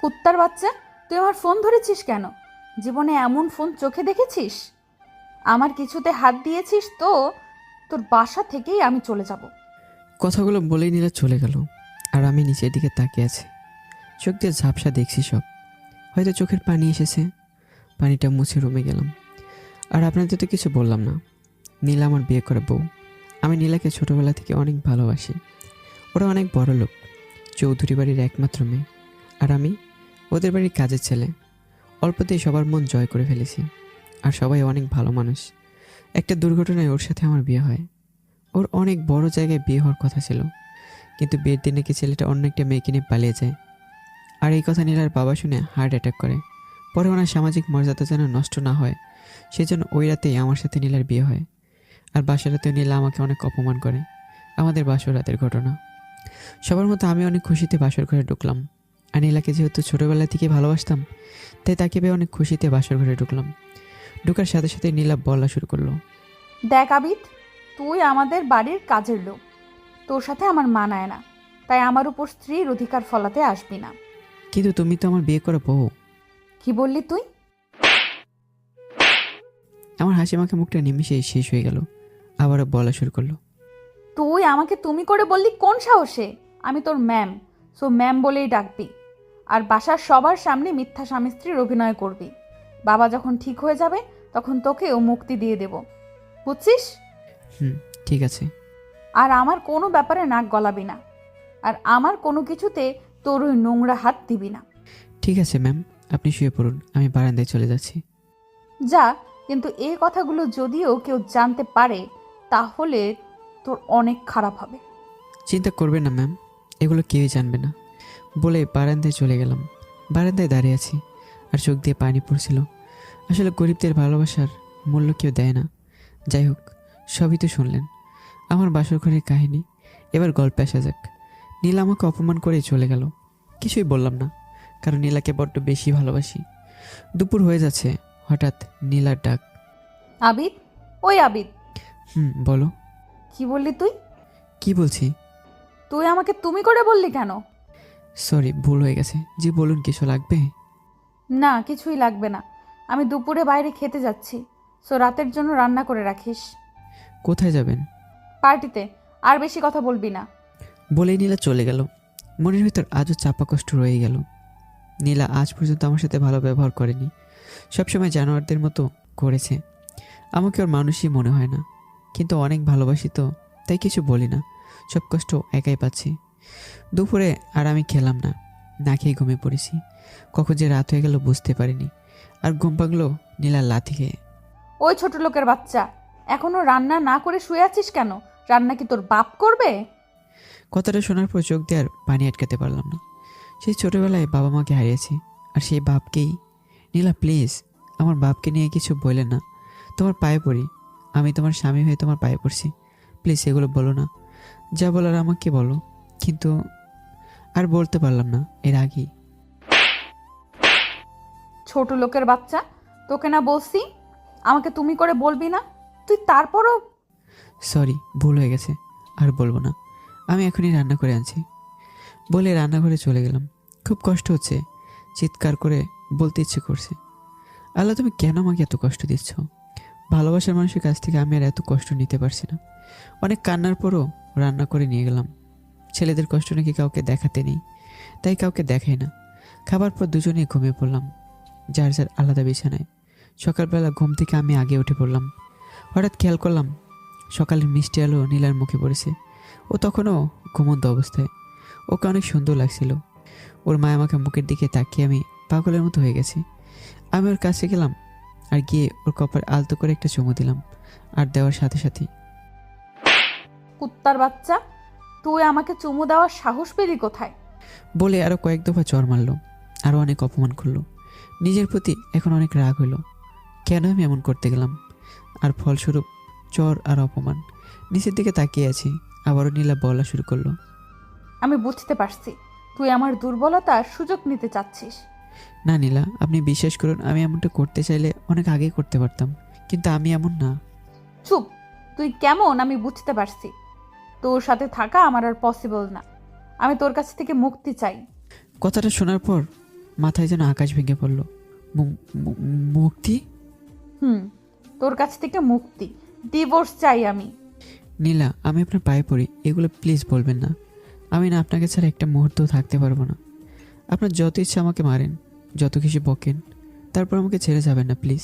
কুত্তার বাচ্চা, তুই আমার ফোন ধরেছিস কেন? জীবনে এমন ফোন চোখে দেখেছিস? আমার কিছুতে হাত দিয়েছিস তো তোর বাসা থেকেই আমি চলে যাব। কথাগুলো বলেই নীলা চলে গেল। আর আমি নিচের দিকে তাকিয়ে আছি, চোখ দিয়ে ঝাপসা দেখছি সব। হয়তো চোখের পানি এসেছে, পানিটা মুছে রুমে গেলাম। আর আপনাদের তো কিছু বললাম না, নীলা আমার বিয়ে করা বউ। আমি নীলাকে ছোটোবেলা থেকে অনেক ভালোবাসি। ওরা অনেক বড় লোক, চৌধুরী বাড়ির একমাত্র মেয়ে। আর আমি ওদের বাড়ির কাজের ছেলে। অল্পতেই সবার মন জয় করে ফেলেছি। আর সবাই অনেক ভালো মানুষ। একটা দুর্ঘটনায় ওর সাথে আমার বিয়ে হয়। ওর অনেক বড় জায়গায় বিয়ে হওয়ার কথা ছিল, কিন্তু বিয়ের দিনে কি ছেলেটা অন্য একটা মেয়েকে নিয়ে পালিয়ে যায়। আর এই কথা নীলার বাবা শুনে হার্ট অ্যাটাক করে। পরে ওনার সামাজিক মর্যাদা যেন নষ্ট না হয়, সেজন্য ওই রাতেই আমার সাথে নীলার বিয়ে হয়। আর বাসর রাতেও নীলা আমাকে অনেক অপমান করে। আমাদের বাসর রাতের ঘটনা। সবার মতো আমি অনেক খুশিতে বাসর ঘরে ঢুকলাম। আর নীলাকে যেহেতু ছোটোবেলা থেকে ভালোবাসতাম, তাই তাকে পেয়ে অনেক খুশিতে বাসর ঘরে ঢুকলাম। ঢুকার সাথে সাথে নীলা বলা শুরু করলো, দেখ আবিদ, তুই আমাদের বাড়ির কাজের লোক, তোর সাথে আমার মানায় না, তাই আমার উপর স্ত্রীর অধিকার ফলাতে আসবি না। কিন্তু তুমি তো আমার বিয়ে করা বউ। কি বললি তুই? আমার হাসি মাখা মুখটা নিমিশেই শেষ হয়ে গেল। আবারও বলা শুরু করলো, তুই আমাকে তুমি করে বললি কোন সাহসে? আমি তোর ম্যাম, সো ম্যাম বলেই ডাকবি। আর বাসার সবার সামনে মিথ্যা স্বামী স্ত্রীর অভিনয় করবি। বাবা যখন ঠিক হয়ে যাবে তখন তোকেও মুক্তি দিয়ে দেব, বুঝছিস? ঠিক আছে। আর আমার কোনো ব্যাপারে নাক গলাবি না, আর আমার কোনো কিছুতে তোর ওই নোংরা হাত দিবি না। ঠিক আছে ম্যাম, আপনি শুয়ে পড়ুন, আমি বারান্দায় চলে যাচ্ছি। যা, কিন্তু এই কথাগুলো যদিও কেউ জানতে পারে তাহলে তোর অনেক খারাপ হবে। চিন্তা করবেন না ম্যাম, এগুলো কেউই জানবে না বলে বারান্দায় চলে গেলাম। বারান্দায় দাঁড়িয়ে আছি, আর চোখ দিয়ে পানি পড়ছিল। আসলে গরিবদের ভালোবাসার মূল্য কেউ দেয় না। যাই হোক, সবই তো শুনলেন আমার বাসর ঘরের কাহিনী। এবার গল্পে আসা যাক। নীলা আমাকে অপমান করে চলে গেল। কিছুই বললাম না, কারণ নীলাকে বড্ড বেশি ভালোবাসি। দুপুর হয়ে যাচ্ছে, হঠাৎ নীলার ডাক। আবিদ, ওই আবিদ। বলো। কি বললি তুই? কি বলছি? তুই আমাকে তুমি করে বললি কেন? সরি, ভুল হয়ে গেছে। জি বলুন, কিছু লাগবে? না, কিছুই লাগবে না। আমি দুপুরে বাইরে খেতে যাচ্ছি, সো রাতের জন্য রান্না করে রাখিস। কোথায় যাবেন? পার্টিতে। আর বেশি কথা বলবি না। বলেই নীলা চলে গেল। মনের ভিতর আজও চাপা কষ্ট রয়ে গেল। নীলা আজ পর্যন্ত আমার সাথে ভালো ব্যবহার করেনি, সবসময় জানোয়ারদের মতো করেছে। আমাকে ওর মানুষই মনে হয় না, কিন্তু অনেক ভালোবাসি তো, তাই কিছু বলি না। সব কষ্ট একাই পাচ্ছি। দুপুরে আর আমি খেলাম না, না খেয়ে ঘুমিয়ে পড়েছি। কখন যে রাত হয়ে গেল বুঝতে পারিনি। আর ঘুম ভাঙলো নীলার লাথি খেয়ে। ওই ছোট লোকের বাচ্চা, এখনো রান্না না করে শুয়ে আছিস কেন? রান্না কি তোর বাপ করবে? কথাটা শোনার পর চোখ দিয়ে আর পানি আটকাতে পারলাম না। সেই ছোটোবেলায় বাবা মাকে হারিয়েছি, আর সেই বাপকেই। নীলা প্লিজ, আমার বাপকে নিয়ে কিছু বললেন না। তোমার পায়ে পড়ি, আমি তোমার স্বামী হয়ে তোমার পায়ে পড়ছি। প্লিজ এগুলো বলো না, যা বলার আমাকে বলো। কিন্তু আর বলতে পারলাম না এর আগেই। ছোট লোকের বাচ্চা, তোকে না বলছি আমাকে তুমি করে বলবি না? তুই তারপরও। সরি, ভুল হয়ে গেছে, আর বলবো না। আমি এখনই রান্না করে আনছি বলে রান্নাঘরে চলে গেলাম। খুব কষ্ট হচ্ছে, চিৎকার করে বলতে ইচ্ছে করছে, আল্লাহ তুমি কেন আমাকে এত কষ্ট দিচ্ছ? ভালোবাসার মানুষের কাছ থেকে আমি আর এত কষ্ট নিতে পারছি না। অনেক কান্নার পরও রান্না করে নিয়ে গেলাম। ছেলেদের কষ্ট নাকি কাউকে দেখাতে নেই, তাই কাউকে দেখাই না। খাবার পর দুজনেই ঘুমিয়ে পড়লাম, যার যার আলাদা বিছানায়। সকালবেলা ঘুম থেকে আমি আগে উঠে পড়লাম। হঠাৎ খেয়াল করলাম সকালের মিষ্টি আলো নীলার মুখে পড়েছে। ও তখনও ঘুমন্ত অবস্থায়। ওকে অনেক সুন্দর লাগছিল। ওর মায়া আমাকে মুখের দিকে তাকিয়ে আমি পাগলের মতো হয়ে গেছি। আমি ওর কাছে গেলাম, আর গিয়ে ওর কপাল আলতো করে একটা চুমু দিলাম। আর দেওয়ার সাথে সাথেই, কুত্তার বাচ্চা, তুই আমাকে চুমু দেওয়ার সাহস পেলি কোথায়? বলে আরও কয়েক দফা চর মারলো, আরও অনেক অপমান করলো। নিজের প্রতি এখন অনেক রাগ হইল, কেন আমি এমন করতে গেলাম। আর ফলস্বরূপ চর আর অপমান। নিচের দিকে তাকিয়ে আছি, আবারও নীলা বলা শুরু করলো, আমি বুঝতে পারছি তুই আমার দুর্বলতার সুযোগ নিতে চাচ্ছিস। না নীলা, আপনি বিশ্বাস করুন, আমি এমনটা করতে চাইলে অনেক আগেই করতে পারতাম, কিন্তু আমি এমন না। চুপ, তুই কেমন আমি বুঝতে পারছি। তোর সাথে থাকা আমার আর পসিবল না। আমি তোর কাছ থেকে মুক্তি চাই। কথাটা শোনার পর মাথায় যেন আকাশ ভেঙে পড়ল। মুক্তি? হুম, তোর কাছ থেকে মুক্তি, ডিভোর্স চাই আমি। নীলা, আমি আপনার পায়ে পড়ি, এগুলো প্লিজ বলবেন না। আমি না আপনাকে ছাড়া একটা মুহূর্তও থাকতে পারবো না। আপনার যত ইচ্ছা আমাকে মারেন, যত কিছু বকেন, তারপর আমাকে ছেড়ে যাবেন না প্লিজ,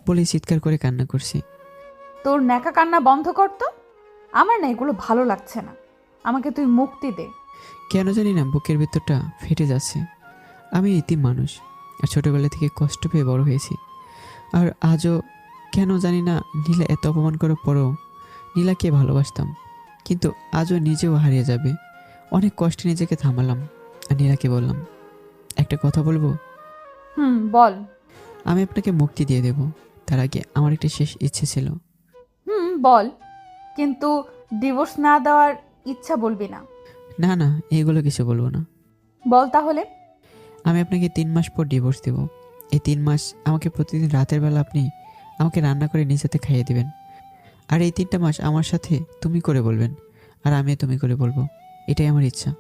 বলে চিৎকার করে কান্না করছি। তোর ন্যাকা কান্না বন্ধ কর তো। আমার না এগুলো ভালো লাগছে না। আমাকে তুই মুক্তি দে। কেন জানি না বুকের ভেতরটা ফেটে যাচ্ছে। আমি ইতিম মানুষ, আর ছোটোবেলা থেকে কষ্ট পেয়ে বড় হয়েছি। আর আজও কেন জানি না নীলা এত অপমান করার পরও নীলাকে ভালোবাসতাম, কিন্তু আজও নিজেও হারিয়ে যাবে। অনেক কষ্টে নিজেকে থামালাম আর নীলাকে বললাম, একটা কথা বলবো? বল। আমি আপনাকে মুক্তি দিয়ে দেব, তার আগে আমার একটা শেষ ইচ্ছে ছিল। বল, কিন্তু ডিভোর্স না দেওয়ার ইচ্ছা বলবি না। না না, এগুলো কিছু বলবো না। বল তাহলে। আমি আপনাকে 3 মাস পর ডিভোর্স দেব। এই 3 মাস আমাকে প্রতিদিন রাতের বেলা আপনি আমাকে রান্না করে নিজেতে খাইয়ে দিবেন। আর এই 3টা মাস আমার সাথে তুমি করে বলবেন, আর আমি তুমি করে বলবো। এটাই আমার ইচ্ছা,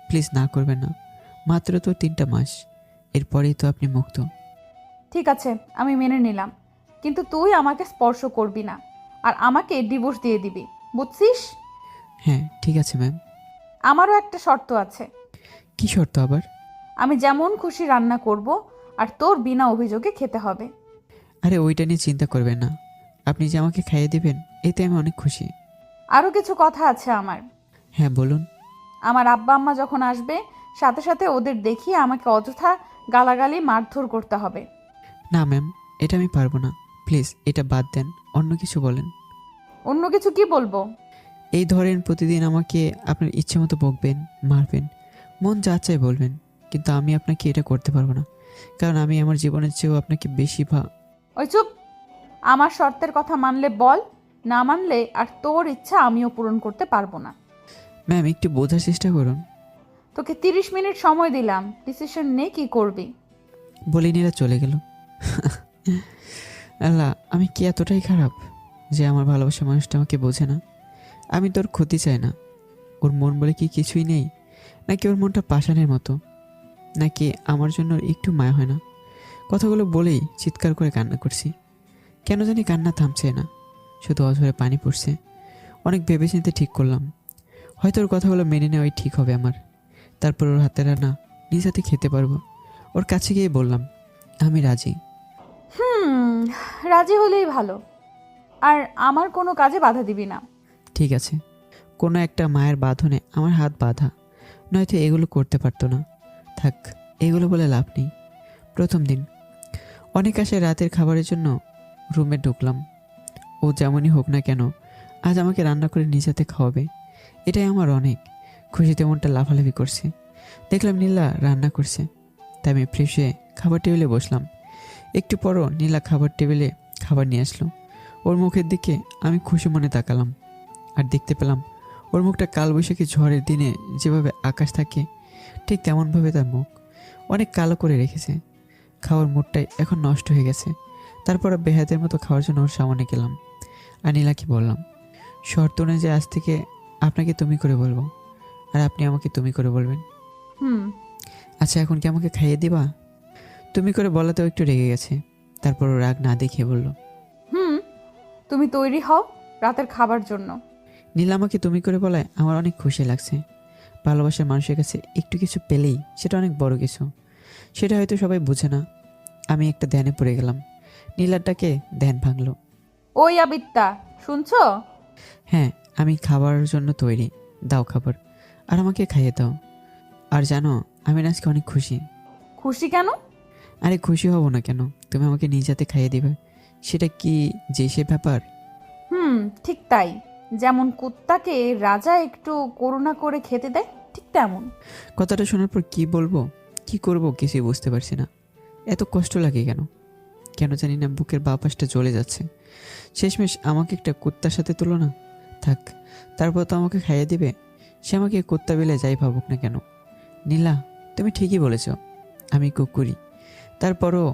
প্লিজ না করবেন না। মাত্র তো 3টা মাস, এরপরেই তো আপনি মুক্ত। ঠিক আছে, আমি মেনে নিলাম, কিন্তু তুই আমাকে স্পর্শ করবি না, আর আমাকে ডিভোর্স দিয়ে দিবি, বুঝছিস? হ্যাঁ ঠিক আছে ম্যাম। আমারও একটা শর্ত আছে। কী শর্ত আবার? আমি যেমন খুশি রান্না করব, আর তোর বিনা অভিযোগে খেতে হবে। আরে ওইটা নিয়ে চিন্তা করবেন না, আপনি যে আমাকে খাইয়ে দেবেন এতে আমি অনেক খুশি। আরও কিছু কথা আছে আমার। হ্যাঁ বলুন। আমার আব্বা আম্মা যখন আসবে, সাথে সাথে ওদের দেখিয়ে আমাকে অযথা গালাগালি মারধর করতে হবে। না ম্যাম, এটা আমি পারবো না, প্লিজ এটা বাদ দেন, অন্য কিছু বলেন। অন্য কিছু কি বলবো? এই ধরেন প্রতিদিন আমাকে আপনার ইচ্ছে মতো বকবেন, মারবেন, মন যা চায় বলবেন, কিন্তু আমি আপনাকে এটা করতে পারবো না, কারণ আমি আমার জীবনের চেয়েও আপনাকে বেশি ওই চুপ! আমার শর্তের কথা মানলে বল, না মানলে আর তোর ইচ্ছা আমিও পূরণ করতে পারবো না। ম্যাম একটু বোঝার চেষ্টা করুন। তোকে 30 মিনিট সময় দিলাম, ডিসিশন নে কি করবি। বলে নিরা চলে গেল। আল্লাহ, আমি কি এতটাই খারাপ যে আমার ভালোবাসা মানুষটা আমাকে বোঝে না? আমি তোর ক্ষতি চাই না, ওর মন বলে কি কিছুই নেই? নাকি ওর মনটা পাষাণের মতো? নাকি আমার জন্য ওর একটু মায়া হয় না? কথাগুলো বলেই চিৎকার করে কান্না করছি। কেন জানি কান্না থামছে না, শুধু অঝরে পানি পড়ছে। অনেক ভেবেচিন্তে ঠিক করলাম, হয়তো ওর কথাগুলো মেনে নেওয়াই ঠিক হবে আমার। তারপর ওর হাতে রান্না নিজ হাতে খেতে পারবো। ওর কাছে গিয়ে বললাম, আমি রাজি। রাজি হলেই ভালো, আর আমার কোনো কাজে বাধা দিবি না। ঠিক আছে, কোনো একটা মায়ের বাঁধনে আমার হাত বাঁধা, নয়তো এগুলো করতে পারতো না। থাক, এগুলো বলে লাভ নেই। প্রথম দিন অনেক আশায় রাতের খাবারের জন্য রুমে ঢুকলাম। ও যেমনই হোক না কেন আজ আমাকে রান্না করে নিজ হাতে খাওয়াবে, এটাই আমার অনেক। খুশিতে মনটা লাফালাফি করছে। দেখলাম নীলা রান্না করছে, তাই আমি ফ্রেশ হয়ে খাবার টেবিলে বসলাম। একটু পরও নীলা খাবার টেবিলে খাবার নিয়ে আসলো। ওর মুখের দিকে আমি খুশি মনে তাকালাম, আর দেখতে পেলাম ওর মুখটা কালবৈশাখী ঝড়ের দিনে যেভাবে আকাশ থাকে ঠিক তেমনভাবে তার মুখ অনেক কালো করে রেখেছে। খাওয়ার মুডটাই এখন নষ্ট হয়ে গেছে। তারপর বেহাতের মতো খাওয়ার জন্য ওর সামনে গেলাম, আর নীলাকে বললাম, শর্ত অনুযায়ী আজ থেকে আপনাকে তুমি করে বলবো, আর আপনি আমাকে তুমি করে বলবেন। হুম। আচ্ছা এখন কি আমাকে খাইয়ে দিবা? তুমি করে বলাতেও একটু রেগে গেছে, তারপর ও রাগ না দেখিয়ে বলল, হুম, তুমি তৈরি হও রাতের খাবার জন্য। নীলা আমাকে তুমি করে বলায় আমার অনেক খুশি লাগছে। ভালোবাসার মানুষের কাছে একটু কিছু পেলেই সেটা অনেক বড় কিছু। সেটা হয়তো সবাই বুঝে না। আমি একটা ধ্যানে পড়ে গেলাম। নীলাটাকে ধ্যান ভাঙলো। ওই আবিত্তা, শুনছো? হ্যাঁ, আমি খাবারের জন্য তৈরি, দাও খাবার, আর আমাকে খাইয়ে দাও। আর জানো আমি না আজকে অনেক খুশি। খুশি কেন? আরে খুশি হব না কেন, তুমি আমাকে নিজ হাতে খাইয়ে দিবে, সেটা কি যে সে ব্যাপার? ঠিক তাই। যেমন কুত্তাকে রাজা একটু করুণা করে খেতে দেয়, ঠিক তেমন। কথাটা শোনার পর কি বলবো কি করব কিছুই বুঝতে পারছি না। এত কষ্ট লাগে কেন, কেন জানি না বুকের বাঁ পাশটা জ্বলে যাচ্ছে। শেষমেশ আমাকে একটা কুত্তার সাথে তুলনা, থাক, তারপর তো আমাকে খাইয়ে দিবে। সে আমাকে কুত্তা বেলে যাই ভাবুক না কেন। নীলা, তুমি ঠিকই বলেছ, আমি কুকুরি, তারপরও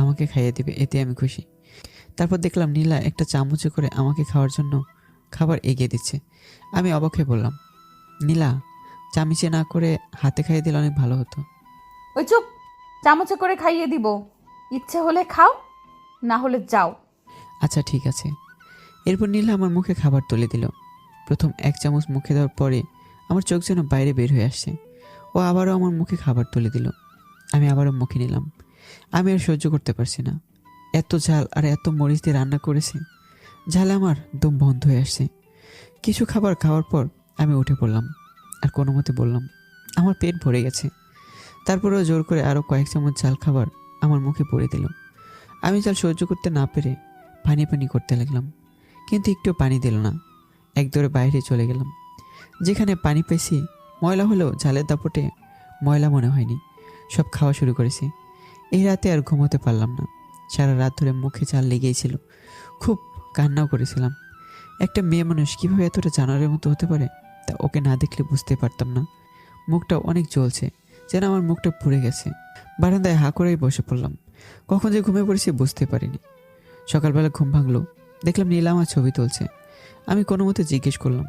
আমাকে খাইয়ে দিবে, এতে আমি খুশি। তারপর দেখলাম নীলা একটা চামচে করে আমাকে খাওয়ার জন্য খাবার এগিয়ে দিচ্ছে। আমি অবাক হয়ে বললাম, নীলা, চামিচে না করে হাতে খাইয়ে দিলে অনেক ভালো হতো। ওই চুপ, চামচে করে খাইয়ে দিব। ইচ্ছে হলে খাও, না হলে যাও। আচ্ছা ঠিক আছে। এরপর নীলা আমার মুখে খাবার তুলে দিল। প্রথম এক চামচ মুখে দেওয়ার পরে আমার চোখ যেন বাইরে বের হয়ে আসছে। ও আবারও আমার মুখে খাবার তুলে দিল। আমি আবারও মুখে নিলাম। আমি আর সহ্য করতে পারছি না। এত ঝাল আর এত মরিচ দিয়ে রান্না করেছে, ঝালে আমার দম বন্ধ হয়ে আসছে। কিছু খাবার খাওয়ার পর আমি উঠে পড়লাম আর কোনো মতে বললাম, আমার পেট ভরে গেছে। তারপরেও জোর করে আরও কয়েক চামচ ঝাল খাবার আমার মুখে পড়ে দিল। আমি ঝাল সহ্য করতে না পেরে পানি পানি করতে লাগলাম, কিন্তু একটু পানি দিল না। একদরে বাইরে চলে গেলাম। যেখানে পানি পেয়েছি ময়লা হলেও ঝালের দাপটে ময়লা মনে হয়নি। সব খাওয়া শুরু করেছি। এই রাতে আর ঘুমোতে পারলাম না। সারা রাত ধরে মুখে ঝাল লেগেই ছিল। খুব কান্নাও করেছিলাম। একটা মেয়ে মানুষ কীভাবে এতটা জানোয়ারের মতো হতে পারে তা ওকে না দেখলে বুঝতে পারতাম না। মুখটা অনেক জ্বলছে, যেন আমার মুখটা পুড়ে গেছে। বারান্দায় হাঁ করেই বসে পড়লাম। কখন যে ঘুমিয়ে পড়েছি বুঝতে পারিনি। সকালবেলা ঘুম ভাঙলো, দেখলাম নীলা আমার ছবি তুলছে। আমি কোনো মতে জিজ্ঞেস করলাম,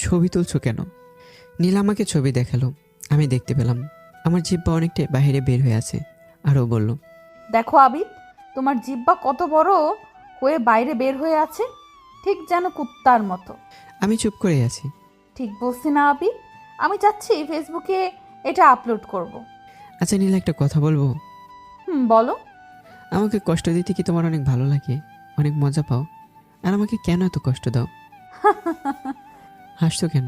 ছবি তুলছো কেন? নীলা আমাকে ছবি দেখালো। আমি দেখতে পেলাম আমার জিহ্বা অনেকটাই বাইরে বের হয়ে আছে। আরও বলল, দেখো আবিদ, তোমার জিহ্বা কত বড় হয়ে বাইরে বের হয়ে আছে, ঠিক যেন কুত্তার মতো। আমি চুপ করে আছি। ঠিক বলছি না আবিদ? আমি চাচ্ছি ফেসবুকে এটা আপলোড করব। আচ্ছা নীলা, একটা কথা বলবো? বলো। আমাকে কষ্ট দিতে কি তোমার অনেক ভালো লাগে, অনেক মজা পাও? আর আমাকে কেন এত কষ্ট দাও? হাসছো কেন?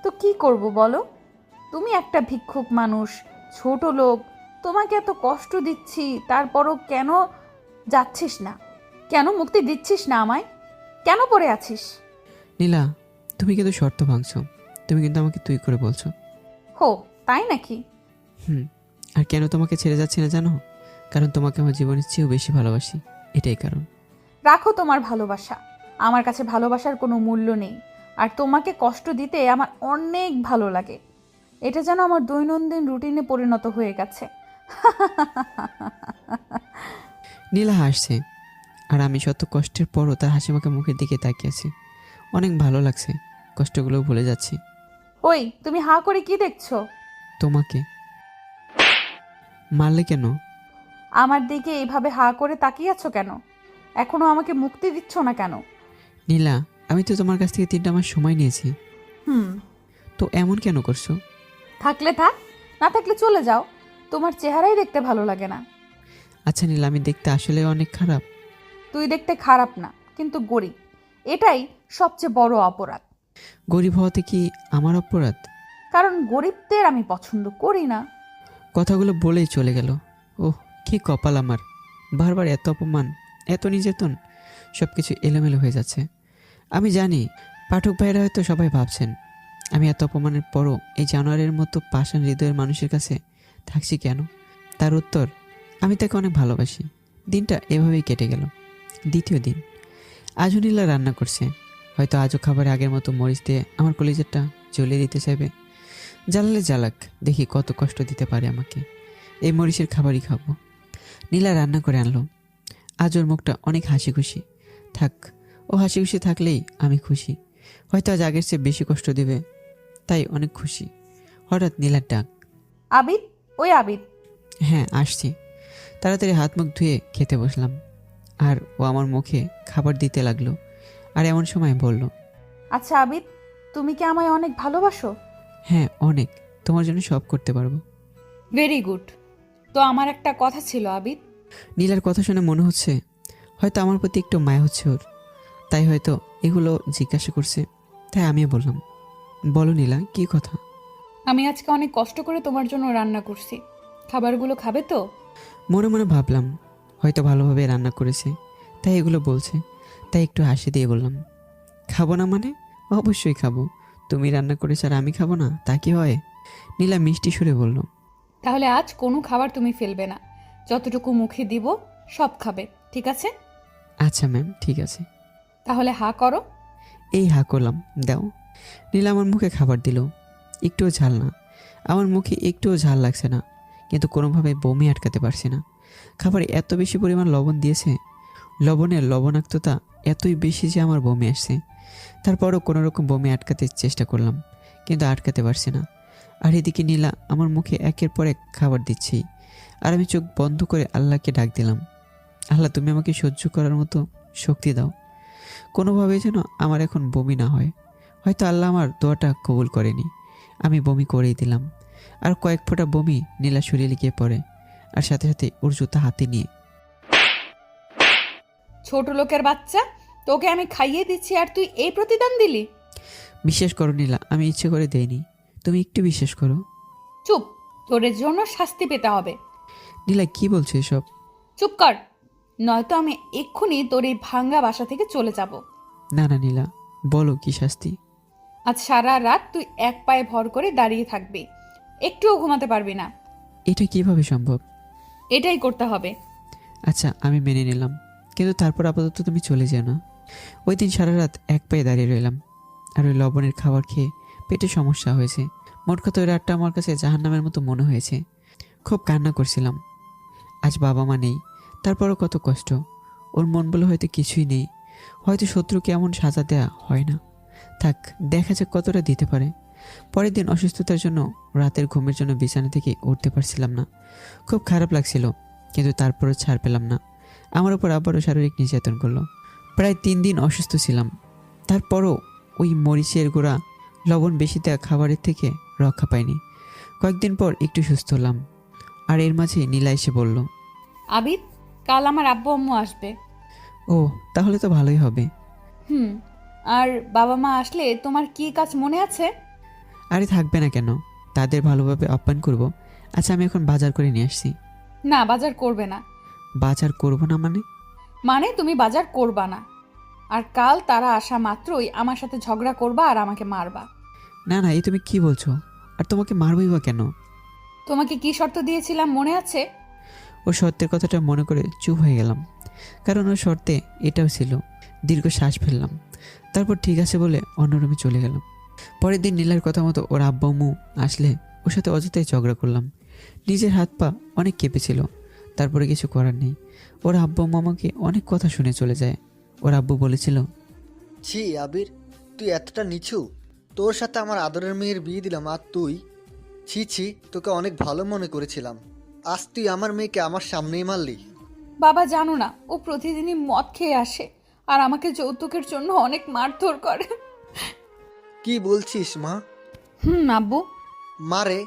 তো কি করব বলো? তুমি একটা ভিক্ষুক মানুষ, ছোট লোক, তোমাকে এত কষ্ট দিচ্ছি, তারপরও কেন যাচ্ছিস না? কেন মুক্তি দিচ্ছিস না আমায়? কেন পড়ে আছিস? নীলা, তুমি কিন্তু শর্ত ভাঙছো। তুমি কিন্তু আমাকে তুই করে বলছো। হো, তাই নাকি? আর কেন তোমাকে ছেড়ে যাচ্ছি না জানো? কারণ তোমাকে আমার জীবনের চেয়েও বেশি ভালোবাসি, এটাই কারণ। রাখো তোমার ভালোবাসা। আমার কাছে ভালোবাসার কোনো মূল্য নেই। আর তোমাকে কষ্ট দিতে আমার অনেক ভালো লাগে। এটা যেন আমার দৈনন্দিন রুটিনে পরিণত হয়ে গেছে। নীলা হাসছে, আর আমি শত কষ্টের পরও তার হাসি মাখা মুখের দিকে তাকিয়েছি। অনেক ভালো লাগছে, কষ্টগুলো ভুলে যাচ্ছি। ওই, তুমি হাঁ করে কি দেখছো? তোমাকে মারলে কেন? আমার দিকে এইভাবে হাঁ করে তাকিয়ে আছো কেন? এখনো আমাকে মুক্তি দিচ্ছ না কেন? নীলা, আমি তো তোমার কাছ থেকে 3টা মাস সময় নিয়েছি। হুম, তো এমন কেন করছো? থাকলে থাক, না থাকলে চলে যাও। তোমার চেহারাই দেখতে ভালো লাগে না। আচ্ছা নীলা, আমি দেখতে আসলে অনেক খারাপ? তুই দেখতে খারাপ না, কিন্তু গরিব। এটাই সবচেয়ে বড় অপরাধ। গরিব হওয়াতে কি আমার অপরাধ? কারণ গরিবদের আমি পছন্দ করি না। কথাগুলো বলেই চলে গেল। ওহ, কি কপাল আমার! বারবার এত অপমান, এত নির্যাতন, সব কিছু এলোমেলো হয়ে যাচ্ছে। আমি জানি পাঠক ভাইরা হয়তো সবাই ভাবছেন আমি এত অপমানের পরও এই জানোয়ারের মতো পাষাণ হৃদয়ের মানুষের কাছে থাকছি কেন। তার উত্তর, আমি তাকে অনেক ভালোবাসি। দিনটা এভাবেই কেটে গেল। দ্বিতীয় দিন। আজও নীলা রান্না করছে। হয়তো আজও খাবারে আগের মতো মরিচ দিয়ে আমার কলিজাটা জ্বলিয়ে দিতে চাইবে। জ্বালালে জ্বালাক, দেখি কত কষ্ট দিতে পারে আমাকে। এই মরিচের খাবারই খাবো। নীলা রান্না করে আনলো। আজ ওর মুখটা অনেক হাসি খুশি। থাক, ও হাসি খুশি থাকলেই আমি খুশি। হয়তো আজ আগের চেয়ে বেশি কষ্ট দেবে, তাই অনেক খুশি। হঠাৎ নীলার ডাক। আবিদ, ওই আবিদ। হ্যাঁ, আসছি। তাড়াতাড়ি হাত মুখ ধুয়ে খেতে বসলাম। আর ও আমার মুখে খাবার দিতে লাগলো। আর এমন সময় বলল, আচ্ছা আবিদ, তুমি কি আমায় অনেক ভালোবাসো? হ্যাঁ অনেক, তোমার জন্য সব করতে পারবো। Very good. তো আমার একটা কথা ছিল আবিদ। নীলার কথা শুনে মনে হচ্ছে হয়তো আমার প্রতি একটু মায়া হচ্ছে ওর, তাই হয়তো এগুলো জিজ্ঞাসা করছে। তাই আমিও বললাম, বলো নীলা, কি কথা? আমি আজকে অনেক কষ্ট করে তোমার জন্য রান্না করছি। খাবারগুলো খাবে তো? মনে মনে ভাবলাম হয়তো ভালোভাবে রান্না করেছে, তাই এগুলো বলছে। তাই একটু হাসি দিয়ে বললাম, খাবো না মানে? অবশ্যই খাবো। তুমি রান্না করেছো আর আমি খাবো না, তা কি হয়? নীলা মিষ্টি সুরে বলল, তাহলে আজ কোনো খাবার তুমি ফেলবে না। যতটুকু মুখে দিব সব খাবে, ঠিক আছে? আচ্ছা ম্যাম, ঠিক আছে। তাহলে হা করো। এই হা করলাম, দাও। নীলা আমার মুখে খাবার দিল। একটুও ঝাল না, আমার মুখে একটুও ঝাল লাগছে না, কিন্তু কোনোভাবে বমি আটকাতে পারছি না। খাবারে এত বেশি পরিমাণ লবণ দিয়েছে, লবণের লবণাক্ততা এতই বেশি যে আমার বমি আসছে। তারপরও কোনো রকম বমি আটকাতে চেষ্টা করলাম, কিন্তু আটকাতে পারছি না। আর এদিকে নীলা আমার মুখে একের পর এক খাবার দিচ্ছেই। আর আমি চোখ বন্ধ করে আল্লাহকে ডাক দিলাম, আল্লাহ তুমি আমাকে সহ্য করার মতো শক্তি দাও। কোনোভাবেই যেন আমার এখন বমি না হয়। হয়তো আল্লাহ আমার দোয়াটা কবুল করেনি, আমি বমি করেই দিলাম। আর কয়েক ফোঁটা বমি নীলা শরীরে গিয়ে পড়ে, আর সাথে সাথে ওর জুতা হাতে নিয়ে, ছোট লোকের বাচ্চা, তোকে আমি খাইয়ে দিচ্ছি আর তুই এই প্রতিদান দিলি? বিশ্বাস করো নীলা, আমি ইচ্ছে করে দেইনি, তুমি একটু বিশ্বাস করো। চুপ, তোর এর জন্য শাস্তি পেতে হবে। নীলা কি বলছো এসব? চুপ কর, নয়তো আমি এক্ষুনি তোর এই ভাঙ্গা বাসা থেকে চলে যাব। না না নীলা, বলো কি শাস্তি? আজ সারা রাত তুই এক পায়ে ভর করে দাঁড়িয়ে থাকবি, একটুও ঘুমাতে পারবি না। এটা কিভাবে সম্ভব? এটাই করতে হবে। আচ্ছা আমি মেনে নিলাম, কিন্তু তারপর আপাতত তুমি চলে যেও না। ওই দিন সারা রাত এক পায়ে দাঁড়িয়ে রইলাম, আর ওই লবণের খাবার খেয়ে পেটে সমস্যা হয়েছে। মোট কথা ওই রাতটা আমার কাছে জাহান্নামের মতো মনে হয়েছে। খুব কান্না করছিলাম। আজ বাবা মা নেই, তারপরও কত কষ্ট। ওর মন বলে হয়তো কিছুই নেই, হয়তো শত্রুকে এমন সাজা দেয়া হয় না। থাক, দেখা যাক কতটা দিতে পারে। পরের দিন অসুস্থতার জন্য রাতের ঘুমের জন্য বিছানা থেকে উঠতে পারছিলাম না। খুব খারাপ লাগছিল, কিন্তু তারপরও ছাড় পেলাম না। আমার উপর আবারও শারীরিক নির্যাতন করলো। প্রায় 3 দিন অসুস্থ ছিলাম, তারপরও ওই মরিচের গুঁড়া লবণ বেশি দেওয়া খাবারের থেকে রক্ষা পাইনি। কয়েকদিন পর একটু সুস্থ হলাম, আর এর মাঝে নীলা এসে বলল, আবিদ, কাল আমার আব্বু আম্মু আসবে। ও তাহলে তো ভালোই হবে। হুম, আর বাবা মা আসলে তোমার কি কাজ মনে আছে? আরে থাকবে না কেন, তাদের ভালোভাবে আপ্যায়ন করব। আচ্ছা আমি এখন বাজার করে নিয়ে আসছি। না, বাজার করবে না। বাজার করব না মানে? মানে তুমি বাজার করবা না, আর কাল তারা আসা মাত্রই আমার সাথে ঝগড়া করবা আর আমাকে মারবা। না না, এই তুমি কি বলছো? আর তোমাকে মারবই বা কেন? তোমাকে কি শর্ত দিয়েছিলাম মনে আছে? ও শর্তের কথাটা মনে করে চুপ হয়ে গেলাম, কারণ ওর শর্তে এটাও ছিল। দীর্ঘ শ্বাস ফেললাম, তারপর ঠিক আছে বলে অন্য রুমে চলে গেলাম। পরের দিন নীলার কথা মতো ওর আব্বা আম্মু আসলে ওর সাথে অযথাই ঝগড়া করলাম। নিজের হাত পা অনেক কেঁপেছিল, তারপরে কিছু করার নেই। ওর আব্বু আম্মু আমাকে অনেক কথা শুনে চলে যায়। ওর আব্বু বলেছিল, ছি আবির, তুই এতটা নিচু? তোর সাথে আমার আদরের মেয়ের বিয়ে দিলাম আর তুই? ছি ছি, তোকে অনেক ভালো মনে করেছিলাম, আজ তুই আমার মেয়েকে আমার সামনেই মারলি। বাবা জানো না, ও প্রতিদিনই মদ খেয়ে আসে আর আমাকে যৌতুকের জন্য অনেক মারধর করে। কি বলছিস মা? আব্বু। মারে,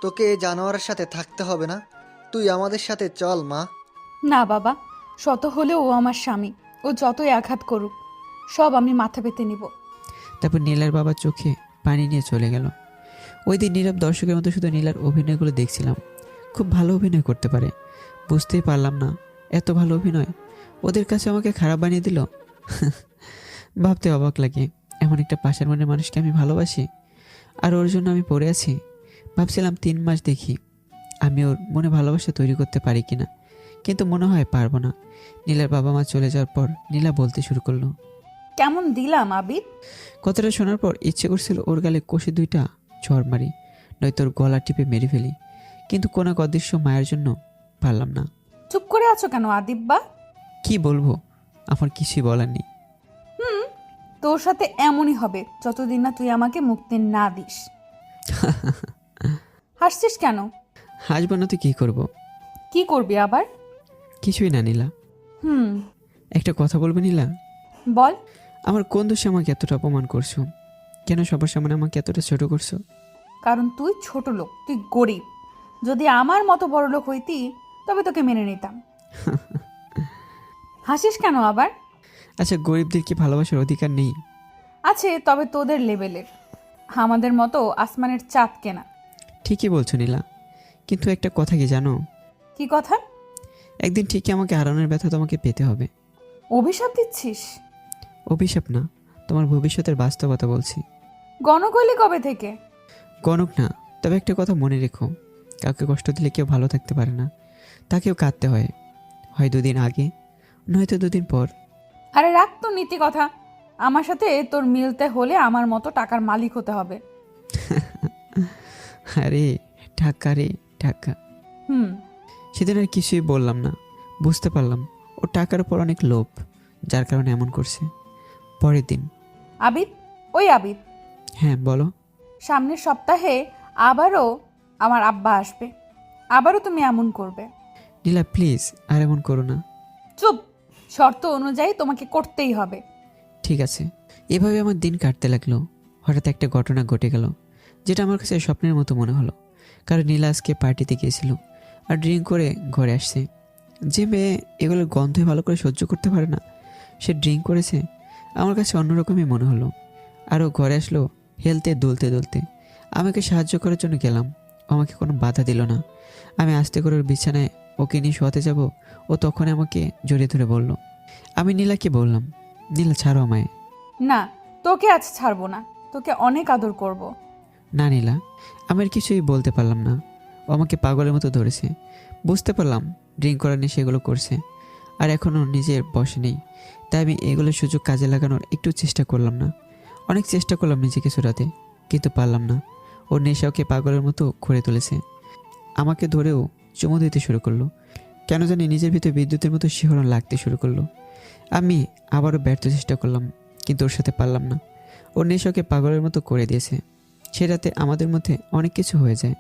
তোকে এই জানোয়ারের সাথে থাকতে হবে না, তুই আমাদের সাথে চল মা। না বাবা, শত হলেও ও আমার স্বামী, ও যতই আঘাত করুক সব আমি মাথা পেতে নিব। তারপর নীলার বাবা চোখে পানি নিয়ে চলে গেল। ওই দিন নীরব দর্শকের মতো শুধু নীলার অভিনয়গুলো দেখছিলাম। খুব ভালো অভিনয় করতে পারে, বুঝতেই পারলাম না এত ভালো অভিনয় ওদের কাছে আমাকে খারাপ বানিয়ে দিল। ভাবতে অবাক লাগে, এমন একটা পাশের মনের মানুষকে আমি ভালোবাসি, আর ওর জন্য আমি পড়ে আছি। ভাবছিলাম 3 মাস দেখি আমি ওর মনে ভালোবাসা তৈরি করতে পারি কিনা, কিন্তু মনে হয় পারবো না। নীলার বাবা মা চলে যাওয়ার পর নীলা বলতে শুরু করলো, কেমন দিলাম আবিদ? কথাটা শোনার পর ইচ্ছে করছিল ওর গালে কষে 2টা চড় মারি, নয়তো ওর গলা টিপে মেরে ফেলি, কিন্তু কোনো এক অদৃশ্য মায়ের জন্য পারলাম না। চুপ করে আছো কেন আদিব্বা? কি বলবো, আমার কিছুই বলার নেই। তোর সাথে এমনই হবে যতদিন না তুই আমাকে মুক্তি না দিস। হাসছিস কেন? হাসবো না তো কি করব? কি করবি আবার? কিছুই না নীলা। হুম, একটা কথা বলবে নীলা? বল। আমার কোন দোষে আমাকে এতটা অপমান করছো? কেন সবার সামনে আমাকে এতটা ছোট করছো? কারণ তুই ছোট লোক, তুই গরিব। যদি আমার মতো বড় লোক হইতি তবে তোকে মেনে নিতাম। হাসিস কেন আবার? আচ্ছা, গরিবদের কি ভালোবাসার অধিকার নেই? আছে, তবে তোদের লেভেলের, আমাদের মতো আসমানের চাঁদ কেনা। ঠিকই বলছো নীলা, কিন্তু একটা কথা কি জানো? কি কথা? একদিন ঠিকই আমাকে হারানোর ব্যথা তোমাকে পেতে হবে। অভিশাপ দিচ্ছিস? অভিশাপ না, তোমার ভবিষ্যতের বাস্তবতা বলছি। গণক হইলি কবে থেকে? গণক না, তবে একটা কথা মনে রেখো, কাউকে কষ্ট দিলে কেউ ভালো থাকতে পারে না, তাকেও কাঁদতে হয়, হয় 2 দিন আগে নয়তো 2 দিন পর। আরে রাখ তো নীতি কথা, আমার সাথে তোর মিলতে হলে আমার মতো টাকার মালিক হতে হবে। আরে টাকা রে টাকা। হুম। সেদিন আর কিছুই বললাম না, বুঝতে পারলাম ও টাকার উপর অনেক লোভ। যার কারণে এমন করছে। পরের দিন। আবিদ, ওই আবিদ, হ্যাঁ বলো। সামনের সপ্তাহে আবারও আমার আব্বা আসবে, আবারও তুমি এমন করবে। নীলা প্লিজ আর এমন করো না। চুপ, শর্ত অনুযায়ী তোমাকে করতেই হবে। ঠিক আছে। এভাবে আমার দিন কাটতে লাগলো। হঠাৎ একটা ঘটনা ঘটে গেল, যেটা আমার কাছে স্বপ্নের মতো মনে হলো। কারণ নীলা আজকে পার্টিতে গিয়েছিল আর ড্রিঙ্ক করে ঘরে আসছে। যে মেয়ে এগুলোর গন্ধই ভালো করে সহ্য করতে পারে না, সে ড্রিঙ্ক করেছে, আমার কাছে অন্যরকমই মনে হলো। আরও ঘরে আসলো হেলতে দুলতে দুলতে। আমাকে সাহায্য করার জন্য গেলাম, আমাকে কোনো বাধা দিল না। আমি আস্তে করে ওর বিছানায় ওকে নিয়ে শোয়াতে যাব, ও তখন আমাকে জড়িয়ে ধরে বলল। আমি নীলাকে বললাম, নীলা ছাড়ো আমায়। না, তোকে আজ ছাড়বো না, তোকে অনেক আদর করব। না নীলা, আমি আর কিছুই বলতে পারলাম না। ও আমাকে পাগলের মতো ধরেছে। বুঝতে পারলাম ড্রিঙ্ক করার নেশা এগুলো করছে, আর এখনও নিজের বশে নেই। তাই আমি এগুলোর সুযোগ কাজে লাগানোর একটু চেষ্টা করলাম না। অনেক চেষ্টা করলাম নিজেকে ছোটাতে, কিন্তু পারলাম না। ওর নেশা ওকে পাগলের মতো করে তুলেছে। আমাকে ধরেও চুমু দিতে শুরু করলো। কেন জানি নিজের ভিতরে বিদ্যুতের মতো শিহরণ লাগতে শুরু করলো। আমি আবারও ব্যর্থ চেষ্টা করলাম, কিন্তু ওর সাথে পারলাম না। ওর নেশা ওকে পাগলের মতো করে দিয়েছে। সে রাতে আমাদের মধ্যে অনেক কিছু হয়ে যায়,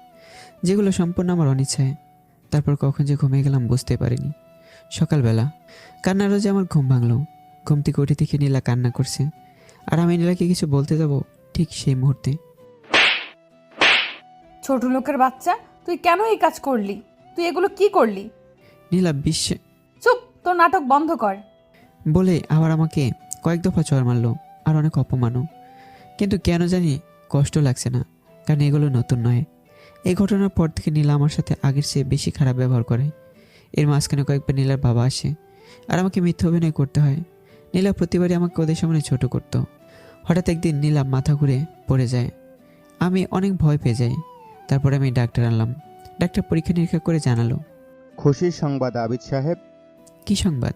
যেগুলো সম্পূর্ণ আমার অনিচ্ছায়। তারপর কখন যে ঘুমিয়ে গেলাম বুঝতে পারিনি। সকালবেলা কান্নার রোজে আমার ঘুম ভাঙলো। ঘুম থেকে উঠে দেখে নীলা কান্না করছে, আর আমি নীলাকে কিছু বলতে যাব ঠিক সেই মুহূর্তে। ছোট লোকের বাচ্চা, তুই কেন এই কাজ করলি? তুই এগুলো কি করলি? নীলা বিশ্বে চুপ, তোর নাটক বন্ধ কর। বলে আবার আমাকে কয়েক দফা চড় মারলো, আর অনেক অপমানও। কিন্তু কেন জানি কষ্ট লাগছে না, কারণ এগুলো নতুন নয়। এই ঘটনার পর থেকে নীলা আমার সাথে আগের চেয়ে বেশি খারাপ ব্যবহার করে। এর মাঝখানে কয়েকবার নীলার বাবা আসে, আর আমাকে মিথ্যা অভিনয় করতে হয়। নীলা প্রতিবারই আমাকে ওদের সামনে ছোট করতো। হঠাৎ একদিন নীলা মাথা ঘুরে পড়ে যায়। আমি অনেক ভয় পেয়ে যাই। তারপর আমি ডাক্তার আনলাম। ডাক্তার পরীক্ষা নিরীক্ষা করে জানালো। খুশির সংবাদ আবিদ সাহেব, কি সংবাদ?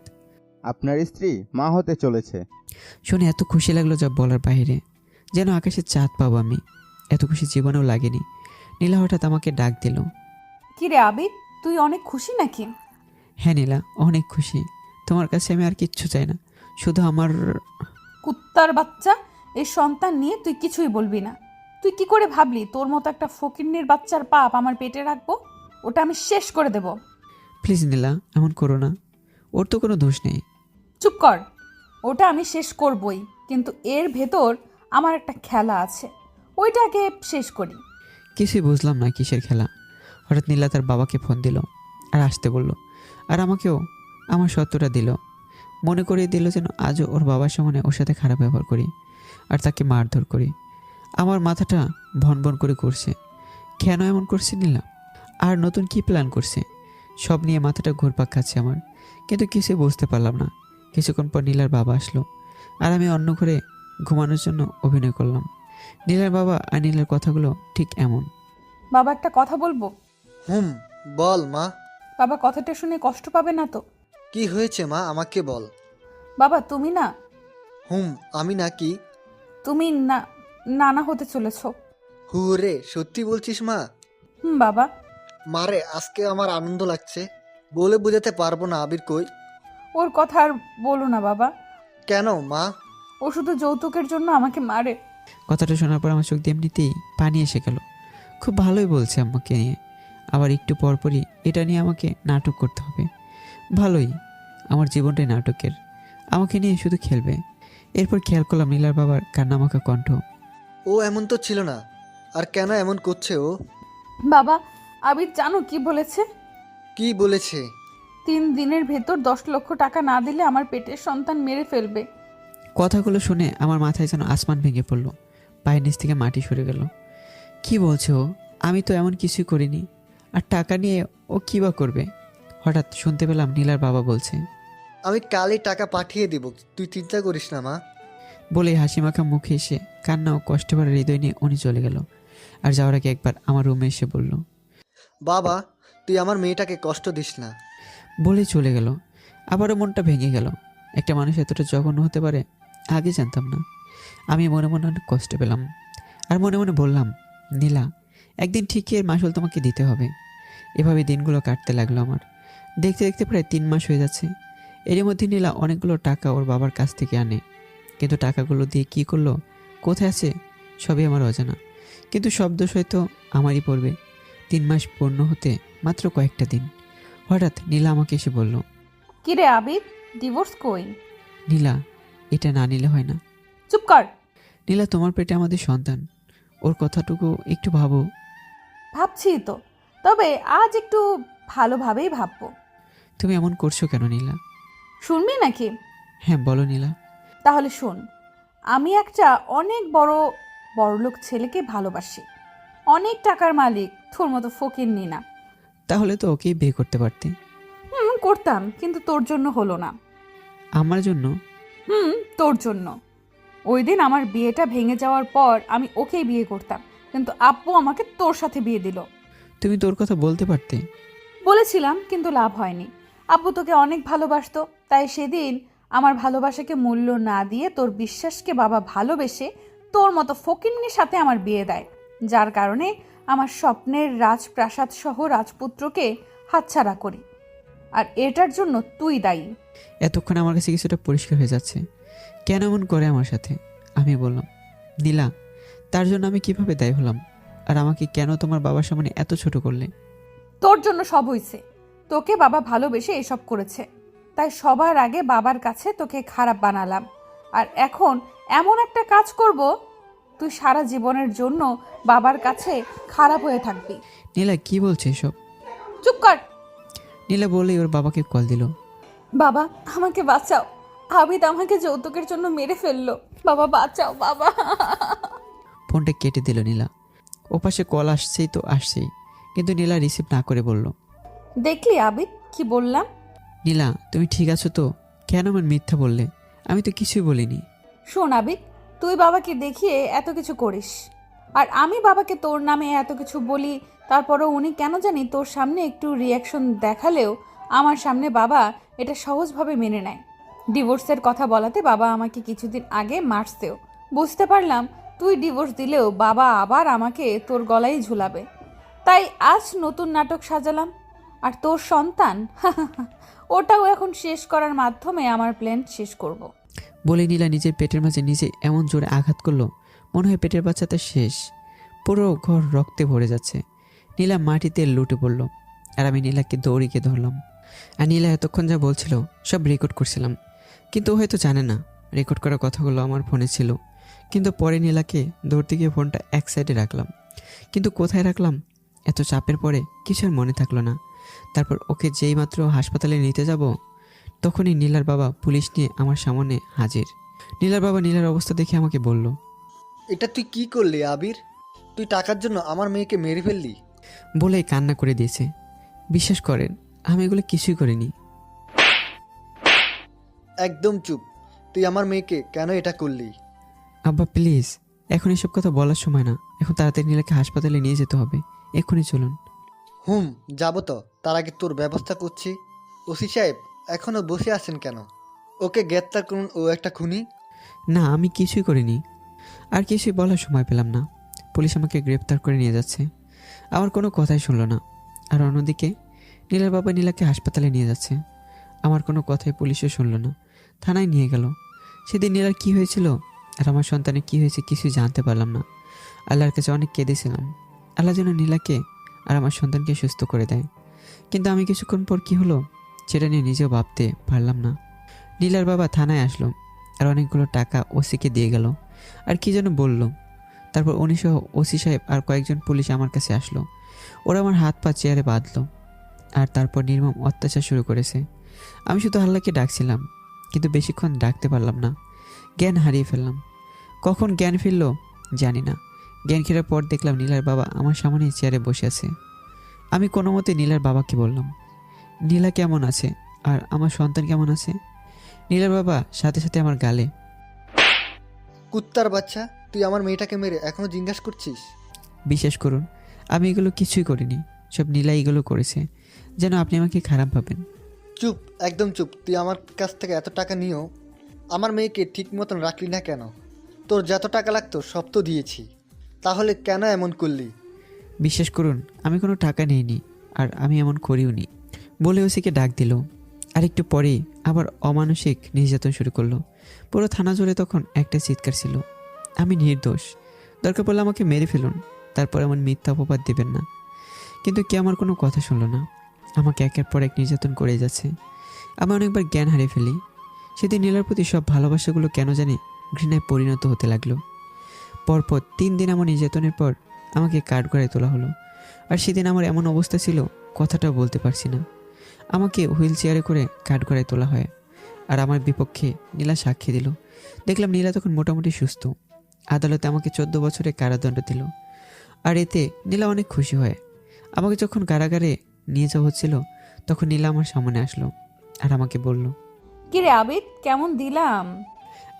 আপনার স্ত্রী মা হতে চলেছে। শুনে এত খুশি লাগলো যা বলার বাইরে, যেন আকাশে চাঁদ পাবো আমি। এত খুশি জীবনেও লাগেনি। নীলা হঠাৎ আমাকে ডাক দিল। কি রে আবিদ, তুই অনেক খুশি নাকি? হ্যাঁ নীলা, অনেক খুশি। তোমার কাছে আমি আর কিচ্ছু চাই না, শুধু আমার। কুত্তার বাচ্চা, এই সন্তান নিয়ে তুই কিছুই বলবি না। তুই কি করে ভাবলি তোর মতো একটা ফকিন্নির বাচ্চার পাপ আমার পেটে রাখবো? ওটা আমি শেষ করে দেব। প্লিজ নীলা, এমন করো না। ওর তো কোনো দোষ নেই। চুপ কর, ওটা আমি শেষ করবই, কিন্তু এর ভেতর আমার একটা খেলা আছে, ওইটাকে শেষ করি। কিছুই বুঝলাম না কিসের খেলা। হঠাৎ নীলা তার বাবাকে ফোন দিল আর আসতে বলল, আর আমাকেও আমার সত্যটা দিল। মনে করিয়ে দিল যেন আজও ওর বাবার সামনে ওর সাথে খারাপ ব্যবহার করি আর তাকে মারধর করি। আমার মাথাটা ভন ভন করে করছে। কেন এমন করছে নীলা? আর নতুন কি প্ল্যান করছে? সব নিয়ে মাথাটা ঘুরপাক খাচ্ছে আমার, কিন্তু কিছুই বুঝতে পারলাম না। কিছুক্ষণ পর নীলার বাবা আসলো, আর আমি অন্য ঘরে ঘুমানোর জন্য অভিনয় করলাম। নীলার বাবা আর নীলার কথাগুলো ঠিক এমন। বাবা, একটা কথা বলবো? বল মা। বাবা, কথাটা শুনে কষ্ট পাবে না তো? কি হয়েছে মা, আমাকে বল। বাবা, তুমি না, আমি নাকি? তুমি না নানা হতে চলেছ। হুরে, সত্যি বলছিস মা? বাবা। মারে, আজকে আমার আনন্দ লাগছে, বলে বোঝাতে পারবো না। আবির কই? ওর কথা আর বলো না বাবা। কেন মা? ও শুধু যৌতুকের জন্য আমাকে মারে। কথাটা শোনার পর আমার চোখ দিয়ে এমনিতেই পানি এসে গেল। খুব ভালোই বলছে আমাকে নিয়ে, আবার একটু পরপরই এটা নিয়ে আমাকে নাটক করতে হবে। ভালোই, আমার জীবনটাই নাটকের। আমাকে নিয়ে শুধু খেলবে। এরপর খেয়াল করলাম নীলার বাবার কান্নামাখা কণ্ঠ। ও এমন তো ছিল না, আর কেন এমন করছে ও? বাবা, আবির জানো কি বলেছে? কি বলেছে? 3 দিনের ভেতর 10 লক্ষ টাকা না দিলে আমার পেটের সন্তান মেরে ফেলবে। কথাগুলো শুনে আমার মাথায় যেন আসমান ভেঙে পড়লো, পায়ের নিচ থেকে মাটি সরে গেল। কি বলছে ও? আমি তো এমন কিছুই করিনি। আর টাকা নিয়ে ও কী বা করবে? হঠাৎ শুনতে পেলাম নীলার বাবা বলছে, আমি কালই টাকা পাঠিয়ে দিব, তুই চিন্তা করিস না মা। বলে হাসি মাখা মুখে এসে কান্না ও কষ্ট ভরা হৃদয় নিয়ে উনি চলে গেল। আর যাওয়ার আগে একবার আমার রুমে এসে বলল, বাবা, তুই আমার মেয়েটাকে কষ্ট দিস না। বলে চলে গেল। আবারও মনটা ভেঙে গেল। একটা মানুষ এতটা জঘন্য হতে পারে আগে জানতাম না। আমি মনে মনে অনেক কষ্ট পেলাম, আর মনে মনে বললাম, নীলা, একদিন ঠিকই এর মাসুল তোমাকে দিতে হবে। এভাবে দিনগুলো কাটতে লাগলো আমার। দেখতে দেখতে প্রায় 3 মাস হয়ে যাচ্ছে। এরই মধ্যে নীলা অনেকগুলো টাকা ওর বাবার কাছ থেকে আনে, কিন্তু টাকাগুলো দিয়ে কি করলো, কোথায় আছে, সবই আমার অজানা। কিন্তু সব দোষ হয়তো আমারই পড়বে। 3 মাস পূর্ণ হতে মাত্র কয়েকটা দিন। হঠাৎ নীলা আমাকে এসে বলল, কিরে আবিদ, ডিভোর্স কই? নীলা, এটা না নিলে হয় না। চুপ কর। নীলা, তোমার পেটে আমাদের সন্তান, ওর কথাটুকু একটু ভাবো। ভাবছি তো, তবে আজ একটু ভালোভাবেই ভাববো। তুমি এমন করছো কেন নীলা? শুনবি নাকি? হ্যাঁ, বলো নীলা। তাহলে শোন, আমি একটা অনেক বড়লোক ছেলেকে ভালোবাসি, অনেক টাকার মালিক, তোর মতো ফকিন্নি না। তাহলে তো ওকেই বিয়ে করতে পারতে। করতাম, কিন্তু তোর জন্য হলো না। আমার জন্য? তোর জন্য। ওই দিন আমার বিয়েটা ভেঙে যাওয়ার পর আমি ওকেই বিয়ে করতাম, কিন্তু আব্বু আমাকে তোর সাথে বিয়ে দিল। তুমি তোর কথা বলতে পারতে। বলেছিলাম, কিন্তু লাভ হয়নি। আব্বু তোকে অনেক ভালোবাসতো, তাই সেদিন আমার ভালোবাসাকে মূল্য না দিয়ে তোর বিশ্বাসকে বাবা ভালোবেসে তোর মতো ফকিন্নির সাথে আমার বিয়ে দেয়, যার কারণে আমার স্বপ্নের রাজপ্রাসাদ সহ রাজপুত্রকে হাতছাড়া করি। আর এটার জন্য তুই দায়ী। এতক্ষণে আমার কাছে কিছুটা পরিষ্কার হয়ে যাচ্ছে কেন এমন করে আমার সাথে। আমি বললাম, নীলা, তার জন্য আমি কিভাবে দায়ী হলাম? আর আমাকে কেন তোমার বাবার সামনে এত ছোট করলে? তোর জন্য সব হইছে। তোকে বাবা ভালোবেসে এসব করেছে, তাই সবার আগে বাবার কাছে তোকে খারাপ বানালাম। আর এখন এমন একটা কাজ করব, তুই সারা জীবনের জন্য বাবার কাছে খারাপ হয়ে থাকবি। নীলা, কি বলছে এসব? চুপ কর। নীলা বলেই ওর বাবাকে কল দিল। বাবা, আমাকে বাঁচাও, আবিদ আমাকে যৌতুকের জন্য মেরে ফেললো। বাবা বাঁচাও বাবা। ফোনটা কেটে দিল নীলা। ওপাশে কল আসছেই তো আসছেই, কিন্তু নীলা রিসিভ না করে বলল, দেখলি আবিদ, কি বললাম? নীলা, তুমি ঠিক আছো তো? কেন আমার মিথ্যা বললে? আমি তো কিছুই বলিনি। শোন আবিদ, তুই বাবাকে দেখিয়ে এত কিছু করিস, আর আমি বাবাকে তোর নামে এত কিছু বলি, তারপরও উনি কেন জানি তোর সামনে একটু রিয়াকশন দেখালেও আমার সামনে বাবা এটা সহজভাবে মেনে নেয়। ডিভোর্সের কথা বলাতে বাবা আমাকে কিছুদিন আগে মারছেও। বুঝতে পারলাম তুই ডিভোর্স দিলেও বাবা আবার আমাকে তোর গলায় ঝুলাবে, তাই আজ নতুন নাটক সাজালাম। আর তোর সন্তান, ওটাও এখন শেষ করার মাধ্যমে আমার প্ল্যান শেষ করব। বলে নীলা নিজের পেটের মাঝে নিজে এমন জোরে আঘাত করলো, মনে হয় পেটের বাচ্চাটা শেষ। পুরো ঘর রক্তে ভরে যাচ্ছে। নীলা মাটিতে লুটে পড়ল, আর আমি নীলাকে দৌড়িয়ে ধরলাম। আর নীলা এতক্ষণ যা বলছিল সব রেকর্ড করছিলাম, কিন্তু ও হয়তো জানে না রেকর্ড করা কথাগুলো আমার ফোনে ছিল। কিন্তু পরে নীলাকে দৌড়তে গিয়ে ফোনটা এক সাইডে রাখলাম, কিন্তু কোথায় রাখলাম এত চাপের পরে কিছু আর মনে থাকলো না। তারপর ওকে যেই মাত্র হাসপাতালে নিতে যাব, তখনই নীলার বাবা পুলিশ নিয়ে আমার সামনে হাজির। নীলার বাবা নীলার অবস্থা দেখে আমাকে বলল, এটা তুই কি করলি আবির? তুই টাকার জন্য আমার মেয়েকে মেরে ফেললি? বলেই কান্না করে দিয়েছে। বিশ্বাস করেন, আমি এগুলো কিছুই করিনি। একদম চুপ। তুই আমার মেয়েকে কেন এটা করলি? আব্বা প্লিজ, এখন এসব কথা বলার সময় না। এখন তাড়াতাড়ি নীলাকে হাসপাতালে নিয়ে যেতে হবে, এক্ষুনি চলুন। যাবো তো, তার আগে তোর ব্যবস্থা করছি। ওসি সাহেব এখনো বসে আছেন কেন? ওকে গ্রেপ্তার করুন, ও একটা খুনি। না, আমি কিছুই করিনি। আর কিছুই বলার সময় পেলাম না। পুলিশ আমাকে গ্রেপ্তার করে নিয়ে যাচ্ছে, আমার কোনো কথাই শুনলো না। আর অন্যদিকে নীলার বাবা নীলাকে হাসপাতালে নিয়ে যাচ্ছে, আমার কোনো কথাই পুলিশও শুনলো না, থানায় নিয়ে গেল। সেদিন নীলার কী হয়েছিল আর আমার সন্তানের কী হয়েছে কিছুই জানতে পারলাম না। আল্লাহর কাছে অনেক কেঁদেছিলাম, আল্লাহ যেন নীলাকে আর আমার সন্তানকে সুস্থ করে দেয়। কিন্তু আমি কিছুক্ষণ পর কি হলো সেটা নিয়ে নিজেও ভাবতে পারলাম না। নীলার বাবা থানায় আসলো, আর অনেকগুলো টাকা ওসিকে দিয়ে গেল, আর কি যেন বলল। তারপর উনিসহ ওসি সাহেব আর কয়েকজন পুলিশ আমার কাছে আসলো। ওরা আমার হাত পা চেয়ারে বাঁধলো, আর তারপর নির্মম অত্যাচার শুরু করেছে। আমি শুধু আল্লাহকে ডাকছিলাম, কিন্তু বেশিক্ষণ ডাকতে পারলাম না। জ্ঞান হারিয়ে ফেললাম। কখন জ্ঞান ফিরল জানি না। জ্ঞান ফেরার পর দেখলাম নীলার বাবা আমার সামনে চেয়ারে বসে আছে। আমি কোনো মতে নীলার বাবাকে বললাম, নীলা কেমন আছে আর আমার সন্তান কেমন আছে? নীলার বাবা সাথে সাথে আমার গালে, কুত্তার বাচ্চা, তুই আমার মেয়েটাকে মেরে এখনো জিজ্ঞাসা করছিস? বিশ্বাস করুন আমি এগুলো কিছুই করিনি, সব নীলা এগুলো করেছে, যেন আপনি আমাকে খারাপ ভাবেন। চুপ, একদম চুপ। তুই আমার কাছ থেকে এত টাকা নিয়েও আমার মেয়েকে ঠিক মতন রাখলি না কেন? তোর যত টাকা লাগতো সব তো দিয়েছি, তাহলে কেন এমন করলি? বিশ্বাস করুন আমি কোনো টাকা নিইনি, আর আমি এমন করিও নি। বলে ওসিকে ডাক দিল, আর একটু পরেই আবার অমানসিক নির্যাতন শুরু করলো। পুরো থানা জুড়ে তখন একটা চিৎকার ছিল, আমি নির্দোষ, দরকার পড়লে আমাকে মেরে ফেলুন, তারপর এমন মিথ্যা অপবাদ দেবেন না। কিন্তু কে আমার কোনো কথা শুনলো না, আমাকে একের পর এক নির্যাতন করে যাচ্ছে। আমি অনেকবার জ্ঞান হারিয়ে ফেলি। সেদিন নীলার প্রতি সব ভালোবাসাগুলো কেন জানি ঘৃণায় পরিণত হতে লাগলো। পরপর 3 দিন আমার নির্যাতনের পর আমাকে কাঠগড়ায় তোলা হলো। আর সেদিন আমার এমন অবস্থা ছিল, কথাটাও বলতে পারছি না। আমাকে হুইল চেয়ারে করে কাঠগড়ায় তোলা হয়, আর আমার বিপক্ষে নীলা সাক্ষী দিল। দেখলাম নীলা তখন মোটামুটি সুস্থ। আদালতে আমাকে 14 বছরের কারাদণ্ড দিল। আর এতে নীলা অনেক খুশি হয়। আমাকে যখন কারাগারে নিয়ে যাওয়া হচ্ছিল, তখন নীলা আমার সামনে আসলো আর আমাকে বলল। কিরে আবিদ, কেমন দিলাম?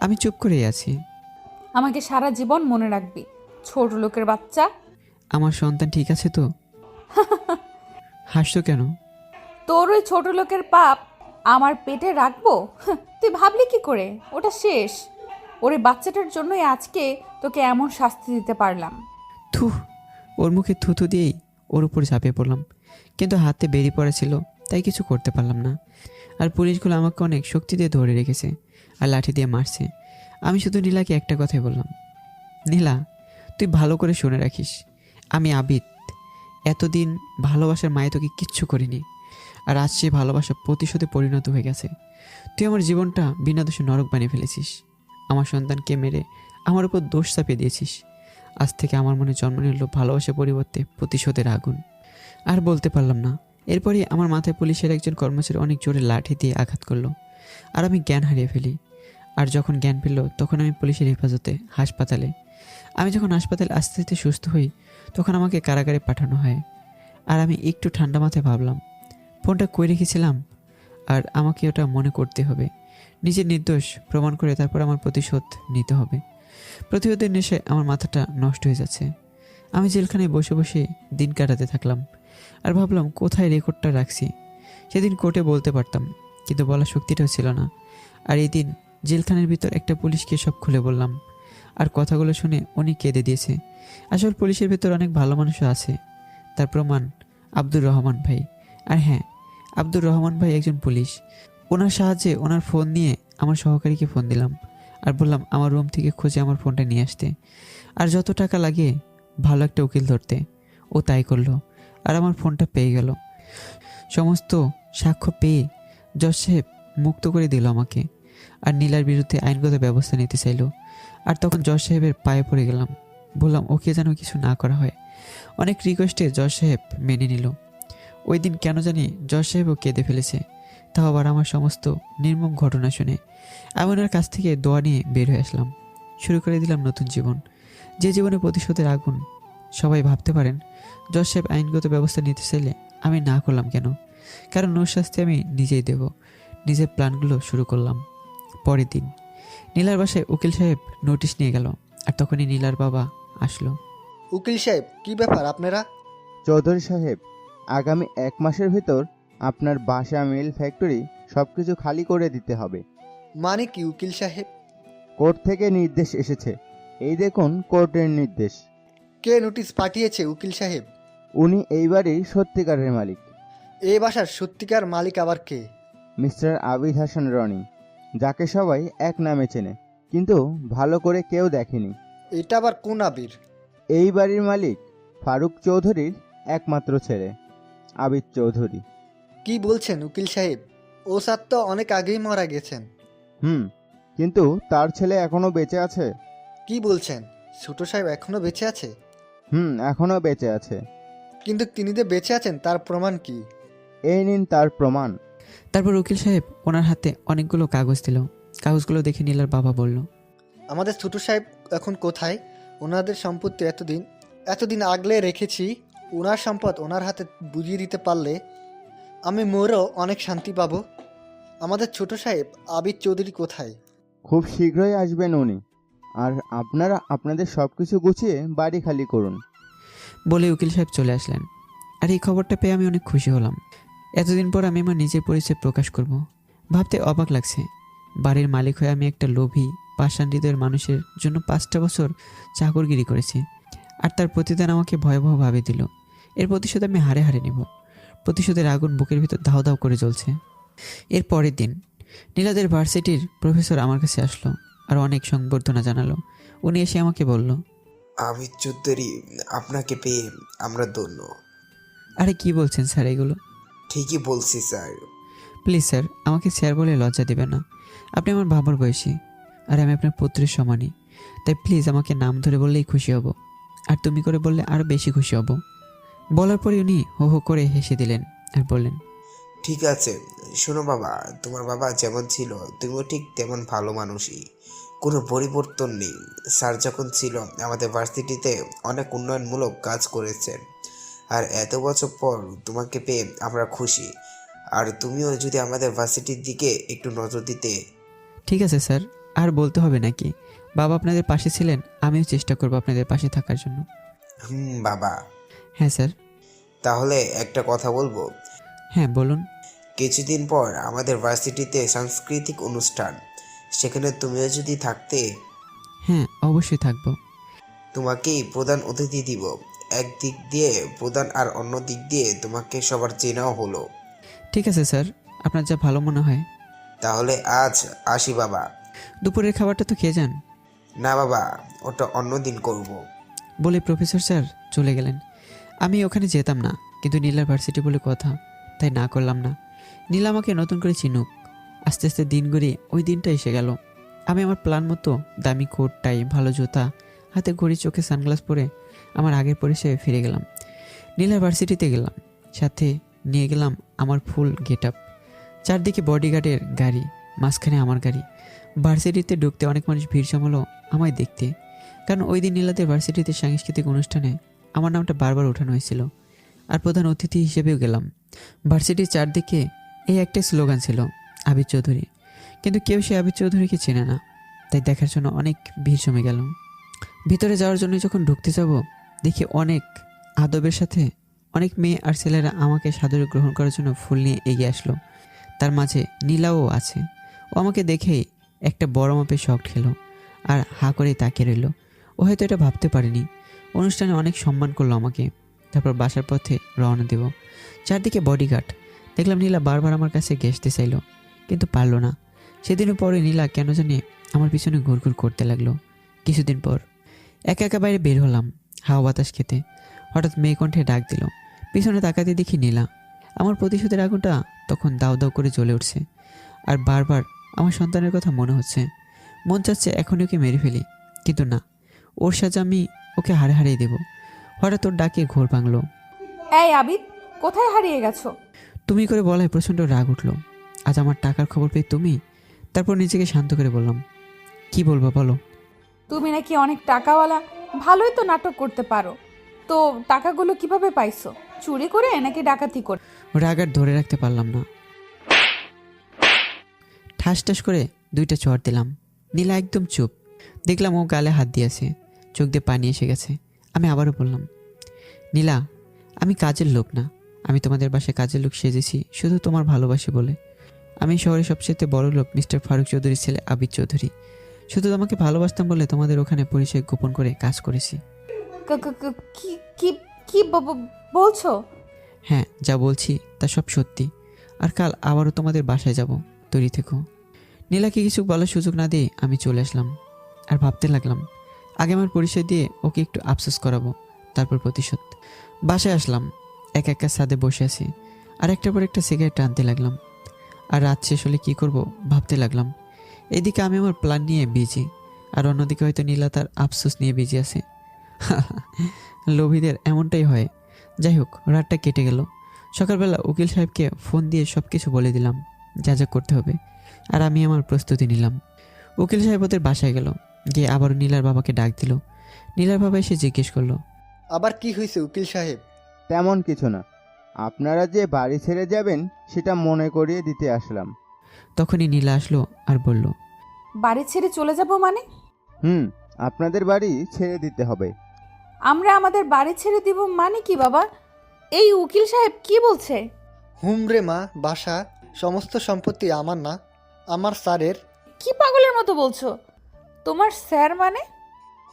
আমি চুপ করেই আছি। আমাকে সারা জীবন মনে রাখবি, ছোট লোকের বাচ্চা। আমার সন্তান ঠিক আছে তো? হাসছো কেন? তোর ওই ছোট লোকের পাপ আমার পেটে রাখবো? তুই ভাবলি কি করে? ওটা শেষ। ওরে বাচ্চাটার জন্যই আজকে তোকে এমন শাস্তি দিতে পারলাম। থু, ওর মুখে থুথু দিয়েই ওর উপর ঝাঁপিয়ে পড়লাম। কিন্তু হাতে বেরিয়ে পড়া ছিল, তাই কিছু করতে পারলাম না। আর পুলিশগুলো আমাকে অনেক শক্তি দিয়ে ধরে রেখেছে আর লাঠি দিয়ে মারছে। আমি শুধু নীলাকে একটা কথাই বললাম, নীলা, তুই ভালো করে শুনে রাখিস, আমি আবিদ। এতদিন ভালোবাসার মায়ে তোকে কিচ্ছু করিনি, আর আজ সে ভালোবাসা প্রতিশোধে পরিণত হয়ে গেছে। তুই আমার জীবনটা বিনা দোষে নরক বানিয়ে ফেলেছিস। আমার সন্তানকে মেরে আমার উপর দোষ চাপিয়ে দিয়েছিস। আজ থেকে আমার মনে জন্ম নিল ভালোবাসার পরিবর্তে প্রতিশোধের আগুন। আর বলতে পারলাম না। এরপরই আমার মাথায় পুলিশের একজন কর্মচারী অনেক জোরে লাঠি দিয়ে আঘাত করলো, আর আমি জ্ঞান হারিয়ে ফেলি। আর যখন জ্ঞান ফিরল, তখন আমি পুলিশের হেফাজতে হাসপাতালে। আমি যখন হাসপাতালে আস্তে আস্তে সুস্থ হই, তখন আমাকে কারাগারে পাঠানো হয়। আর আমি একটু ঠান্ডা মাথায় ভাবলাম, ফোনটা কই রেখেছিলাম, আর আমাকে ওটা মনে করতে হবে। নিজের নির্দোষ প্রমাণ করে তারপর আমার প্রতিশোধ নিতে হবে। প্রতিশোধের নেশায় আমার মাথাটা নষ্ট হয়ে যাচ্ছে। আমি জেলখানায় বসে বসে দিন কাটাতে থাকলাম, আর ভাবলাম কোথায় রেকর্ডটা রাখছি। সেদিন কোর্টে বলতে পারতাম, কিন্তু বলার শক্তিটাও ছিল না। আর এই দিন জেলখানার ভিতর একটা পুলিশকে সব খুলে বললাম, আর কথাগুলো শুনে উনি কেঁদে দিয়েছে। আসল পুলিশের ভিতর অনেক ভালো মানুষও আছে, তার প্রমাণ আব্দুর রহমান ভাই। আর হ্যাঁ, আব্দুর রহমান ভাই একজন পুলিশ। ওনার সাহায্যে ওনার ফোন নিয়ে আমার সহকারীকে ফোন দিলাম, আর বললাম আমার রুম থেকে খুঁজে আমার ফোনটা নিয়ে আসতে, আর যত টাকা লাগে ভালো একটা উকিল ধরতে। ও তাই করলো, আর আমার ফোনটা পেয়ে গেল। সমস্ত সাক্ষ্য পেয়ে জজ সাহেব মুক্ত করে দিল আমাকে, আর নীলার বিরুদ্ধে আইনগত ব্যবস্থা নিতে চাইল। আর তখন জজ সাহেবের পায়ে পড়ে গেলাম, বললাম ওকে যেন কিছু না করা হয়। অনেক রিকোয়েস্টে জজ সাহেব মেনে নিল। ওই দিন কেন জানি জজ সাহেবও কেঁদে ফেলেছে, তাও আবার আমার সমস্ত নির্মম ঘটনা শুনে। আমি ওনার কাছ থেকে দোয়া নিয়ে বের হয়ে আসলাম। শুরু করে দিলাম নতুন জীবন, যে জীবনে প্রতিশোধের আগুন। সবাই ভাবতে পারেন জজ সাহেব আইনগত ব্যবস্থা নিতে চাইলে আমি না করলাম কেন? কারণ ওর শাস্তি আমি নিজেই দেব। নিজের প্ল্যানগুলো শুরু করলাম। পরের দিন নীলার বাসায় উকিল সাহেব নোটিশ নিয়ে গেল, আর তখনই নীলার বাবা আসলো। উকিল সাহেব, কি ব্যাপার আপনারা? চৌধুরী সাহেব, আগামী 1 মাসের ভিতর আপনার বাসা, মিল, ফ্যাক্টরি সবকিছু খালি করে দিতে হবে। মানে কি উকিল সাহেব? কোর্ট থেকে নির্দেশ এসেছে। এই দেখুন কোর্টের নির্দেশ। কে নোটিশ পাঠিয়েছে উকিল সাহেব? উনি এই বাড়ির সত্যিকারের মালিক, এই বাসার সত্যিকার মালিক আবার কে? মিস্টার আবিদ হাসান রনি, যাকে সবাই এক নামে চেনে, কিন্তু ভালো করে কেউ দেখেনি। এটা আবার কোন আবির? এই বাড়ির মালিক ফারুক চৌধুরীর একমাত্র ছেলে আবিদ চৌধুরী। কি বলছেন উকিল সাহেব? ও স্যার তো অনেক আগেই মারা গেছেন। কিন্তু তার ছেলে এখনো বেঁচে আছে। কি বলছেন? ছোট সাহেব এখনো বেঁচে আছে? এখনো বেঁচে আছে। কিন্তু তিনি যে বেঁচে আছেন তার প্রমাণ কি? এই নিন তার প্রমাণ। তারপর উকিল সাহেব ওনার হাতে অনেকগুলো কাগজ দিল। কাগজগুলো দেখে নীলার বাবা বলল, আমাদের ছোট সাহেব এখন কোথায়? ওনাদের সম্পত্তি এতদিন আগলে রেখেছি। ওনার সম্পদ ওনার হাতে বুঝিয়ে দিতে পারলে আমি মোরও অনেক শান্তি পাবো। আমাদের ছোট সাহেব আবিদ চৌধুরী কোথায়? খুব শীঘ্রই আসবেন উনি, আর আপনারা আপনাদের সব কিছু গুছিয়ে বাড়ি খালি করুন। বলে উকিল সাহেব চলে আসলেন। আর এই খবরটা পেয়ে আমি অনেক খুশি হলাম। এতদিন পর আমি আমার নিজের পরিচয় প্রকাশ করব। ভাবতে অবাক লাগছে, বাড়ির মালিক হয়ে আমি একটা লোভী পাষাণ হৃদয়ের মানুষের জন্য 5টা বছর চাকরগিরি করেছি, আর তার প্রতিদান আমাকে ভয়াবহ ভাবে দিল। এর প্রতিশোধ আমি হারে হারে নেব। প্রতিশোধের আগুন বুকের ভিতর ধাও ধাও করে জ্বলছে। এর পরের দিন নীলাদের ভার্সিটির প্রফেসর আমার কাছে আসলো আর অনেক সংবর্ধনা জানালো। উনি এসে আমাকে বলল, আবিদ চৌধুরী, আপনাকে পেয়ে আমরা ধন্য। আরে কি বলছেন স্যার এগুলো? ঠিকই বলছি স্যার। প্লিজ স্যার, আমাকে স্যার বলে লজ্জা দেবেন না। আপনি আমার বাবার বয়সী আর আমি আপনার পুত্রের সমানই। তাই প্লিজ আমাকে নাম ধরে বললেই খুশি হব, আর তুমি করে বললে আরও বেশি খুশি হব। বলার পরে উনি হো হো করে হেসে দিলেন আর বললেন, ঠিক আছে, শোনো বাবা, তোমার বাবা যেমন ছিল তুমিও ঠিক তেমন ভালো মানুষই, কোনো পরিবর্তন নেই। স্যার যখন ছিল আমাদের ভার্সিটিতে অনেক উন্নয়নমূলক কাজ করেছেন, আর এত বছর পর তোমাকে পেয়ে আমরা খুশি। আর তুমিও যদি আমাদের ভার্সিটির দিকে একটু নজর দিতে। ঠিক আছে স্যার, আর বলতে হবে নাকি? বাবা আপনাদের পাশে ছিলেন, আমিও চেষ্টা করবো আপনাদের পাশে থাকার জন্য। বাবা। হ্যাঁ স্যার। তাহলে একটা কথা বলবো। হ্যাঁ বলুন। কিছুদিন পর আমাদের ভার্সিটিতে সাংস্কৃতিক অনুষ্ঠান, সেখানে তুমিও যদি থাকতে। হ্যাঁ অবশ্যই থাকবো। তোমাকেই প্রধান অতিথি দিব। এক দিক দিয়ে প্রধান আর অন্য দিক দিয়ে তোমাকে সবার চেনাও হলো। ঠিক আছে স্যার, আপনার যা ভালো মনে হয়। তাহলে আজ আসি বাবা। দুপুরের খাবারটা তো খেয়ে যান। না বাবা, ওটা অন্য দিন করব। বলে প্রফেসর স্যার চলে গেলেন। আমি ওখানে যেতাম না, কিন্তু নীলার ভার্সিটি বলে কথা, তাই না করলাম না। নীলা আমাকে নতুন করে চিনুক। আস্তে আস্তে দিন গড়িয়ে ওই দিনটা এসে গেল। আমি আমার প্ল্যান মতো দামি কোট, টাই, ভালো জুতা, হাতে ঘড়ি, চোখে সানগ্লাস পরে আমার আগের পরিচয়ে ফিরে গেলাম। নীলার ভার্সিটিতে গেলাম, সাথে নিয়ে গেলাম আমার ফুল গেট আপ। চারদিকে বডিগার্ডের গাড়ি, মাঝখানে আমার গাড়ি। ভার্সিটিতে ঢুকতে অনেক মানুষ ভিড় জমালো আমায় দেখতে, কারণ ওই দিন নীলাদের ভার্সিটিতে সাংস্কৃতিক অনুষ্ঠানে আমার নামটা বারবার ওঠানো হয়েছিল, আর প্রধান অতিথি হিসেবেও গেলাম। ভার্সিটির চারদিকে এই একটাই স্লোগান ছিল, আবিদ চৌধুরী। কিন্তু কেউ সে আবিদ চৌধুরীকে চেনে না, তাই দেখার জন্য অনেক ভিড় জমে গেল। ভিতরে যাওয়ার জন্য যখন ঢুকতে যাব, দেখি অনেক আদবের সাথে অনেক মেয়ে আর ছেলেরা আমাকে সাদরে গ্রহণ করার জন্য ফুল নিয়ে এগিয়ে আসলো। তার মাঝে নীলাও আছে। ও আমাকে দেখেই একটা বড় মাপের শক খেলো আর হা করে তাকিয়ে রইল। ও হয়তো এটা ভাবতে পারেনি। অনুষ্ঠানে অনেক সম্মান করলো আমাকে। তারপর বাসার পথে রওনা দেব। চারদিকে বডিগার্ড। দেখলাম নীলা বারবার আমার কাছে ঘেঁষতে চাইলো, কিন্তু পারলো না। সেদিনও পরে নীলা কেন জানি আমার পিছনে ঘুরঘুর করতে লাগলো। কিছুদিন পর একা একা বাইরে বের হলাম হাওয়া বাতাস খেতে। হঠাৎ মেয়ে কণ্ঠে ডাক দিল। পিছনে তাকাতে দেখি নীলা। আমার প্রতিশোধের আগুনটা তখন দাউ দাউ করে জ্বলে উঠছে, আর বারবার আমার সন্তানের কথা মনে হচ্ছে। মন চাচ্ছে এখনই ওকে মেরে ফেলি, কিন্তু না, ওর সাজা আমি ওকে হারে হারিয়ে দেব। হঠাৎ ওর ডাকে ঘোর ভাঙলো। এই আবিদ, কোথায় হারিয়ে গেছো? তুমি করে বলায় প্রচণ্ড রাগ উঠলো। আজ আমার টাকার খবর পেয়ে তুমি? তারপর নিজেকে শান্ত করে বললাম, কি বলবো বলো। তুমি নাকি অনেক টাকাওয়ালা, ভালোই তো নাটক করতে পারো। তো টাকাগুলো কিভাবে পাইছো? চুরি করে নাকি ডাকাতি করে? রাগ আর ধরে রাখতে পারলাম না, ঠাস ঠাস করে দুইটা চড় দিলাম। নীলা একদম চুপ। দেখলাম ও গালে হাত দিয়েছে, চোখ দিয়ে পানি এসে গেছে। আমি আবারও বললাম, নীলা, আমি কাজের লোক না। আমি তোমাদের বাসায় কাজের লোক সেজেছি শুধু তোমার ভালোবাসি বলে। আমি শহরে সবচেয়ে বড় লোক মিস্টার ফারুক চৌধুরীর ছেলে আবিদ চৌধুরী। শুধু তোমাকে ভালোবাসতাম বলে তোমাদের ওখানে পরিচয় গোপন করে কাজ করেছি। কি কি কি বলছো? হ্যাঁ, যা বলছি তা সব সত্যি। আর কাল আবারও তোমাদের বাসায় যাব, তৈরি থেকো। নীলাকে কিছু বলার সুযোগ না দিয়ে আমি চলে আসলাম। আর ভাবতে লাগলাম, আগে আমার পরিচয় দিয়ে ওকে একটু আফসোস করাবো, তারপর প্রতিশোধ। বাসায় আসলাম, একা একা ছাদে বসে আছি, আর একটার পর একটা সিগারেট টানতে লাগলাম। আর রাত শেষ হলে কী করবো ভাবতে লাগলাম। এদিকে আমি আমার প্ল্যান নিয়ে বিজি, আর অন্যদিকে হয়তো নীলা তার আফসোস নিয়ে বিজি আছে। লোভীদের এমনটাই হয়। যাই হোক, রাতটা কেটে গেল। সকালবেলা উকিল সাহেবকে ফোন দিয়ে সব কিছু বলে দিলাম, যা যা করতে হবে। আর আমি আমার প্রস্তুতি নিলাম। উকিল সাহেব ওদের বাসায় গেল, গিয়ে আবার নীলার বাবাকে ডাক দিল। নীলার বাবা এসে জিজ্ঞেস করলো, আবার কি হয়েছে উকিল সাহেব? তেমন কিছু না, আপনারা যে বাড়ি ছেড়ে যাবেন সেটা মনে করিয়ে দিতে আসলাম। তখনই নীলা আসলো আর বলল, বাড়ি ছেড়ে চলে যাব মানে? আপনাদের বাড়ি ছেড়ে দিতে হবে। আমরা আমাদের বাড়ি ছেড়ে দিব মানে কি বাবা? এই উকিল সাহেব কি বলছে? হুমরে মা, বাসা সমস্ত সম্পত্তি আমার না, আমার স্যারের। কি পাগলের মতো বলছো? তোমার স্যার মানে?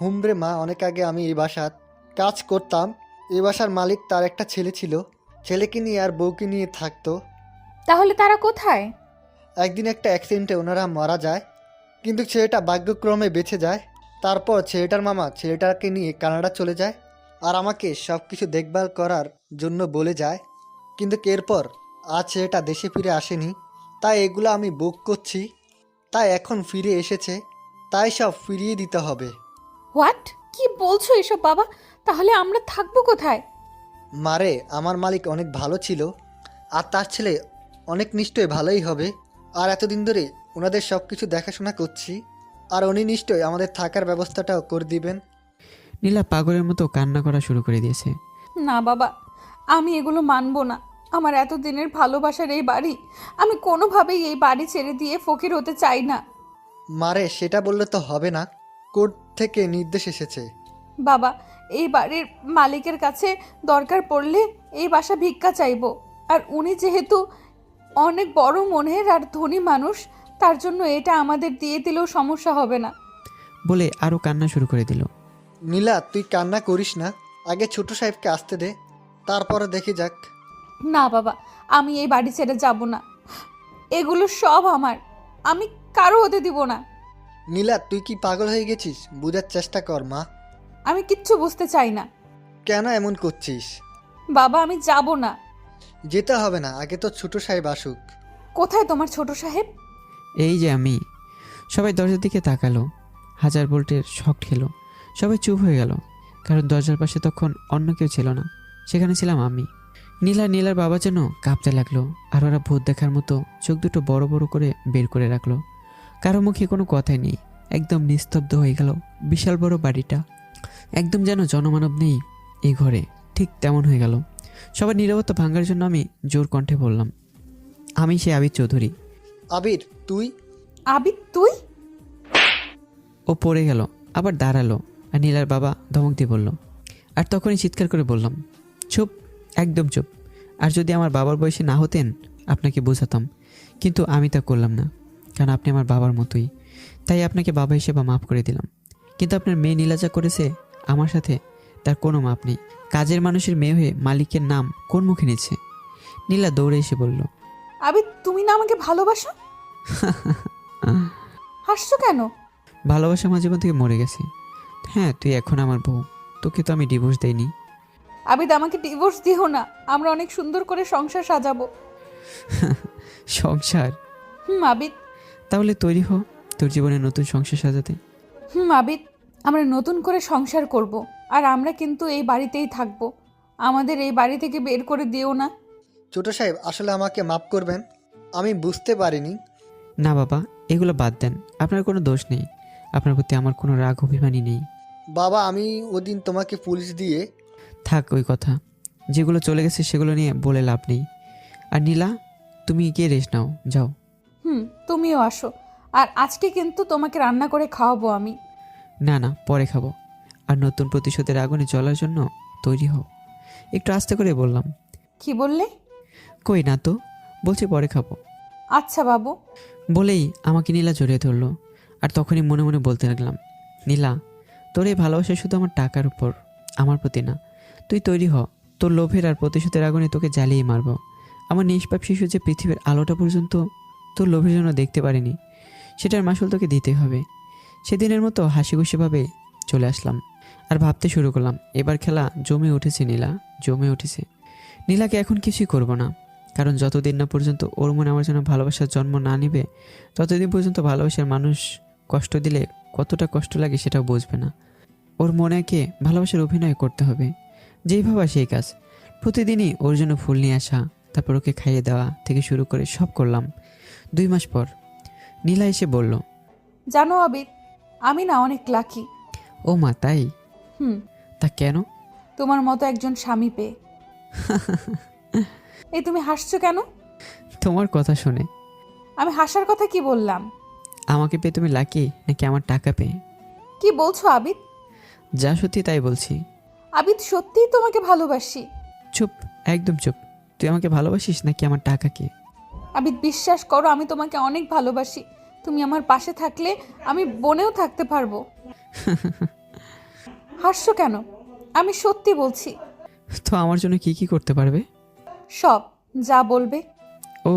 হুমরে মা, অনেক আগে আমি এই বাসার কাজ করতাম। এই বাসার মালিক তার একটা ছেলে ছিল, ছেলেকে নিয়ে আর বউকে নিয়ে থাকতো। তাহলে তারা কোথায়? একদিন একটা অ্যাক্সিডেন্টে ওনারা মারা যায়, কিন্তু ছেলেটা ভাগ্যক্রমে বেঁচে যায়। তারপর ছেলেটার মামা ছেলেটাকে নিয়ে কানাডা চলে যায় আর আমাকে সব কিছু দেখভাল করার জন্য বলে যায়। কিন্তু এরপর আজ ছেলেটা দেশে ফিরে আসেনি, তাই এগুলো আমি বুক করছি। তাই এখন ফিরে এসেছে, তাই সব ফিরিয়ে দিতে হবে। হোয়াট, কি বলছো এসব বাবা? তাহলে আমরা থাকবো কোথায়? মারে, আমার মালিক অনেক ভালো ছিল আর তার ছেলে অনেক নিশ্চয়ই ভালোই হবে। আর এতদিন ধরে ওনাদের সব কিছু দেখাশোনা করছি, আর উনি নিশ্চয়ই আমাদের থাকার ব্যবস্থাটাও করে দিবেন। নীলা পাগলের মতো কান্না করা শুরু করে দিয়েছে। না বাবা, আমি এগুলো মানবো না। আমার এতদিনের ভালোবাসার এই বাড়ি, আমি কোনোভাবেই এই বাড়ি ছেড়ে দিয়ে ফকির হতে চাই না। মারে, সেটা বললে তো হবে না, কোর্ট থেকে নির্দেশ এসেছে। বাবা, এই বাড়ির মালিকের কাছে দরকার পড়লে এই বাসা ভিক্ষা চাইবো। আর উনি যেহেতু অনেক বড় মনের আর ধনী মানুষ, তার জন্য এটা আমাদের দিয়ে দিলেও সমস্যা হবে না। বলে আরও কান্না শুরু করে দিল। নীলা, তুই কান্না করিস না, আগে ছোট সাহেবকে আসতে দে, তারপরে দেখি যাক। না বাবা, আমি এই বাড়ি ছেড়ে যাব না। এগুলো সব আমার, আমি কারো হতে দিব না। নীলা, তুই কি পাগল হয়ে গেছিস? বুঝার চেষ্টা কর মা। আমি কিচ্ছু বুঝতে চাই না। কেন এমন করছিস? বাবা, আমি যাব না। যেতে হবে না, আগে তো ছোট সাহেব আসুক। কোথায় তোমার ছোট সাহেব? এই যে আমি। সবাই দরজার দিকে তাকালো। 1000 ভোল্টের শক খেলো। সবাই চুপ হয়ে গেল, কারণ দরজার পাশে তখন অন্য কেউ ছিল না, সেখানে ছিলাম আমি। নীলার বাবা যেন কাঁপতে লাগলো, আর ওরা ভূত দেখার মতো চোখ দুটো বড় বড় করে বের করে রাখলো। কারো মুখে কোনো কথাই নেই, একদম নিস্তব্ধ হয়ে গেল বিশাল বড় বাড়িটা। একদম যেন জনমানব নেই এই ঘরে, ঠিক তেমন হয়ে গেল। সবার নীরবতা ভাঙার জন্য আমি জোর কণ্ঠে বললাম, আমি সে আবির চৌধুরী। আবির, তুই? আবিদ, তুই? ও পড়ে গেল, আবার দাঁড়ালো, আর নীলার বাবা ধমক দিয়ে বলল। আর তখনই চিৎকার করে বললাম, চুপ, একদম চুপ। আর যদি আমার বাবার বয়সে না হতেন আপনাকে বোঝাতাম, কিন্তু আমি তা করলাম না, কারণ আপনি আমার বাবার মতোই। তাই আপনাকে বাবা হিসেবে মাফ করে দিলাম। কিন্তু আপনার মেয়ে নীলা যা করেছে আমার সাথে, তার কোনো মাপ নেই। কাজের মানুষের মেয়ে হয়ে মালিকের নাম কোন মুখে নিচ্ছে? নীলা দৌড়ে এসে বলল, আবিদ, তুমি না আমাকে ভালোবাসো? হাসছো কেন? ভালোবাসা আমার জীবন থেকে মরে গেছে। হ্যাঁ, তুই এখন আমার বউ, তোকে তো আমি ডিভোর্স দেইনি। আবিদ, আমাকে ডিভোর্স দিও না, আমরা অনেক সুন্দর করে সংসার সাজাবো। সংসার? আবিদ। তাহলে তৈরি হ তোর জীবনে নতুন সংসার সাজাতে। আবিদ, আমরা নতুন করে সংসার করব, আর আমরা কিন্তু এই বাড়িতেই থাকবো। আমাদের এই বাড়ি থেকে বের করে দিও না। ছোট সাহেব, আসলে আমাকে মাফ করবেন, আমি বুঝতে পারিনি। না বাবা, এগুলো বাদ দেন, আপনার কোনো দোষ নেই। আপনার প্রতি আমার কোনো রাগ অভিমানই নেই। বাবা, আমি ওদিন তোমাকে পুলিশ দিয়ে... থাক ওই কথা, যেগুলো চলে গেছে সেগুলো নিয়ে বলে লাভ নেই। আর নীলা, তুমি গিয়ে রেস্ট নাও, যাও। তুমিও আসো, আর আজকে কিন্তু তোমাকে রান্না করে খাওয়াবো আমি। না না, পরে খাবো। আর নতুন প্রতিশোধের আগুনে জ্বলার জন্য তৈরি হও। একটু আস্তে করে বললাম। কি বললে? কই না তো, বলছি পরে খাবো। আচ্ছা বাবু। বলেই আমাকে নীলা জড়িয়ে ধরলো। আর তখনই মনে মনে বলতে লাগলাম, নীলা, তোর এই ভালোবাসা শুধু আমার টাকার উপর, আমার প্রতি না। তুই তৈরি হ, তোর লোভের আর প্রতিশোধের আগুনে তোকে জ্বালিয়ে মারব। আমার নিষ্পাপ শিশু যে পৃথিবীর আলোটা পর্যন্ত তোর লোভের জন্য দেখতে পারিনি, সেটার মাসুল তোকে দিতে হবে। সেদিনের মতো হাসি খুশিভাবে চলে আসলাম আর ভাবতে শুরু করলাম, এবার খেলা জমে উঠেছে নীলা, জমে উঠেছে। নীলাকে এখন কিছুই করব না, কারণ যতদিন না পর্যন্ত ওর মনে আমার জন্য ভালোবাসার জন্ম না নিবে, ততদিন পর্যন্ত ভালোবাসার মানুষ কষ্ট দিলে কতটা কষ্ট লাগে সেটাও বুঝবে না। ওর মনেকে ভালোবাসার অভিনয় করতে হবে, যেই ভাবা সেই কাজ। প্রতিদিনই ওর জন্য ফুল নিয়ে আসা, তারপর ওকে খাইয়ে দেওয়া থেকে শুরু করে সব করলাম। 2 মাস পর নীলা এসে বলল, জানো আবিদ, আমি না অনেক লাকি। ও মা, তাই? হুম। তা কেন? তোমার মতো একজন স্বামী পেয়ে। এই তুমি হাসছো কেন? তোমার কথা শুনে। আমি হাসার কথা কি বললাম? আমাকে পেয়ে তুমি লাকি নাকি আমার টাকা পেয়ে? কি বলছো আবিদ? যা সত্যি তাই বলছি। আবিদ, সত্যিই তোমাকে ভালোবাসি। চুপ, একদম চুপ। তুই আমাকে ভালোবাসিস নাকি আমার টাকাকে? আবিদ, বিশ্বাস করো, আমি তোমাকে অনেক ভালোবাসি। তুমি আমার পাশে থাকলে আমি বনেও থাকতে পারবো। হাসছো কেন? আমি সত্যি বলছি। তো আমার জন্য কি কি করতে পারবে? সব, যা বলবে। ও,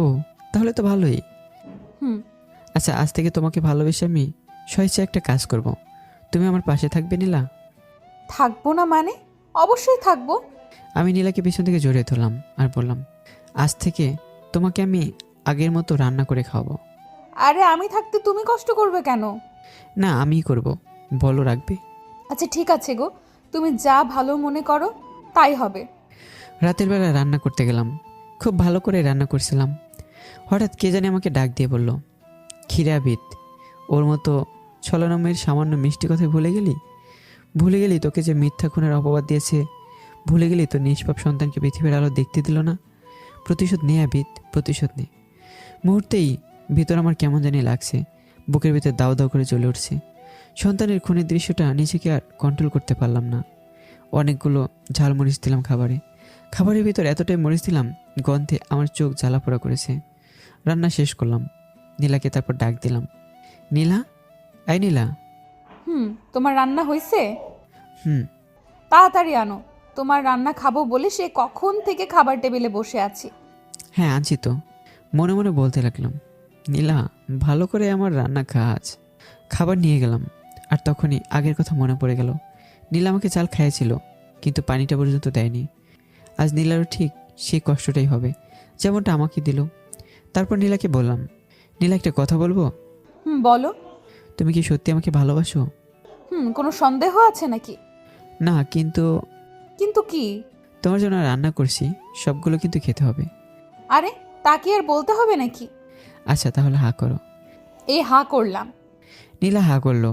তাহলে তো ভালোই। আচ্ছা, আজ থেকে তোমাকে ভালোবেসে আমি স্বেচ্ছায় একটা কাজ করব। তুমি আমার পাশে থাকবে নীলা? থাকবো না মানে? অবশ্যই থাকবো। আমি নীলাকে পিছন থেকে জড়িয়ে ধরলাম আর বললাম, আজ থেকে তোমাকে আমি আগের মতো রান্না করে খাওয়াবো। আরে আমি থাকতে তুমি কষ্ট করবে কেন? না, আমিই করব। বলো, রাখবে? আচ্ছা ঠিক আছে গো, তুমি যা ভালো মনে করো তাই হবে। রাতের বেলা রান্না করতে গেলাম, খুব ভালো করে রান্না করছিলাম। হঠাৎ কে জানি আমাকে ডাক দিয়ে বলল, ক্ষীরাবিদ, ওর মতো ছলনামের সামান্য মিষ্টি কথায় ভুলে গেলি তোকে যে মিথ্যা খুনের অপবাদ দিয়েছে, ভুলে গেলি তোর নিষ্পাপ সন্তানকে পৃথিবীর আলো দেখতে দিল না। প্রতিশোধ নে আবিদ, প্রতিশোধ নে। মুহূর্তেই ভিতর আমার কেমন জানি লাগছে, বুকের ভিতর দাউ দাউ করে জ্বলে উঠছে। সন্তানের খুনের দৃশ্যটা নিজেকে আর কন্ট্রোল করতে পারলাম না। অনেকগুলো ঝাল মরিচ দিলাম খাবারের ভিতর এতটাই মরিচ দিলাম, গন্ধে আমার চোখ জ্বালাপোড়া করেছে। রান্না শেষ করলাম, নীলাকে তারপর ডাক দিলাম, নীলা, আই নীলা। তোমার রান্না হয়েছে? হুম। তাড়াতাড়ি আনো, তোমার রান্না খাবো বলে সে কখন থেকে খাবার টেবিলে বসে আছি। হ্যাঁ, আনছি তো। মনে মনে বলতে লাগলাম, নীলা, ভালো করে আমার রান্না আজ। খাবার নিয়ে গেলাম, আর তখনই আগের কথা মনে পড়ে গেল। নীলা আমাকে চাল খাইয়েছিল, কিন্তু পানিটা পর্যন্ত দেয়নি। আজ নীলারও ঠিক সেই কষ্টটাই হবে, যেমনটা আমাকে দিল। তারপর নীলাকে বললাম, নীলা, একটা কথা বলবো? বলো। তুমি কি সত্যি আমাকে ভালোবাসো? কোনো সন্দেহ আছে নাকি? না, কিন্তু কিন্তু কি? তোমার জন্য রান্না করছি, সবগুলো কিন্তু খেতে হবে। আরে তা কি আর বলতে হবে নাকি? আচ্ছা, তাহলে হা করো। এই হা করলাম। নীলা হা করলো,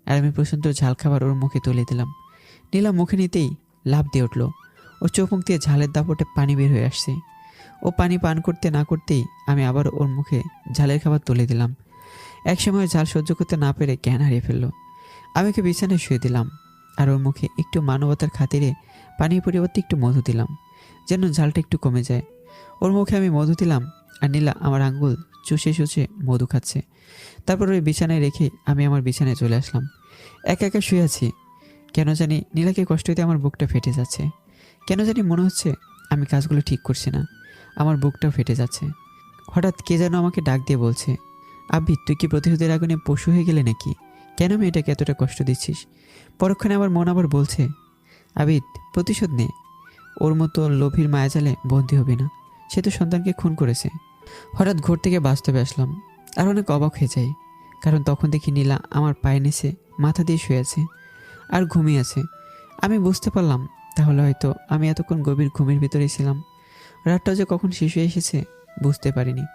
আর আমি প্রশান্ত ঝাল খাবার ওর মুখে তুলে দিলাম। নীলা মুখে নিতেই লাফ দিয়ে উঠল। ও চোখ মুখ দিয়ে ঝালের দাপটে পানি বের হয়ে আসছে। ও পানি পান করতে না করতেই আমি আবার ওর মুখে ঝালের খাবার তুলে দিলাম। একসময় ঝাল সহ্য করতে না পেরে জ্ঞান হারিয়ে ফেললো। আমি ওকে বিছানায় শুয়ে দিলাম, আর ওর মুখে একটু মানবতার খাতিরে পানির পরিবর্তে একটু মধু দিলাম, যেন ঝালটা একটু কমে যায়। ওর মুখে আমি মধু দিলাম, আর নীলা আমার আঙ্গুল চুষে চুষে মধু খাচ্ছে। তারপর ওই বিছানায় রেখে আমি আমার বিছানায় চলে আসলাম। একা একা শুয়ে আছি। কেন জানি নীলাকে কষ্ট দিতে আমার বুকটা ফেটে যাচ্ছে। কেন জানি মনে হচ্ছে আমি কাজগুলো ঠিক করছি না, আমার বুকটাও ফেটে যাচ্ছে। হঠাৎ কে যেন আমাকে ডাক দিয়ে বলছে, আবিদ, তুই কি প্রতিশোধের আগুনে পশু হয়ে গেলে নাকি? কেন মেয়েটাকে এতটা কষ্ট দিচ্ছিস? পরক্ষণে আমার মন আবার বলছে, আবিদ, প্রতিশোধ নে। ওর মতো লোভীর মায়াজালে বন্দী হবি না, সে তো সন্তানকে খুন করেছে। হঠাৎ ঘর থেকে বাস্তবে আসলাম, আর অনেক অবাক হয়ে যাই, কারণ তখন দেখি নীলা আমার পায়ে নিচে মাথা দিয়ে শুয়ে আছে আর ঘুমিয়ে আছে। আমি বুঝতে পারলাম তাহলে হয়তো আমি এতক্ষণ গভীর ঘুমের ভিতরেই ছিলাম। রাতটা যে কখন শেষ হয়ে এসেছে বুঝতে পারিনি।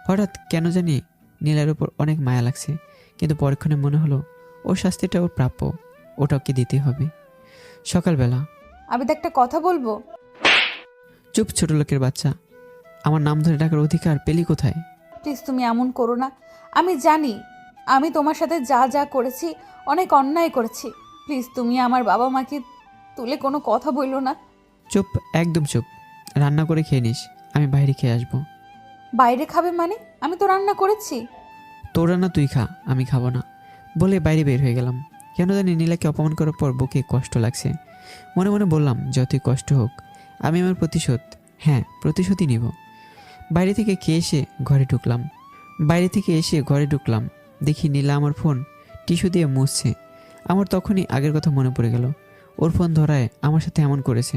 হঠাৎ কেন জানি নীলার উপর অনেক মায়া লাগছে, কিন্তু পরক্ষণে মনে হলো ওর শাস্তিটা ওর প্রাপ্য, ওটা ওকে দিতে হবে। সকালবেলা। আমি তো একটা কথা বলবো। চুপ, ছোট লোকের বাচ্চা, আমার নাম ধরে ডাকার অধিকার পেলি কোথায়? প্লিজ তুমি এমন করো না। আমি জানি আমি তোমার সাথে যা যা করেছি অনেক অন্যায় করেছি। প্লিজ তুমি আমার বাবা মাকে তুলে কোনো কথা বললো না। চুপ, একদম চুপ। রান্না করে খেয়ে নিস, আমি বাইরে খেয়ে আসবো। বাইরে খাবে মানে? আমি তো রান্না করেছি। তোর রান্না তুই খা, আমি খাবো না বলে বাইরে বের হয়ে গেলাম। কেন জানি নীলাকে অপমান করার পর বুকে কষ্ট লাগছে। মনে মনে বললাম, যতই কষ্ট হোক আমি আমার প্রতিশোধ, হ্যাঁ প্রতিশোধই নিব। বাইরে থেকে ঘরে ঢুকলাম, দেখি নীলা আমার ফোন টিস্যু দিয়ে মুছছে। আমার তখনই আগের কথা মনে পড়ে গেল। ওর ফোন ধরায় আমার সাথে এমন করেছে,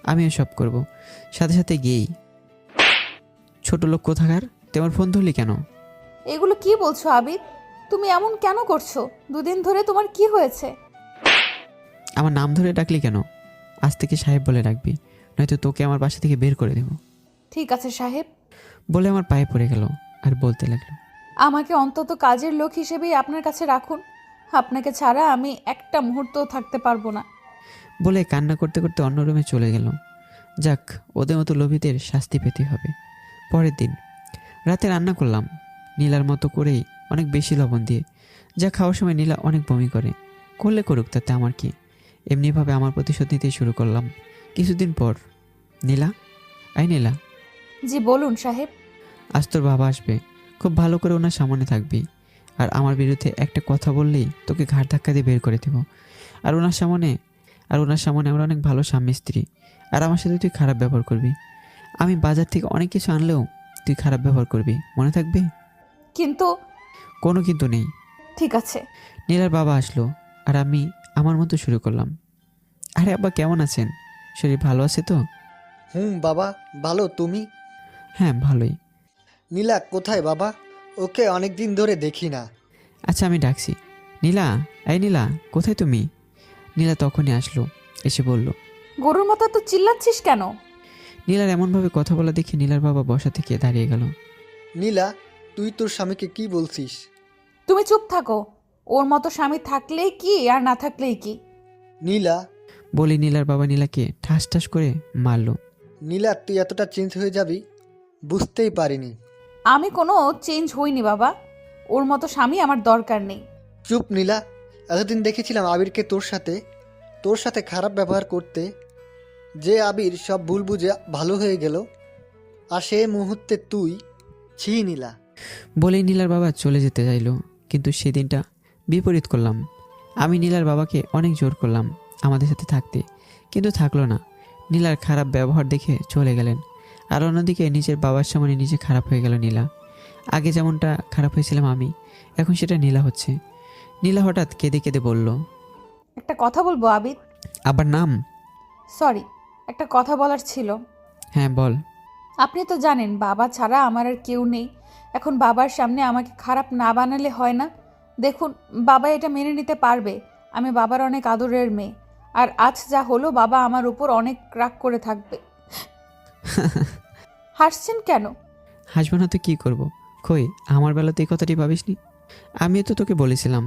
আমিও সব করব। সাথে সাথে গিয়েই, ছোট লোক কোথাকার, তুই আমার ফোন ধরলি কেন? এগুলো কি বলছো আবিদ? তুমি এমন কেন করছো? দুদিন ধরে তোমার কি হয়েছে? আমার নাম ধরে ডাকলি কেন? আজ থেকে সাহেব বলে ডাকবি, নয়তো তোকে আমার বাসা থেকে বের করে দেব। ঠিক আছে সাহেব। বলে আমার পায়ে পড়ে গেল আর বলতে লাগলো, আমাকে অন্তত কাজের লোক হিসেবেই আপনার কাছে রাখুন। আপনাকে ছাড়া আমি একটা মুহূর্তও থাকতে পারবো না। বলে কান্না করতে করতে অন্য রুমে চলে গেল। যাক, ওদের মতো লোভীদের শাস্তি পেতে হবে। পরের দিন রাতে রান্না করলাম নীলার মতো করেই, অনেক বেশি লবণ দিয়ে। যা খাওয়ার সময় নীলা অনেক বমি করলে করুক, তাতে আমার কি। এমনিভাবে আমার প্রতিশোধ নিতেই শুরু করলাম। কিছুদিন পর, নীলা, নীলা, জি বলুন সাহেব। আজ তোর বাবা আসবে, খুব ভালো করে ওনার সামনে থাকবি। আর আমার বিরুদ্ধে একটা কথা বললেই তোকে ঘাড় ধাক্কা দিয়ে বের করে দেব। আর ওনার সামনে আমরা অনেক ভালো স্বামী স্ত্রী, আর আমার সাথে তুই খারাপ ব্যবহার করবি। আমি বাজার থেকে অনেক কিছু আনলেও তুই খারাপ ব্যবহার করবি, মনে থাকবে? কোনো কিন্তু নেই। ঠিক আছে। নীলার বাবা আসলো আর আমি আমার মতো শুরু করলাম। আরে আব্বা কেমন আছেন? শরীর ভালো আছে তো? বাবা, ভালো। তুমি? হ্যাঁ ভালোই। নীলা কোথায় বাবা? ওকে অনেক দিন ধরে দেখি না। আচ্ছা আমি ডাকছি। নীলা, এই নীলা, কোথায় তুমি? নীলা তখনই আসলো, এসে বলল। গরুর মতো তো চিল্লাচ্ছিস কেন? নীলার এমনভাবে কথা বলা দেখে নীলার বাবা বসা থেকে দাঁড়িয়ে গেল। নীলা, তুই তোর স্বামীকে কি বলছিস? তুমি চুপ থাকো। ওর মতো স্বামী থাকলেই কি আর না থাকলেই কি। নীলা, বলি নীলার বাবা নীলাকে ঠাস ঠাস করে মারল। নীলা, তুই এতটা চেঞ্জ হয়ে যাবি বুঝতেই পারিনি। আমি কোনো চেঞ্জ হইনি বাবা। ওর মতো স্বামী আমার দরকার নেই। চুপ নীলা, এতদিন দেখেছিলাম আবিরকে তোর সাথে খারাপ ব্যবহার করতে, যে আবির সব ভুল বুঝে ভালো হয়ে গেল, আর সে মুহূর্তে তুই। ছি নীলা। বলেই নীলার বাবা চলে যেতে চাইল, কিন্তু সেদিনটা বিপরীত করলাম। আমি নীলার বাবাকে অনেক জোর করলাম আমাদের সাথে থাকতে, কিন্তু থাকলো না। নীলার খারাপ ব্যবহার দেখে চলে গেলেন। আর অন্যদিকে নিজের বাবার সামনে নিজে খারাপ হয়ে গেল নীলা। আগে যেমনটা খারাপ হয়েছিলাম আমি, এখন সেটা নীলা হচ্ছে। নীলা হঠাৎ কেঁদে কেঁদে বলল। একটা কথা বলবো আবিদ? আবার নাম? সরি, একটা কথা বলার ছিল। হ্যাঁ বল। আপনি তো জানেন বাবা ছাড়া আমার আর কেউ নেই। এখন বাবার সামনে আমাকে খারাপ না বানালে হয় না। দেখুন, বাবা এটা মেনে নিতে পারবে। আমি বাবার অনেক আদরের মেয়ে। আর আজ যা হলো, বাবা আমার উপর অনেক রাগ করে থাকবে। হাসছেন কেন? হাসবো না তো কী করবো? কই আমার বেলাতে এই কথাটি ভাবিসনি? আমিও তো তোকে বলেছিলাম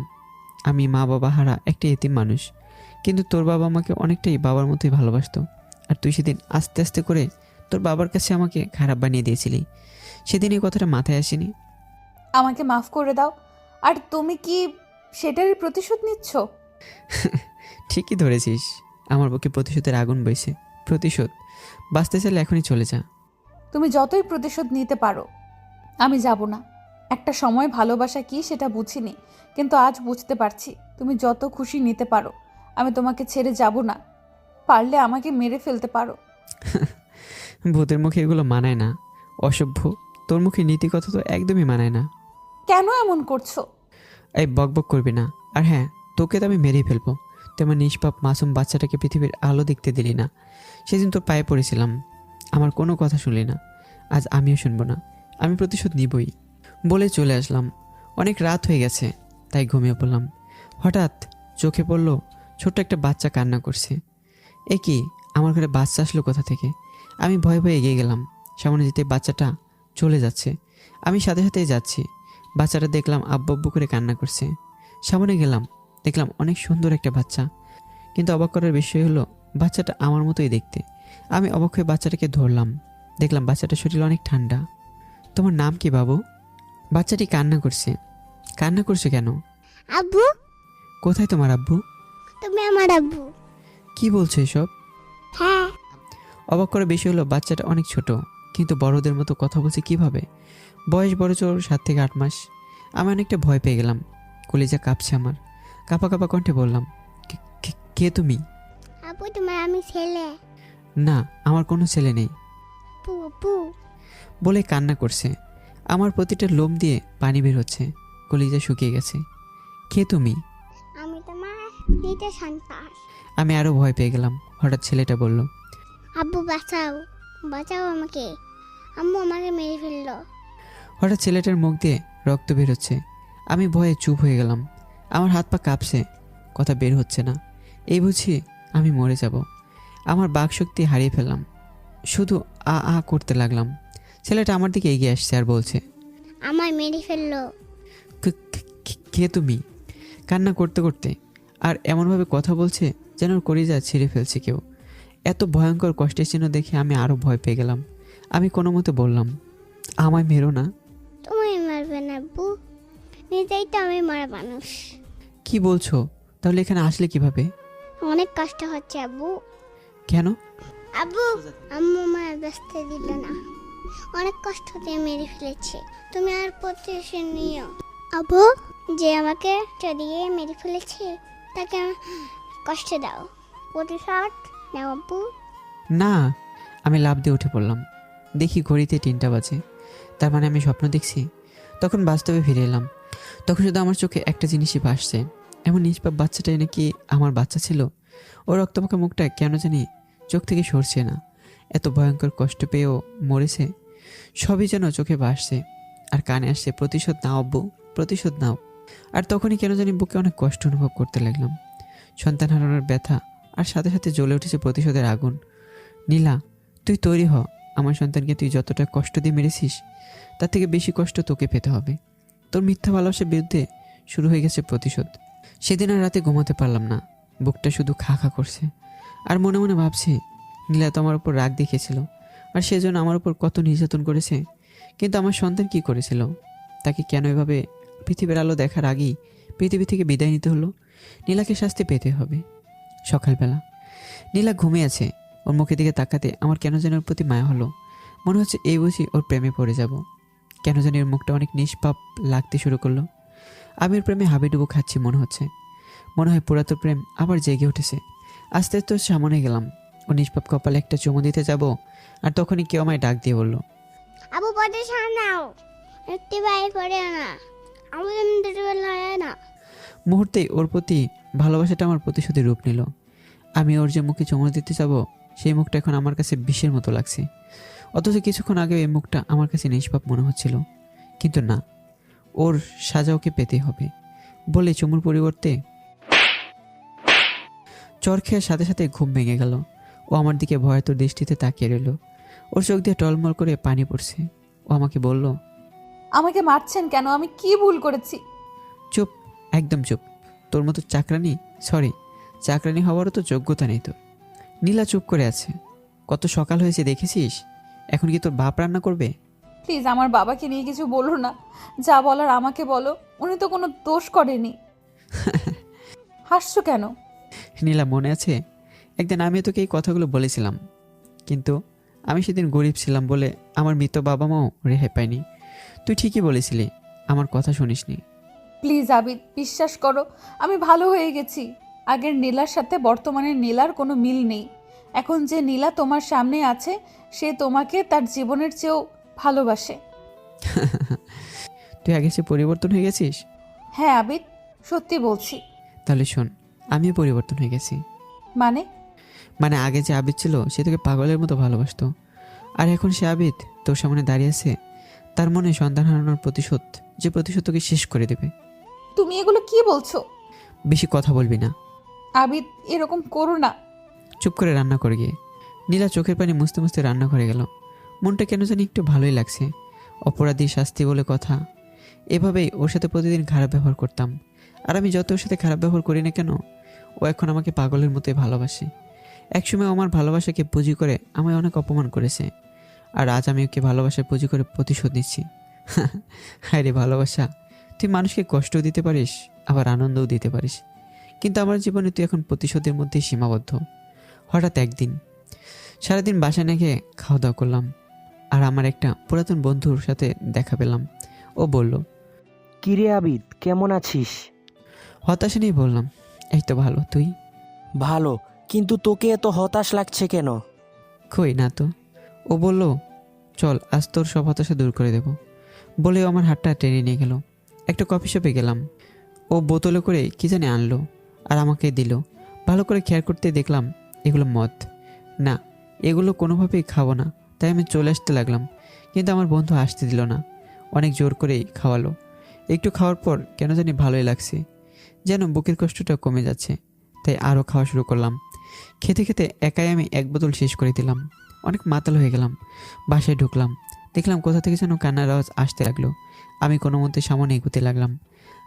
আমি মা বাবা হারা একটা এতিম মানুষ, কিন্তু তোর বাবা আমাকে অনেকটাই বাবার মতোই ভালোবাসতো। আর তুই সেদিন আস্তে আস্তে করে তোর বাবার কাছে আমাকে খারাপ বানিয়ে দিয়েছিলি। সেদিন এই কথাটা মাথায় আসেনি। আমাকে মাফ করে দাও। আর তুমি কি সেটারই প্রতিশোধ নিচ্ছ? ঠিকই ধরেছিস, আমার বুকে প্রতিশোধের আগুন বইছে। প্রতিশোধ বাঁচতে চাইলে এখনই চলে যা। তুমি যতই প্রতিশোধ নিতে পারো, আমি যাব না। একটা সময় ভালোবাসা কি সেটা বুঝিনি, কিন্তু আজ বুঝতে পারছি। তুমি যত খুশি নিতে পারো, আমি তোমাকে ছেড়ে যাব না। পারলে আমাকে মেরে ফেলতে পারো। ভূতের মুখে এগুলো মানায় না, অসভ্য। তোর মুখে নীতি কথা তো একদমই মানায় না। কেন এমন করছো? এই বকবক করবি না। আর হ্যাঁ, তোকে তো আমি মেরেই ফেলবো। তুই আমার নিষ্পাপ মাসুম বাচ্চাটাকে পৃথিবীর আলো দেখতে দিলি না। সেদিন তোর পায়ে পড়েছিলাম, আমার কোনো কথা শুনলি না। আজ আমিও শুনবো না, আমি প্রতিশোধ নিবই। বলে চলে আসলাম। অনেক রাত হয়ে গেছে, তাই ঘুমিয়ে পড়লাম। হঠাৎ চোখে পড়লো ছোট্ট একটা বাচ্চা কান্না করছে। এ কি, আমার ঘরে বাচ্চা আসলো কোথা থেকে? আমি ভয়ে ভয়ে এগিয়ে গেলাম। সামনে যেতে বাচ্চাটা চলে যাচ্ছে, আমি সাথে সাথেই যাচ্ছি। বাচ্চাটা দেখলাম আব্বু আব্বু করে কান্না করছে। সামনে গেলাম, দেখলাম অনেক সুন্দর একটা বাচ্চা, কিন্তু অবাক করার বিষয় হলো বাচ্চাটা আমার মতোই দেখতে। আমি অবাক হয়ে বাচ্চাটাকে ধরলাম, দেখলাম বাচ্চাটার শরীর অনেক ঠান্ডা। তোমার নাম কি বাবু? বাচ্চাটি কান্না করছে। কান্না করছে কেন? আব্বু, কোথায় তোমার আব্বু? তুমি আমার আব্বু। কি বলছো এসব? হ্যাঁ, অবাক করার বিষয় হলো বাচ্চাটা অনেক ছোট, কিন্তু বড়দের মতো কথা বলছে কিভাবে? বয়স বড় জোর 7 থেকে 8 মাস। আমি অনেকটা ভয় পেয়ে গেলাম, কলিজা কাঁপছে আমার। কাঁপা কাঁপা কণ্ঠে বললাম, কে তুমি? আব্বু তোমার আমি ছেলে। না, আমার কোনো ছেলে নেই পু পু। বলে কান্না করছে। আমার প্রতিটা লোম দিয়ে পানি বের হচ্ছে, কলিজা শুকিয়ে গেছে। কে তুমি? আমি তোমার নিজের সন্তান। আমি আরও ভয় পেয়ে গেলাম। হঠাৎ ছেলেটা বলল, আব্বু বাঁচাও, বাঁচাও আমাকে। আম্মু আমাকে মেরে ফেললো। হঠাৎ ছেলেটার মুখ দিয়ে রক্ত বের হচ্ছে। আমি ভয়ে চুপ হয়ে গেলাম। আমার হাত পা কাঁপছে, কথা বের হচ্ছে না। এই বুঝি আমি মরে যাব। আমার বাকশক্তি হারিয়ে ফেললাম, শুধু আ আ করতে লাগলাম। ছেলেটা আমার দিকে এগিয়ে আসছে আর বলছে, আমায় মেরে ফেললো। কে তুমি? কান্না করতে করতে আর এমনভাবে কথা বলছে যেন ওর কলিজা ছিঁড়ে ফেলছে কেউ। এত ভয়ঙ্কর কষ্টের চিহ্ন দেখে আমি আরও ভয় পেয়ে গেলাম। আমি কোনো মতে বললাম, আমায় মেরো না। তোমায় মারবে না আব্বু, নিজেই তো আমি মারা মানুষ। কি বলছো? তাহলে এখানে আসলে কিভাবে? অনেক কষ্ট হচ্ছে আব্বু। কেন? আব্বু, আম্মু আমায় বাঁচতে দিল না, অনেক কষ্ট দিয়ে মেরে ফেলেছে। তুমি আর প্রতিশোধ নিও আব্বু। যে আমাকে চড়িয়ে মেরে ফেলেছে তাকে কষ্ট দাও, প্রতিশোধ নাও আব্বু। না। আমি লাফ দিয়ে উঠে পড়লাম। দেখি ঘড়িতে 3টা বাজে, তার মানে আমি স্বপ্ন দেখছি। তখন বাস্তবে ফিরে এলাম। তখন শুধু আমার চোখে একটা জিনিসই ভাসছে, এমন নিষ্পাপ বাচ্চাটাই নাকি আমার বাচ্চা ছিল। ও রক্তমাখা মুখটা কেন জানি চোখ থেকে সরছে না। এত ভয়ঙ্কর কষ্ট পেয়েও মরেছে, সবই যেন চোখে ভাসছে আর কানে আসছে, প্রতিশোধ নাও আব্বু, প্রতিশোধ নাও। আর তখনই কেন জানি বুকে অনেক কষ্ট অনুভব করতে লাগলাম, সন্তান হারানোর ব্যথা, আর সাথে সাথে জ্বলে উঠেছে প্রতিশোধের আগুন। নীলা, তুই তৈরি হ, আমার সন্তানকে তুই যতটা কষ্ট দিয়ে মেরেছিস তার থেকে বেশি কষ্ট তোকে পেতে হবে। তোর মিথ্যা ভালোবাসার বিরুদ্ধে শুরু হয়ে গেছে প্রতিশোধ। সেদিন আর রাতে ঘুমাতে পারলাম না, বুকটা শুধু খা খা করছে। আর মনে মনে ভাবছি, নীলা তো আমার উপর রাগ দেখিয়েছিল, আর সেজন্য আমার উপর কত নির্যাতন করেছে। কিন্তু আমার সন্তান কি করেছিল? তাকে কেন এভাবে পৃথিবীর আলো দেখার আগেই পৃথিবী থেকে বিদায় নিতে হলো? নীলাকে শাস্তি পেতে হবে। সকালবেলা নীলা ঘুমিয়ে আছে, ওর মুখের দিকে তাকাতে আমার কেন যেন ওর প্রতি মায়া হলো। মনে হচ্ছে এই বুঝি ওর প্রেমে পড়ে যাব। কেন জানি ওর মুখটা অনেক নিষ্পাপ লাগতে শুরু করলো। আমি ওর প্রেমে হাবিডুবু খাচ্ছি মনে হচ্ছে। মনে হয় পুরাতন প্রেম আবার জেগে উঠেছে। আস্তে আস্তে ওর সামনে গেলাম, ও নিষ্পাপ কপালে একটা চুমু দিতে যাব, আর তখনই কেউ আমায় ডাক দিয়ে বলল, আবু পথে সামনাও, একটি বাই পড়ে না, আবু এমনি হয় না। মুহূর্তেই ওর প্রতি ভালোবাসাটা আমার প্রতিশোধের রূপ নিল। আমি ওর যে মুখে চুমু দিতে যাব, সেই মুখটা এখন আমার কাছে বিষের মতো লাগছে। অথচ কিছুক্ষণ আগে এই মুখটা আমার কাছে নিষ্পাপ মনে হচ্ছিল। কিন্তু না, ওর সাজা ওকে পেতে হবে বলে চুমুর পরিবর্তে চর খেয়ার সাথে সাথে ঘুম ভেঙে গেল। ও আমার দিকে ভয়াতুর দৃষ্টিতে তাকিয়ে রইল। ওর চোখ দিয়ে টলমল করে পানি পড়ছে। ও আমাকে বলল, আমাকে মারছেন কেন? আমি কি ভুল করেছি? চুপ, একদম চুপ। তোর মতো চাকরানি হওয়ারও তো যোগ্যতা নেই তোর। নীলা চুপ করে আছে। কত সকাল হয়েছে দেখেছিস? এখন কি তোর বাপ রান্না করবে? প্লিজ আমার বাবাকে নিয়ে কিছু বলো না, যা বলার আমাকে বলো। উনি তো কোনো দোষ করেনি। হাসছো কেন? নীলা, মনে আছে একদিন আমি তোকে এই কথাগুলো বলেছিলাম, কিন্তু আমি সেদিন গরিব ছিলাম বলে আমার মৃত বাবা মাও রেহাই পায়নি। তুই ঠিকই বলেছিলি, আমার কথা শুনিসনি। প্লিজ আবিদ, বিশ্বাস করো, আমি ভালো হয়ে গেছি। আগের নীলার সাথে বর্তমানের নীলার কোনো মিল নেই। এখন যে নীলা তোমার সামনে আছে, সে তোমাকে তার জীবনের চেয়েও ভালোবাসে। তুই আগে সে পরিবর্তন হয়ে গেছিস। হ্যাঁ আবিদ, সত্যি বলছি। তাহলে শোন, আমিও পরিবর্তন হয়ে গেছি। মানে আগে যে আবিদ ছিল সে তোকে পাগলের মতো ভালোবাসতো, আর এখন সে আবিদ তোর সামনে দাঁড়িয়ে আছে। তার মনে সন্তান হারানোর প্রতিশোধ, যে প্রতিশোধ তোকে শেষ করে দেবে। তুমি এগুলো কি বলছো? বেশি কথা বলবি না। আবিদ, এরকম করো না। চুপ করে রান্না করে গিয়ে নীলা চোখের পানি মুছতে মুছতে রান্না করে গেল। মনটা কেন জানি একটু ভালোই লাগছে। অপরাধী শাস্তি বলে কথা। এভাবেই ওর সাথে প্রতিদিন খারাপ ব্যবহার করতাম, আর আমি যত ওর সাথে খারাপ ব্যবহার করি না কেন, ও এখন আমাকে পাগলের মতোই ভালোবাসে। একসময় আমার ভালোবাসাকে পুঁজি করে আমায় অনেক অপমান করেছে, আর আজ আমি ওকে ভালোবাসার পুঁজি করে প্রতিশোধ নিচ্ছি। হায় রে ভালোবাসা, তুই মানুষকে কষ্টও দিতে পারিস, আবার আনন্দও দিতে পারিস, কিন্তু আমার জীবনে তুই এখন প্রতিশোধের মধ্যেই সীমাবদ্ধ। হঠাৎ একদিন সারাদিন বাসায় না খেয়ে খাওয়া দাওয়া করলাম, আর আমার একটা পুরাতন বন্ধুর সাথে দেখা পেলাম। ও বলল, কিরে আবিদ, কেমন আছিস? হতাশা নিয়ে বললাম, এই তো ভালো, তুই? ভালো, কিন্তু তোকে এত হতাশ লাগছে কেন? কই না তো। ও বলল, চল আজ তোর সব হতাশা দূর করে দেব বলেও আমার হাতটা টেনে নিয়ে গেল। একটা কফি শপে গেলাম। ও বোতলে করে কি জানি আনলো আর আমাকে দিল। ভালো করে খেয়াল করতে দেখলাম এগুলো মদ। না, এগুলো কোনোভাবেই খাবো না, তাই আমি চলে আসতে লাগলাম, কিন্তু আমার বন্ধু আসতে দিল না। অনেক জোর করেই খাওয়ালো। একটু খাওয়ার পর কেন জানি ভালোই লাগছে, যেন বুকের কষ্টটা কমে যাচ্ছে, তাই আরও খাওয়া শুরু করলাম। খেতে খেতে একাই আমি এক বোতল শেষ করে দিলাম। অনেক মাতাল হয়ে গেলাম। বাসায় ঢুকলাম, দেখলাম কোথা থেকে যেন কান্নার আওয়াজ আসতে লাগলো। আমি কোনো মতে সামনে এগোতে লাগলাম।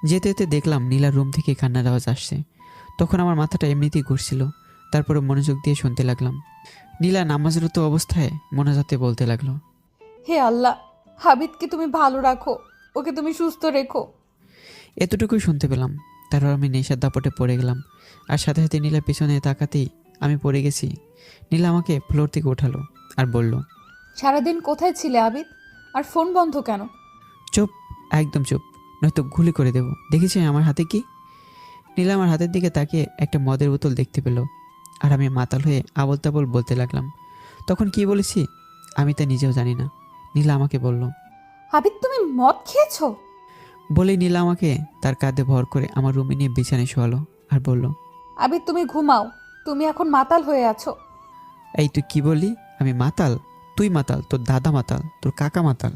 যেতে যেতে দেখলাম নীলার রুম থেকে কান্নার আওয়াজ আসছে। তখন আমার মাথাটা এমনিতেই ঘুরছিল, তারপরে মনোযোগ দিয়ে শুনতে লাগলাম। নীলা নামাজরত অবস্থায় মোনাজাতে বলতে লাগলো, হে আল্লাহ, আবিদকে তুমি ভালো রাখো, ওকে তুমি সুস্থ রেখো। এতটুকুই শুনতে পেলাম। তারপর আমি নেশার দাপটে পড়ে গেলাম, আর সাথে সাথে নীলা পিছনে তাকাতেই আমি পড়ে গেছি। নীলা আমাকে ফ্লোর থেকে ওঠালো আর বলল, সারাদিন কোথায় ছিলে আবিদ? আর ফোন বন্ধ কেন? চুপ, একদম চুপ, নয়তো গুলি করে দেব। দেখেছি আমার হাতে কি? নীলা আমার হাতের দিকে তাকিয়ে একটা মদের বোতল দেখতে পেল, আর আমি মাতাল হয়ে আবল তাবল বলতে লাগলাম। তখন কি বলেছি আমি তা নিজেও জানি না। নীলা আমাকে বলল, আবিদ, তুমি মদ খেয়েছো? বলেই নীলা আমাকে তার কাঁধে ভর করে আমার রুমে নিয়ে বিছানায় শোয়ালো আর বলল, আবির তুমি ঘুমাও, তুমি এখন মাতাল হয়ে আছো। এই তুই কি বললি? আমি মাতাল? তুই মাতাল, তোর দাদা মাতাল, তোর কাকা মাতাল।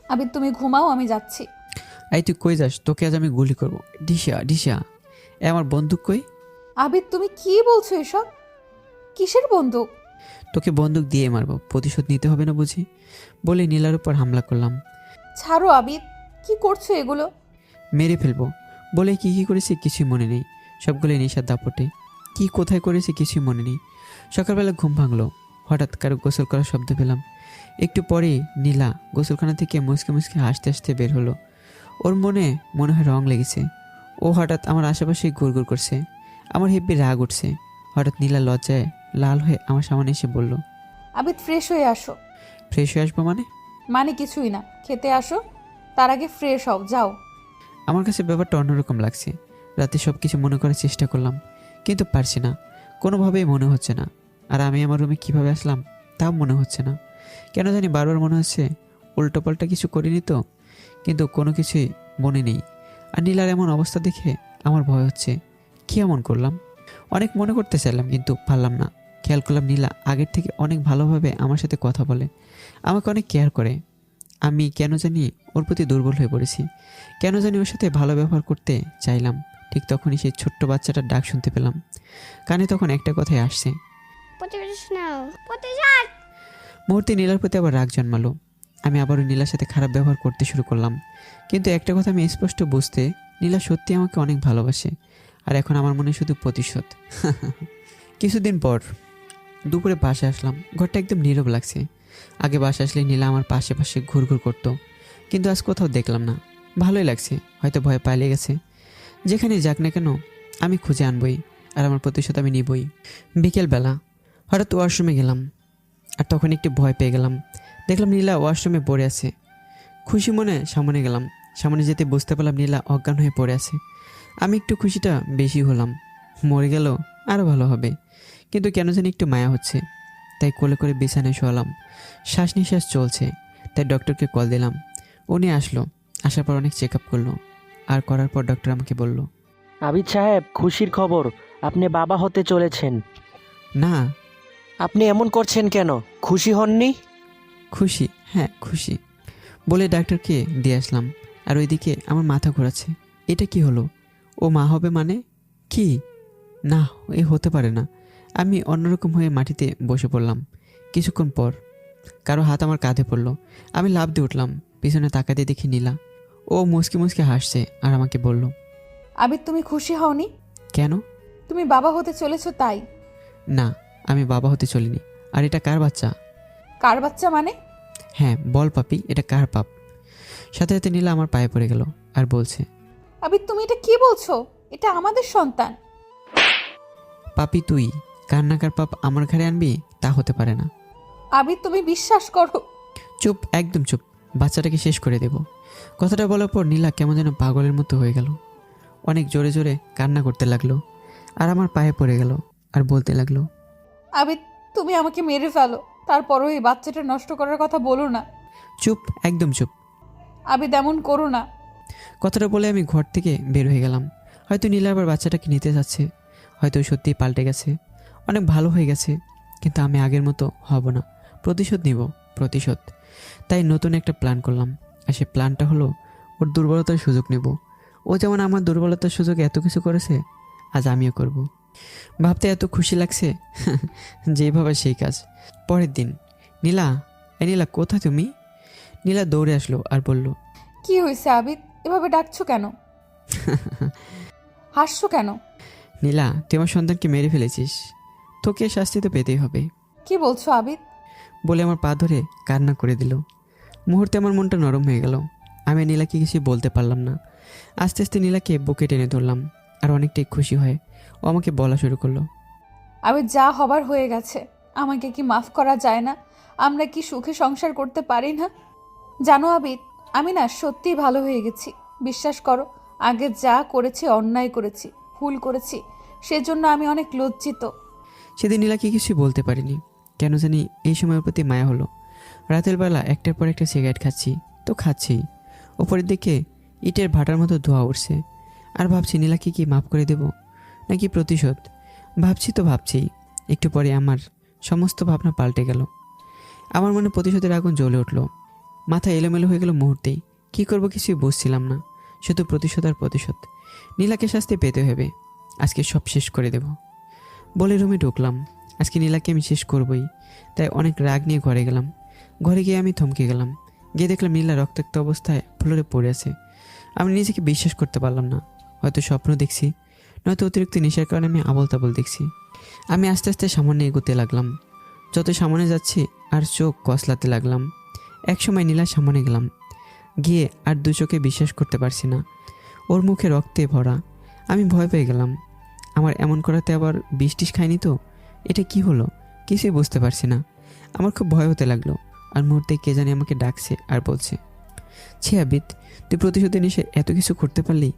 আবির তুমি ঘুমাও, আমি যাচ্ছি। এই তুই কই যাস? তোকে আজ আমি গুলি করবো। ডিসা ডিসা, এ আমার বন্দুক কই? আবির তুমি কি বলছো এসব? কিসের বন্দুক? তোকে বন্দুক দিয়ে মারবো, প্রতিশোধ নিতে হবে না বুঝি? বলে নীলার উপর হামলা করলাম। ছাড়ো আবির, কি করছো এগুলো? মেরে ফেলবো বলে কি কি করেছি কিছুই মনে নেই। সবগুলো নেশার দাপটে কি কোথায় করেছি কিছুই মনে নেই। সকালবেলা ঘুম ভাঙলো, হঠাৎ কারো গোসল করার শব্দ পেলাম। একটু পরেই নীলা গোসলখানা থেকে মুসকে মুসকে হাসতে হাসতে বের হলো। ওর মনে হয় রং লেগেছে। ও হঠাৎ আমার আশেপাশে গুড় করছে। আমার হেব্বি রাগ উঠছে। হঠাৎ নীলা লজ্জায় লাল হয়ে আমার সামনে এসে বলল, আবির ফ্রেশ হয়ে আসো। ফ্রেশ হয়ে আসবো মানে? মানে কিছুই না, খেতে আসো, তার আগে ফ্রেশ হও, যাও। আমার কাছে ব্যাপারটা অন্যরকম লাগছে। রাতে সব কিছু মনে করার চেষ্টা করলাম, কিন্তু পারছি না, কোনোভাবেই মনে হচ্ছে না। আর আমি আমার রুমে কীভাবে আসলাম তাও মনে হচ্ছে না। কেন জানি বারবার মনে হচ্ছে উল্টোপাল্টা কিছু করিনি তো, কিন্তু কোনো কিছুই মনে নেই। আর নীলার এমন অবস্থা দেখে আমার ভয় হচ্ছে। কী এমন করলাম? অনেক মনে করতে চাইলাম কিন্তু পারলাম না। খেয়াল করলাম নীলা আগের থেকে অনেক ভালোভাবে আমার সাথে কথা বলে, আমাকে অনেক কেয়ার করে। আমি কেন জানি ওর প্রতি দুর্বল হয়ে পড়েছি। কেন জানি ওর সাথে ভালো ব্যবহার করতে চাইলাম। ঠিক তখনই সেই ছোট্ট বাচ্চাটার ডাক শুনতে পেলাম। কানে তখন একটা কথাই আসছে, প্রতিবেশ নাও প্রতিশোধ। মুহূর্তে নীলার প্রতি আবার রাগ জন্মালো। আমি আবারও নীলার সাথে খারাপ ব্যবহার করতে শুরু করলাম। কিন্তু একটা কথা আমি স্পষ্ট বুঝতে, নীলা সত্যি আমাকে অনেক ভালোবাসে। আর এখন আমার মনে শুধু প্রতিশোধ। কিছুদিন পর দুপুরে বাসায় আসলাম। ঘরটা একদম নীরব লাগছে। আগে বাসায় আসলে নীলা আমার পাশে পাশে ঘুরঘুর করতো, কিন্তু আজ কোথাও দেখলাম না। ভালোই লাগছে, হয়তো ভয় পালিয়ে গেছে। যেখানে যাক না কেন আমি খুঁজে আনবই, আর আমার প্রতিশোধ আমি নিবই। বিকেলবেলা হঠাৎ ওয়াশরুমে গেলাম, আর তখন একটু ভয় পেয়ে গেলাম। দেখলাম নীলা ওয়াশরুমে পড়ে আছে। খুশি মনে সামনে গেলাম। সামনে যেতে বুঝতে পারলাম নীলা অজ্ঞান হয়ে পড়ে আছে। আমি একটু খুশিটা বেশি হলাম। মরে গেল আরও ভালো হবে, কিন্তু কেন জানি একটু মায়া হচ্ছে। তাই কোলে করে বিছানায় শোয়ালাম। শ্বাস নিঃশ্বাস চলছে, তাই ডক্টরকে কল দিলাম। উনি আসলো। আসার পর অনেক চেক আপ করলো, আর করার পর ডক্টর আমাকে বলল, আবিদ সাহেব, খুশির খবর, আপনি বাবা হতে চলেছেন। না। আপনি এমন করছেন কেন? খুশি হননি? খুশি, হ্যাঁ খুশি বলে ডাক্তারকে দিয়ে আসলাম। আর ওইদিকে আমার মাথা ঘোরাচ্ছে। এটা কি হলো? ও মা হবে মানে? কি না, এ হতে পারে না। আমি অন্যরকম হয়ে মাটিতে বসে পড়লাম। কিছুক্ষণ পর কারো হাত আমার কাঁধে পড়লো। আমি লাফ দিয়ে উঠলাম। পিছনে তাকাতে দেখি নীলা। ও মুসকি মুসকি হাসছে আর আমাকে বলল, আবির তুমি খুশি হওনি? কেন? তুমি বাবা হতে চলেছো তাই। না, আমি বাবা হতে চলিনি। আর এটা কার বাচ্চা? কার বাচ্চা মানে? হ্যাঁ বল পাপি, এটা কার পাপ? সাথে সাথে নীলা আমার পায়ে পড়ে গেল আর বলছে, আবির তুমি এটা কি বলছো? এটা আমাদের সন্তান। পাপি তুই কান্নাকার পাপ আমার ঘরে আনবি? তা হতে পারে না। আবির তুমি বিশ্বাস করো। চুপ, একদম চুপ, বাচ্চাটাকে শেষ করে দেব। কথাটা বলার পর নীলা কেমন যেন পাগলের মতো হয়ে গেল। অনেক জোরে জোরে কান্না করতে লাগলো আর আমার পায়ে পড়ে গেল আর বলতে লাগলো, আবির তুমি আমাকে মেরে ফেলো, তারপরও এই বাচ্চাটা নষ্ট করার কথা বলো না। চুপ, একদম চুপ। আবির এমন করো না। কথাটা বলে আমি ঘর থেকে বের হয়ে গেলাম। হয়তো নীলা আবার বাচ্চাটাকে নিতে যাচ্ছে, হয়তো সত্যিই পাল্টে গেছে, অনেক ভালো হয়ে গেছে। কিন্তু আমি আগের মতো হব না। প্রতিশোধ নিব, প্রতিশোধ। তাই নতুন একটা প্ল্যান করলাম। আর সেই প্ল্যানটা হলো ওর দুর্বলতার সুযোগ নেব। ও যেমন আমার দুর্বলতার সুযোগে এত কিছু করেছে, আজ আমিও করব। ভাবতে এত খুশি লাগছে। যেভাবে সেই কাজ। পরের দিন, নীলা, নীলা কোথায় তুমি? নীলা দৌড়ে আসলো আর বলল, কি হয়েছে আবির, এভাবে ডাকছো কেন? হাসছো কেন? নীলা, তুই আমার সন্তানকে মেরে ফেলেছিস, তোকে শাস্তি তো পেতেই হবে। কি বলছো আবির? বলে আমার পা ধরে কান্না করে দিল। মুহূর্তে আমার মনটা নরম হয়ে গেল। আমি নীলাকে কিছু বলতে পারলাম না। আস্তে আস্তে নীলাকে বুকে টেনে ধরলাম আর অনেকটাই খুশি হয় ও আমাকে বলা শুরু করলো, আবির যা হবার হয়ে গেছে, আমাকে কি মাফ করা যায় না? আমরা কি সুখে সংসার করতে পারি না? জানো আবির, আমি না সত্যিই ভালো হয়ে গেছি। বিশ্বাস করো, আগে যা করেছি অন্যায় করেছি, ভুল করেছি, সেজন্য আমি অনেক লজ্জিত। সেদিন নীলাকে কিছুই বলতে পারিনি। কেন জানি এই সময়ের প্রতি মায়া হলো। রাতের বেলা একটার পর একটা সিগারেট খাচ্ছি তো খাচ্ছি। ওপরের দিকে ইটের ভাটার মতো ধোয়া উঠছে। আর ভাবছি নীলাকে কি মাফ করে দেব নাকি প্রতিশোধ। ভাবছি একটু পরে আমার সমস্ত ভাবনা পাল্টে গেল। আমার মনে প্রতিশোধের আগুন জ্বলে উঠল। মাথা এলোমেলো হয়ে গেল মুহূর্তেই। কী করবো কিছুই বুঝছিলাম না। শুধু প্রতিশোধ আর প্রতিশোধ। নীলাকে শাস্তি পেতে হবে। আজকে সব শেষ করে দেব বলে রুমে ঢুকলাম। আজকে নীলাকে আমি শেষ করবই। তাই অনেক রাগ নিয়ে ঘরে গেলাম। ঘরে গিয়ে আমি থমকে গেলাম। গিয়ে দেখলাম নীলা রক্তাক্ত অবস্থায় ফ্লোরে পড়ে আছে। আমি নিজেকে বিশ্বাস করতে পারলাম না। হয়তো স্বপ্ন দেখছি, নয়তো অতিরিক্ত নেশার কারণে আমি আবল তাবল দেখছি। আমি আস্তে আস্তে সামনে এগোতে লাগলাম। যত সামনে যাচ্ছি আর চোখ কসলাতে লাগলাম। একসময় নীলার সামনে গেলাম। গিয়ে আর দু চোখে বিশ্বাস করতে পারছি না। ওর মুখে রক্তে ভরা। আমি ভয় পেয়ে গেলাম। আমার এমন করাতে আবার বিষ খায়নি তো? এটা কি হলো কিছুই বুঝতে পারছি না। আমার খুব ভয় হতে লাগলো। আর মুহূর্তে কে জানি আমাকে ডাকছে আর বলছে, ছি আবিদ, তুই প্রতিশোধে নিশে এত কিছু করতে পারলি?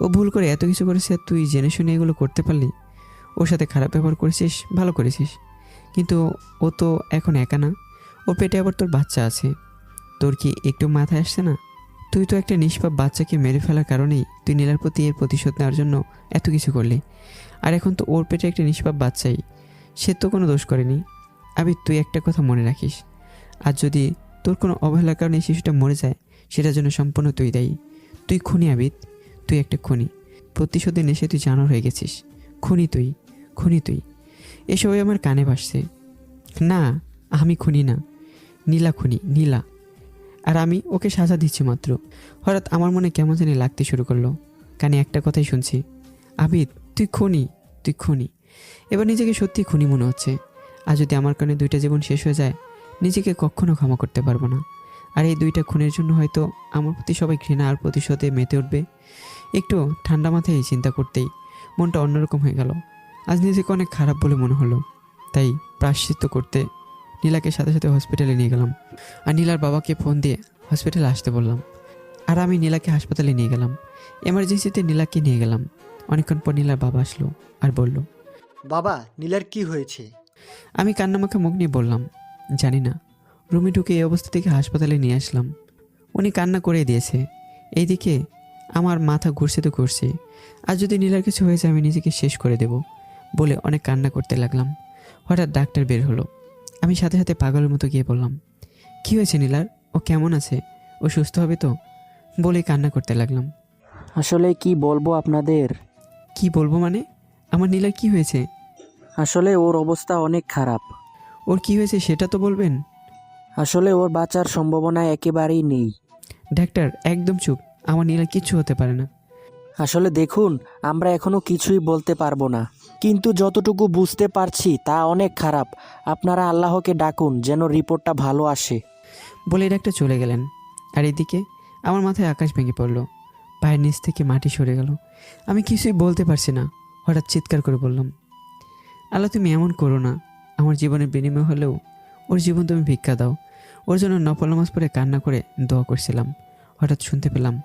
ও ভুল করে এত কিছু করেছে আর তুই জেনে শুনে এগুলো করতে পারলি? ওর সাথে খারাপ ব্যবহার করেছিস, ভালো করেছিস, কিন্তু ও তো এখন একা না। ওর পেটে আবার তোর বাচ্চা আছে। তোর কি একটু মাথায় আসছে না? তুই তো একটা নিষ্পাপ বাচ্চাকে মেরে ফেলার কারণেই তুই নীলার প্রতি এর প্রতিশোধ নেওয়ার জন্য এত কিছু করলি। আর এখন তো ওর পেটে একটা নিষ্পাপ বাচ্চাই, সে তো কোনো দোষ করেনি। আবিদ, তুই একটা কথা মনে রাখিস, আর যদি তোর কোনো অবহেলার কারণে এই শিশুটা মরে যায়, সেটার জন্য সম্পূর্ণ তুই দায়ী। তুই খুনি আবিদ, তুই একটা খুনি। প্রতিশোধের নেশে তুই জানোয়ার হয়ে গেছিস। খুনি তুই। এসবই আমার কানে ভাসছে। না, আমি খুনি না, নীলা খুনি, নীলা। আর আমি ওকে সাজা দিচ্ছি মাত্র। হঠাৎ আমার মনে কেমন জানি লাগতে শুরু করলো। কানে একটা কথাই শুনছি, আবিদ তুই খুনি। এবার নিজেকে সত্যি খুনি মনে হচ্ছে। আর যদি আমার কারণে 2টা জীবন শেষ হয়ে যায়, নিজেকে কখনো ক্ষমা করতে পারবো না। আর এই 2টা খুনের জন্য হয়তো আমার প্রতি সবাই ঘৃণা আর প্রতিশোধে মেতে উঠবে। একটু ঠান্ডা মাথায় চিন্তা করতেই মনটা অন্যরকম হয়ে গেল। আজ নিজেকে অনেক খারাপ বলে মনে হলো। তাই প্রায়শ্চিত্ত করতে নীলাকে সাথে সাথে হসপিটালে নিয়ে গেলাম। আর নীলার বাবাকে ফোন দিয়ে হসপিটালে আসতে বললাম। আর আমি নীলাকে হাসপাতালে নিয়ে গেলাম। এমার্জেন্সিতে নীলাকে নিয়ে গেলাম। অনেকক্ষণ পর নীলার বাবা আসলো আর বলল, বাবা, নীলার কি হয়েছে? আমি কান্নামাখা মুখ নিয়ে বললাম, জানি না। রুমে ঢুকে এই অবস্থা থেকে হাসপাতালে নিয়ে আসলাম। উনি কান্না করে দিয়েছে। এইদিকে আমার মাথা ঘুরছে। আর যদি নীলার কিছু হয়েছে আমি নিজেকে শেষ করে দেব বলে অনেক কান্না করতে লাগলাম। হঠাৎ ডাক্তার বের হলো। আমি সাথে সাথে পাগলের মতো গিয়ে বললাম, কি হয়েছে নীলার? ও কেমন আছে? ও সুস্থ হবে তো? বলে কান্না করতে লাগলাম। আসলে কি বলবো আপনাদের? কি বলবো মানে? আমার নীলার কি হয়েছে? আসলে ওর অবস্থা অনেক খারাপ। ওর কি হয়েছে সেটা তো বলবেন। আসলে ওর বাঁচার সম্ভাবনা একেবারেই নেই। ডাক্তার একদম চুপ। আমার নীলার কিচ্ছু হতে পারে না। আসলে দেখুন, আমরা এখনো কিছুই বলতে পারবো না, কিন্তু যতটুকু বুঝতে পারছি তা অনেক খারাপ। আপনারা আল্লাহকে ডাকুন যেন রিপোর্টটা ভালো আসে। বলে ডাক্তার চলে গেলেন। আর এদিকে আমার মাথায় আকাশ ভেঙে পড়ল। পায়ের নিচ থেকে মাটি সরে গেল। আমি কিছুই বলতে পারছি না। হঠাৎ চিৎকার করে বললাম, আল্লাহ তুমি এমন করো না। আমার জীবনের বিনিময় হলেও ওর জীবন তুমি ভিক্ষা দাও। ওর জন্য নফল নামাজ পড়ে কান্না করে দোয়া করছিলাম। হঠাৎ শুনতে পেলাম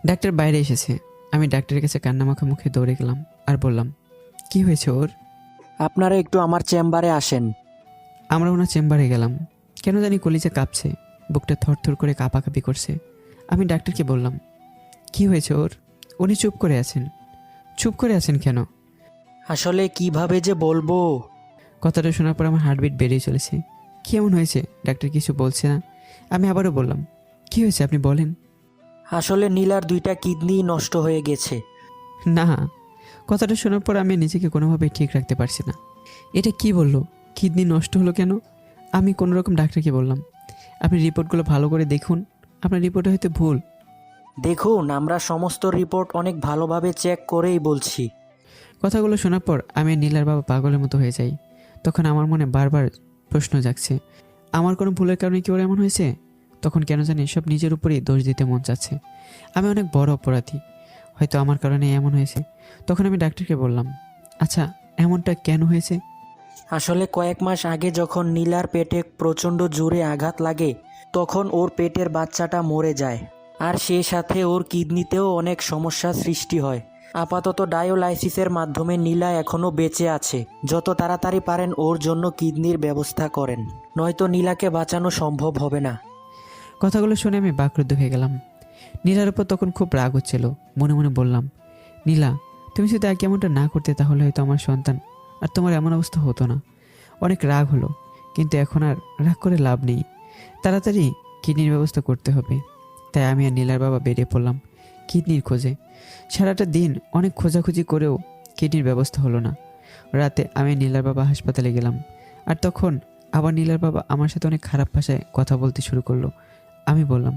ডাক্তার বাইরে এসেছে। আমি ডাক্তারের কাছে কান্নামাখা মুখে দৌড়ে গেলাম আর বললাম, কি হয়েছে ওর? আপনারা একটু আমার চেম্বারে আসেন। আমরা ওনার চেম্বারে গেলাম। কেন জানি কলিজা কাঁপছে, বুকটা থরথর করে কাঁপাকাঁপি করছে। আমি ডাক্তারকে বললাম, কি হয়েছে ওর? উনি চুপ করে আছেন কেন? আসলে কিভাবে যে বলবো। কথাটা শোনার পর আমার হার্টবিট বেড়েই চলেছে। কি এমন হয়েছে? ডাক্তার কিছু বলছে না। আমি আবারও বললাম, কি হয়েছে আপনি বলেন। আসলে নীলার 2টা কিডনি নষ্ট হয়ে গেছে। না, কথাটা শোনার পর আমি নিজেকে কোনোভাবেই ঠিক রাখতে পারছি না। এটা কি বললো? কিডনি নষ্ট হলো কেন? আমি কোনো রকম ডাক্তারকে বললাম, আপনি রিপোর্টগুলো ভালো করে দেখুন, আপনার রিপোর্টে হয়তো ভুল। দেখুন, আমরা সমস্ত রিপোর্ট অনেক ভালোভাবে চেক করেই বলছি। কথাগুলো শোনার পর আমি আর নীলার বাবা পাগলের মতো হয়ে যাই। তখন আমার মনে বারবার প্রশ্ন জাগছে, আমার কোনো ভুলের কারণে কি ওর এমন হয়েছে? তখন কেন জানি সব নিজের উপরেই দোষ দিতে মন চাচ্ছে। আমি অনেক বড় অপরাধী, হয়তো আমার কারণে এমন হয়েছে। তখন আমি ডাক্তারকে বললাম, আচ্ছা এমনটা কেন হয়েছে? আসলে কয়েক মাস আগে যখন নীলার পেটে প্রচণ্ড জোরে আঘাত লাগে, তখন ওর পেটের বাচ্চাটা মরে যায়। আর সেই সাথে ওর কিডনিতেও অনেক সমস্যার সৃষ্টি হয়। আপাতত ডায়ালাইসিসের মাধ্যমে নীলা এখনও বেঁচে আছে। যত তাড়াতাড়ি পারেন ওর জন্য কিডনির ব্যবস্থা করেন, নয়তো নীলাকে বাঁচানো সম্ভব হবে না। কথাগুলো শুনে আমি বাকরুদ্ধ হয়ে গেলাম। নীলার উপর তখন খুব রাগ হচ্ছিল। মনে মনে বললাম, নীলা, তুমি যদি আগে এমনটা না করতে তাহলে হয়তো আমার সন্তান আর তোমার এমন অবস্থা হতো না। অনেক রাগ হলো, কিন্তু এখন আর রাগ করে লাভ নেই। তাড়াতাড়ি কিডনির ব্যবস্থা করতে হবে। তাই আমি আর নীলার বাবা বেরিয়ে পড়লাম কিডনির খোঁজে। সারাটা দিন অনেক খোঁজাখুঁজি করেও কিডনির ব্যবস্থা হলো না। রাতে আমি আর নীলার বাবা হাসপাতালে গেলাম। আর তখন আবার নীলার বাবা আমার সাথে অনেক খারাপ ভাষায় কথা বলতে শুরু করলো। আমি বললাম,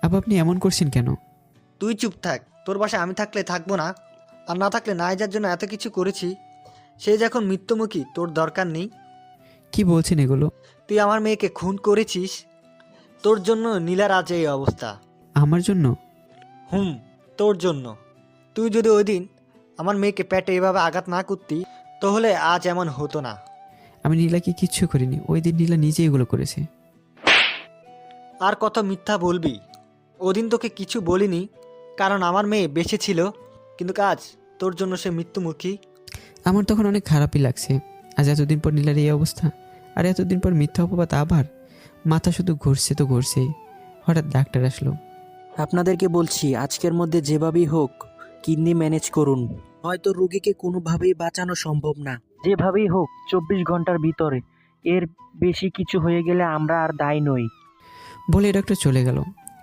আবার আপনি এমন করছেন কেন? তুই চুপ থাক। তোর বাসায় আমি থাকলে থাকবো না, আর না থাকলে না যার জন্য এত কিছু করেছি সে যখন মৃত্যুমুখী, তোর দরকার নেই। কি বলছেন এগুলো? তুই আমার মেয়েকে খুন করেছিস, তোর জন্য নীলার আজ এই অবস্থা। আমার জন্য? তোর জন্য। তুই যদি ওই দিন আমার মেয়েকে পেটে এভাবে আঘাত না করতি তাহলে আজ এমন হতো না। আমি নীলাকে কিচ্ছু করিনি। ওই দিন নীলা নিজেই এগুলো করেছে। আর কত মিথ্যা বলবি? ওদিন তোকে কিছু বলিনি কারণ আমার মেয়ে বেঁচে ছিল, কিন্তু আজ তোর জন্য সে মৃত্যুমুখী। আমার তখন অনেক খারাপই লাগছে। আজ এতদিন পর নীলার এই অবস্থা, আর এতদিন পর মিথ্যা অপবাদ। আবার মাথা শুধু ঘুরছে তো ঘুরছেই। হঠাৎ ডাক্তার আসলো। আপনাদেরকে বলছি, আজকের মধ্যে যেভাবেই হোক কিডনি ম্যানেজ করুন, হয়তো রোগীকে কোনোভাবেই বাঁচানো সম্ভব না। যেভাবেই হোক 24 ঘন্টার ভিতরে, এর বেশি কিছু হয়ে গেলে আমরা আর দায়ী নই। বলে ডক্টর চলে গেল।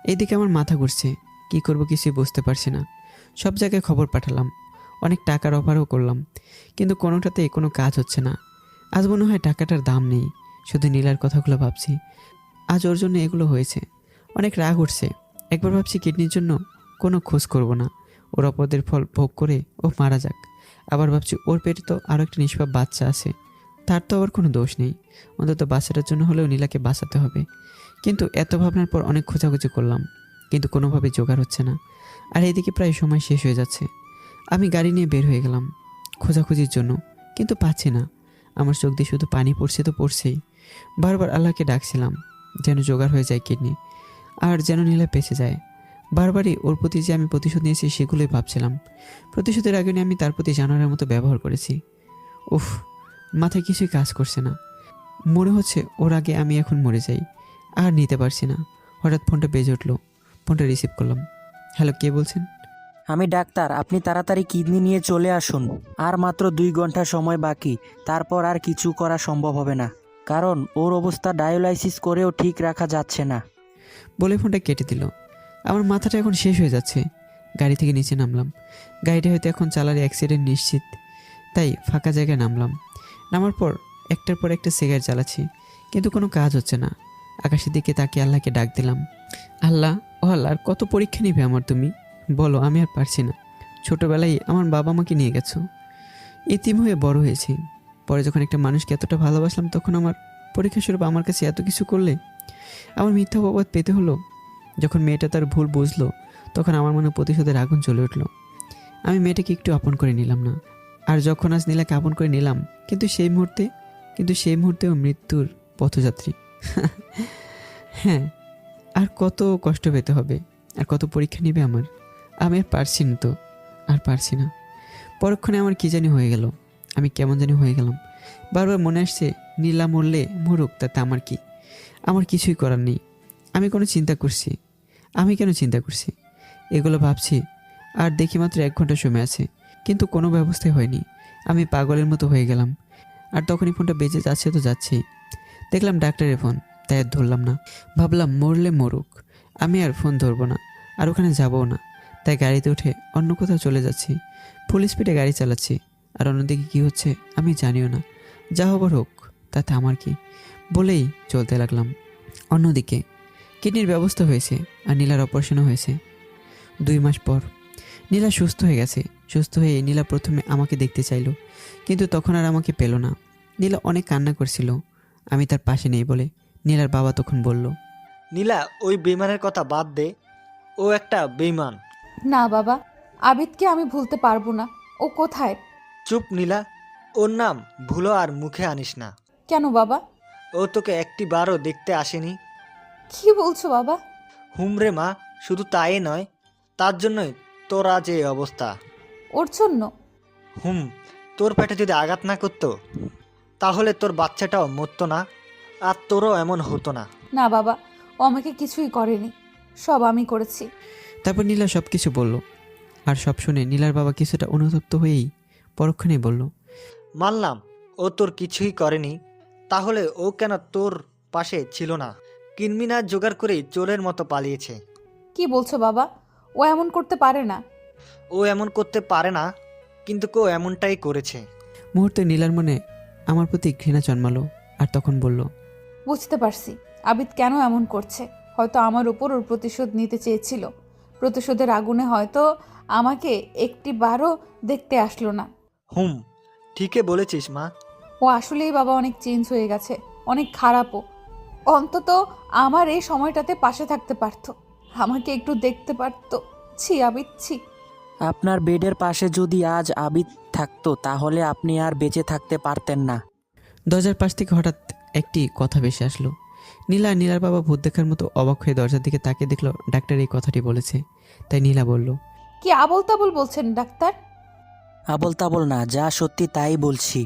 এইদিকে আমার মাথা ঘুরছে, কি করব কিছুই বুঝতে পারছি না। সব জায়গায় খবর পাঠালাম, অনেক টাকার অফারও করলাম, কিন্তু কোনোটাতে কোনো কাজ হচ্ছে না। আজ মনে হয় টাকাটার দাম নেই। শুধু নীলার কথাগুলো ভাবছি। আজ ওর জন্য এগুলো হয়েছে। অনেক রাগ উঠছে। একবার ভাবছি কিডনির জন্য কোনো খোঁজ করব না, ওর অপদের ফল ভোগ করে ও মারা যাক। আবার ভাবছি ওর পেটে তো আরও একটা নিষ্পাপ বাচ্চা আছে, তার তো আবার কোনো দোষ নেই। অন্তত বাচ্চাটার জন্য হলেও নীলাকে বাঁচাতে হবে। কিন্তু এত ভাবনার পর অনেক খোঁজাখুঁজি করলাম, কিন্তু কোনোভাবে জোগাড় হচ্ছে না। আর এদিকে প্রায় সময় শেষ হয়ে যাচ্ছে। আমি গাড়ি নিয়ে বের হয়ে গেলাম খোঁজাখুঁজির জন্য, কিন্তু পাচ্ছি না। আমার চোখ দিয়ে শুধু পানি পড়ছে তো পড়ছেই। বারবার আল্লাহকে ডাকছিলাম যেন জোগাড় হয়ে যায় কিডনি, আর যেন নীলা বেঁচে যায়। বারবারই ওর প্রতি যে আমি প্রতিশোধ নিয়েছি সেগুলোই ভাবছিলাম। প্রতিশোধের আগে আমি তার প্রতি জানোয়ারের মতো ব্যবহার করেছি। উফ, মাথায় কিছুই কাজ করছে না। মনে হচ্ছে ওর আগে আমি এখন মরে যাই। আর নিতে পারছি না। হঠাৎ ফোনটা বেজে উঠলো। ফোনটা রিসিভ করলাম। হ্যালো, কে বলছেন? আমি ডাক্তার, আপনি তাড়াতাড়ি কিডনি নিয়ে চলে আসুন। আর মাত্র 2 ঘন্টা সময় বাকি, তারপর আর কিছু করা সম্ভব হবে না, কারণ ওর অবস্থা ডায়ালাইসিস করেও ঠিক রাখা যাচ্ছে না। বলে ফোনটা কেটে দিল। আমার মাথাটা এখন শেষ হয়ে যাচ্ছে। গাড়ি থেকে নিচে নামলাম। গাড়িটা হয়তো এখন চালালে অ্যাক্সিডেন্ট নিশ্চিত, তাই ফাঁকা জায়গায় নামলাম। নামার পর একটার পর একটা সিগারেট জ্বালাচ্ছি, কিন্তু কোনো কাজ হচ্ছে না। আকাশের দিকে তাকিয়ে আল্লাহকে ডাক দিলাম, আল্লাহ, ও আল্লাহ, আর কত পরীক্ষা নিবে আমার তুমি? বলো, আমি আর পারছি না। ছোটোবেলায় আমার বাবা মাকে নিয়ে গেছো, এতিম হয়ে বড় হয়েছি। পরে যখন একটা মানুষকে এতটা ভালোবাসলাম তখন আমার পরীক্ষা স্বরূপ আমার কাছে এত কিছু করলে আমার মিথ্যা অপবাদ পেতে হলো। যখন মেয়েটা তার ভুল বুঝলো তখন আমার মনে প্রতিশোধের আগুন জ্বলে উঠলো। আমি মেয়েটাকে একটু আপন করে নিলাম না। আর যখন আজ নীলাকে আপন করে নিলাম, কিন্তু সেই মুহূর্তেও মৃত্যুর পথযাত্রী। হ্যাঁ, আর কত কষ্ট পেতে হবে, আর কত পরীক্ষা নেবে আমার। আমি আর পারছি না তো, আর পারছি না। পরক্ষণে আমার কী জানি হয়ে গেল, আমি কেমন জানি হয়ে গেলাম। বারবার মনে আসছে, নীলা মরলে মরুক, তাতে আমার কি? আমার কিছুই করার নেই। আমি কোনো চিন্তা করছি? আমি কেন চিন্তা করছি? এগুলো ভাবছি আর দেখি মাত্র 1 ঘন্টা সময় আছে, কিন্তু কোনো ব্যবস্থাই হয়নি। আমি পাগলের মতো হয়ে গেলাম। আর তখনই ফোনটা বেজে যাচ্ছে তো যাচ্ছেই। দেখলাম ডাক্তারের ফোন, তাই আর ধরলাম না। ভাবলাম মরলে মরুক, আমি আর ফোন ধরবো না, আর ওখানে যাবও না। তাই গাড়িতে উঠে অন্য কোথাও চলে যাচ্ছি। ফুল স্পিডে গাড়ি চালাচ্ছি, আর অন্যদিকে কী হচ্ছে আমি জানিও না। যা হবার হোক, তাতে আমার কি, বলেই চলতে লাগলাম। অন্যদিকে কিডনির ব্যবস্থা হয়েছে, আর নীলার অপারেশনও হয়েছে। 2 মাস পর নীলা সুস্থ হয়ে গেছে। সুস্থ হয়ে নীলা প্রথমে আমাকে দেখতে চাইলো, কিন্তু তখন আর আমাকে পেল না। নীলা অনেক কান্না করছিল, আমি তার পাশে নেই বলে। নীলার বাবা তখন বলল, নীলা, ওই বেইমানের কথা বাদ দে, ও একটা বেইমান। না বাবা, আবিদকে আমি ভুলতে পারবো না। ও কোথায়? চুপ নীলা, ওর নাম ভুলো আর মুখে আনিস না। কেন বাবা? ও তোকে একটি বারও দেখতে আসেনি। কি বলছো বাবা? হুমরে মা, শুধু তাই নয়, তার জন্যই তোর আজ এই অবস্থা। ওর জন্য? তোর পেটে যদি আঘাত না করতো তাহলে তোর বাচ্চাটাও মরতো না, আর তোরও এমন হতো না। না বাবা, ও আমাকে কিছুই করেনি। সব আমি করেছি। তারপর নীলা সব কিছু বলল। আর সব শুনে নীলার বাবা কিছুটা অনুতপ্ত হয়েই পরক্ষণেই বলল, মানলাম ও তোর কিছুই করেনি, তাহলে ও কেন তোর পাশে ছিল না? কিনমিনা জোগাড় করেই চোরের মতো পালিয়েছে। কি বলছো বাবা? ও এমন করতে পারে না। ও এমন করতে পারে না, কিন্তু কেউ এমনটাই করেছে। মুহূর্তে নীলার মনে আমার প্রতি ঘৃণা জন্মালো। আর তখন বলল, বুঝতে পারছি আবিদ কেন এমন করছে। হয়তো আমার উপর ওর প্রতিশোধ নিতে চেয়েছিল। প্রতিশোধের আগুনে হয়তো আমাকে একটি বারও দেখতে আসলো না। হুম, ঠিকই বলেছিস মা। ও আসলেই বাবা অনেক চেঞ্জ হয়ে গেছে, অনেক খারাপও। অন্তত আমার এই সময়টাতে পাশে থাকতে পারতো, আমাকে একটু দেখতে পারতো। ছি আবিদ, ছি। আপনার বেডের পাশে যদি আজ আবিদ থাকতো তাহলে আপনি আর বেঁচে থাকতে পারতেন না। দরজার পাশ থেকে হঠাৎ একটি কথা ভেসে আসলো। নীলা আর নীলার বাবা ভূত দেখার মতো অবাক হয়ে দরজার দিকে তাকিয়ে দেখলো ডাক্তার এই কথাটি বলেছে। তাই নীলা বলল, কি আবল তাবল বলছেন ডাক্তার? আবল তাবল না, যা সত্যি তাই বলছি।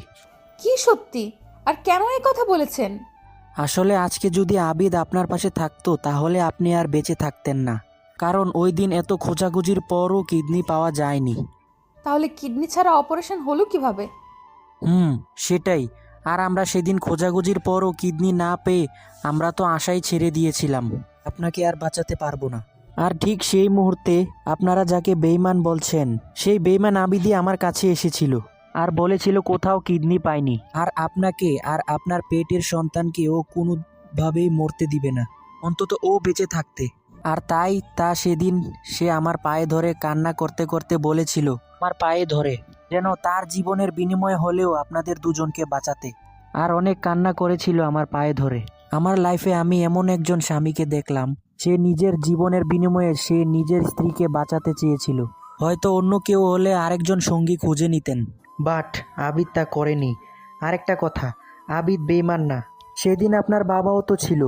কি সত্যি? আর কেন এই কথা বলেছেন? আসলে আজকে যদি আবিদ আপনার পাশে থাকতো তাহলে আপনি আর বেঁচে থাকতেন না, কারণ ওই দিন এত খোঁজাখুঁজির পরও কিডনি পাওয়া যায়নি। তাহলে কিডনি ছাড়া অপারেশন হলো কিভাবে? সেটাই। আর আমরা সেদিন খোঁজাখুঁজির পরও কিডনি না পেয়ে আমরা তো আশাই ছেড়ে দিয়েছিলাম আপনাকে আর বাঁচাতে পারবো না। আর ঠিক সেই মুহূর্তে আপনারা যাকে বেঈমান বলছেন, সেই বেঈমান আবিদি আমার কাছে এসেছিল আর বলেছিল কোথাও কিডনি পায়নি, আর আপনাকে আর আপনার পেটের সন্তানকে ও কোনোভাবেই মরতে দিবে না, অন্তত ও বেঁচে থাকতে। আর তাই সেদিন সে আমার পায়ে ধরে কান্না করতে করতে বলেছিল, আমার পায়ে ধরে যেন তার জীবনের বিনিময়ে হলেও আপনাদের দুজনকে বাঁচাতে। আর অনেক কান্না করেছিল আমার পায়ে ধরে। আমার লাইফে আমি এমন একজন স্বামীকে দেখলাম, সে নিজের জীবনের বিনিময়ে সে নিজের স্ত্রীকে বাঁচাতে চেয়েছিল। হয়তো অন্য কেউ হলে আরেকজন সঙ্গী খুঁজে নিতেন, বাট আবিদ তা করেনি। আরেকটা কথা, আবিদ বেঈমান না। সেদিন আপনার বাবাও তো ছিল,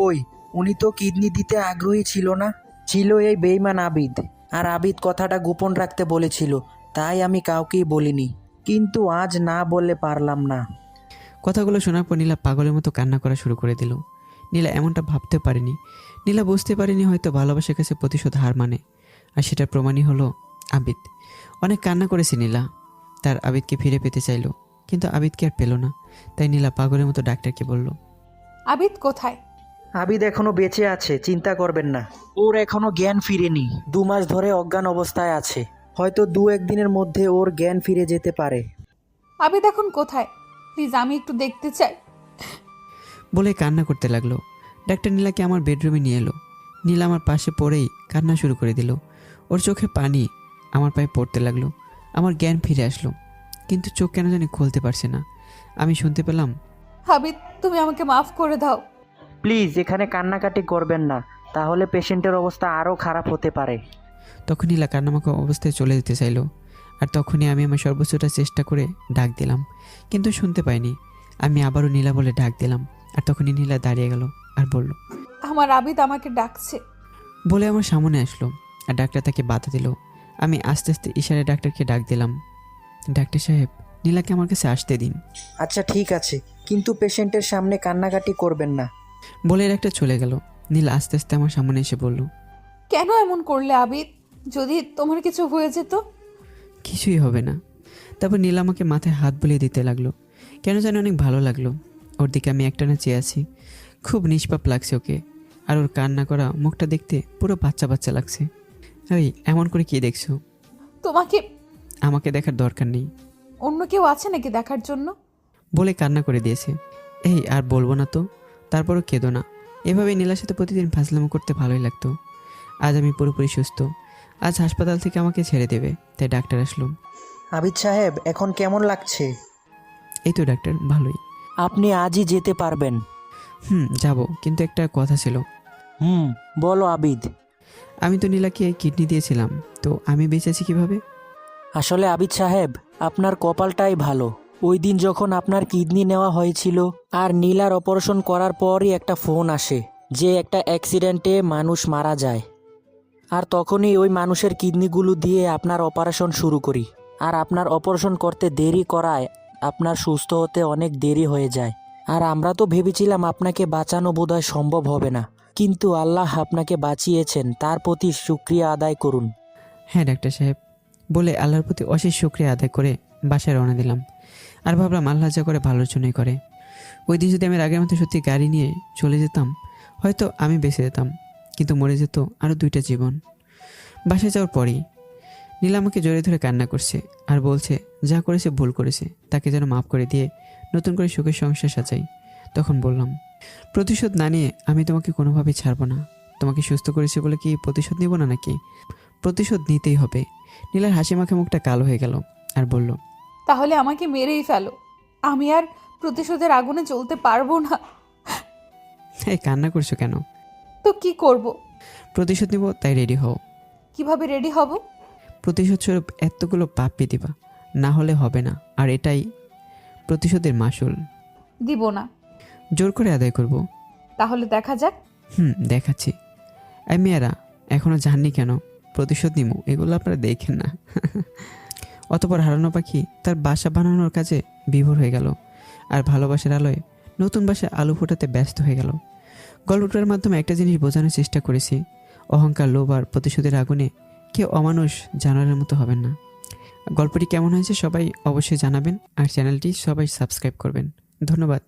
ওই উনি তো কিডনি দিতে আগ্রহী ছিল না, ছিল এই বেঈমান আবিদ। আর আবিদ কথাটা গোপন রাখতে বলেছিল, তাই আমি কাউকেই বলিনি, কিন্তু আজ না বললে পারলাম না। কথাগুলো শোনার পর নীলা পাগলের মতো কান্না করা শুরু করে দিল। নীলা এমনটা ভাবতে পারেনি। নীলা বুঝতে পারেনি হয়তো ভালোবাসার কাছে প্রতিশোধ হার মানে। আর সেটার প্রমাণই হলো আবিদ। অনেক কান্না করেছে নীলা, তার আবিদকে ফিরে পেতে চাইলো, কিন্তু আবিদকে আর পেল না। তাই নীলা পাগলের মতো ডাক্তারকে বলল, আবিদ কোথায়? আবিদ এখনো বেঁচে আছে, চিন্তা করবেন না। ওর এখনো জ্ঞান ফিরেনি, 2 মাস ধরে অজ্ঞান অবস্থায় আছে। হয়তো 2-1 দিনের মধ্যে ওর জ্ঞান ফিরে যেতে পারে। আবিদ এখন কোথায়? প্লিজ আমি একটু দেখতে চাই। বলে কান্না করতে লাগলো। ডাক্তার নীলাকে আমার বেডরুমে নিয়ে এলো। নীলা আমার পাশে পড়েই কান্না শুরু করে দিল। ওর চোখে পানি আমার পায়ে পড়তে লাগলো। আমার জ্ঞান ফিরে আসলো, কিন্তু চোখ কেন জানি খুলতে পারছে না। আমি শুনতে পেলাম, আবিদ তুমি আমাকে মাফ করে দাও। প্লিজ এখানে কান্নাকাটি করবেন না, তাহলে পেশেন্টের অবস্থা আরও খারাপ হতে পারে। তখন নীলা কান্নামাখা অবস্থায় চলে যেতে চাইলো। আর তখনই আমি আমার সর্বোচ্চটা চেষ্টা করে ডাক দিলাম, কিন্তু শুনতে পাইনি। আমি আবারও নীলা বলে ডাক দিলাম, আর তখনই নীলা দাঁড়িয়ে গেল আর বলল, আমার আবিদ আমাকে ডাকছে। বলে আমার সামনে আসলো। আর ডাক্তার তাকে বাধা দিল। আমি আস্তে আস্তে ইশারায় ডাক্তারকে ডাক দিলাম, ডাক্তার সাহেব নীলাকে আমার কাছে আসতে দিন। আচ্ছা ঠিক আছে, কিন্তু পেশেন্টের সামনে কান্নাকাটি করবেন না। বলে ডাক্তার চলে গেল। নীলা আস্তে আস্তে আমার সামনে এসে বলল, কেন এমন করলে আবিদ? যদি তোমার কিছু হয়ে যেত? কিছুই হবে না। তারপর নীলা আমাকে মাথায় হাত বুলিয়ে দিতে লাগলো। কেন জানি অনেক ভালো লাগলো। ওর দিকে আমি একটানা চেয়ে আছি। খুব নিষ্পাপ লাগছে ওকে। আর ওর কান্না করা মুখটা দেখতে পুরো বাচ্চা বাচ্চা লাগছে। ওই এমন করে কি দেখছো? তোমাকে আমাকে দেখার দরকার নেই অন্য কেউ আছে নাকি দেখার জন্য? বলে কান্না করে দিয়েছে। এই আর বলবো না তো, তারপরও কেঁদো না। এভাবে নীলার সাথে প্রতিদিন ফাজলামো করতে ভালোই লাগতো। আজ আমি পুরোপুরি সুস্থ। আজ হাসপাতাল থেকে আমাকে ছেড়ে দেবে, তাই ডাক্তার আসলো। আবিদ সাহেব এখন কেমন লাগছে? এই তো ডাক্তার, ভালোই। আপনি আজই যেতে পারবেন। যাব, কিন্তু একটা কথা ছিল। বলো আবিদ। আমি তো নীলাকে কিডনি দিয়েছিলাম, তো আমি বেঁচে আছি কিভাবে? আসলে আবিদ সাহেব, আপনার কপালটাই ভালো। ওই দিন যখন আপনার কিডনি নেওয়া হয়েছিল আর নীলার অপারেশন করার পরই একটা ফোন আসে যে একটা অ্যাক্সিডেন্টে মানুষ মারা যায়। আর তখনই ওই মানুষের কিডনিগুলো দিয়ে আপনার অপারেশন শুরু করি। আর আপনার অপারেশন করতে দেরি করায় আপনার সুস্থ হতে অনেক দেরি হয়ে যায়। আর আমরা তো ভেবেছিলাম আপনাকে বাঁচানো বোধহয় সম্ভব হবে না, কিন্তু আল্লাহ আপনাকে বাঁচিয়েছেন, তার প্রতি শুকরিয়া আদায় করুন। হ্যাঁ ডাক্তার সাহেব, বলে আল্লাহর প্রতি অশেষ শুকরিয়া আদায় করে বাসায় রওনা দিলাম। আর ভাবলাম আল্লাহ যা করে ভালোর জন্যই করে। ওই দিন যদি আমি আগের মতো সত্যি গাড়ি নিয়ে চলে যেতাম, হয়তো আমি বেঁচে যেতাম, কিন্তু মরে যেত আরও 2টা জীবন। বাসায় যাওয়ার পরেই নীলা আমাকে জড়িয়ে ধরে কান্না করছে আর বলছে যা করেছে ভুল করেছে, তাকে যেন মাফ করে দিয়ে নতুন করে সুখের সংসার সাজাই। তখন বললাম, প্রতিশোধ না নিয়ে আমি তোমাকে কোনোভাবেই ছাড়বো না। তোমাকে সুস্থ করেছে বলে কি প্রতিশোধ নিব না নাকি? প্রতিশোধ নিতেই হবে। নীলার হাসি মাখা মুখটা কালো হয়ে গেল আর বলল, তাহলে আমাকে মেরেই ফেলো, আমি আর প্রতিশোধের আগুনে জ্বলতে পারবো না। এই কান্না করছো কেন? তো কি করব? প্রতিশোধ নিব, তাই রেডি হও। কিভাবে রেডি হব? প্রতিশোধ স্বরূপ এতগুলো পাপ্পি দিবা, না হলে হবে না। আর এটাই প্রতিশোধের মাসুল। দিব না। জোর করে আদায় করব। তাহলে দেখা যাক। দেখাচ্ছি। এই মেয়েরা এখনও জাননি কেন প্রতিশোধ নিব, এগুলো আপনারা দেখেন না। অতপর হারানো পাখি তার বাসা বানানোর কাজে বিভোর হয়ে গেল, আর ভালোবাসার আলোয় নতুন বাসায় আলো ফোটাতে ব্যস্ত হয়ে গেল। গল্পটার মাধ্যমে একটা জিনিস বোঝানোর চেষ্টা করেছি, অহংকার, লোভ আর প্রতিশোধের আগুনে কেউ অমানুষ জানোয়ারের মতো হবেন না। গল্পটি কেমন হয়েছে সবাই অবশ্যই জানাবেন, আর চ্যানেলটি সবাই সাবস্ক্রাইব করবেন। ধন্যবাদ।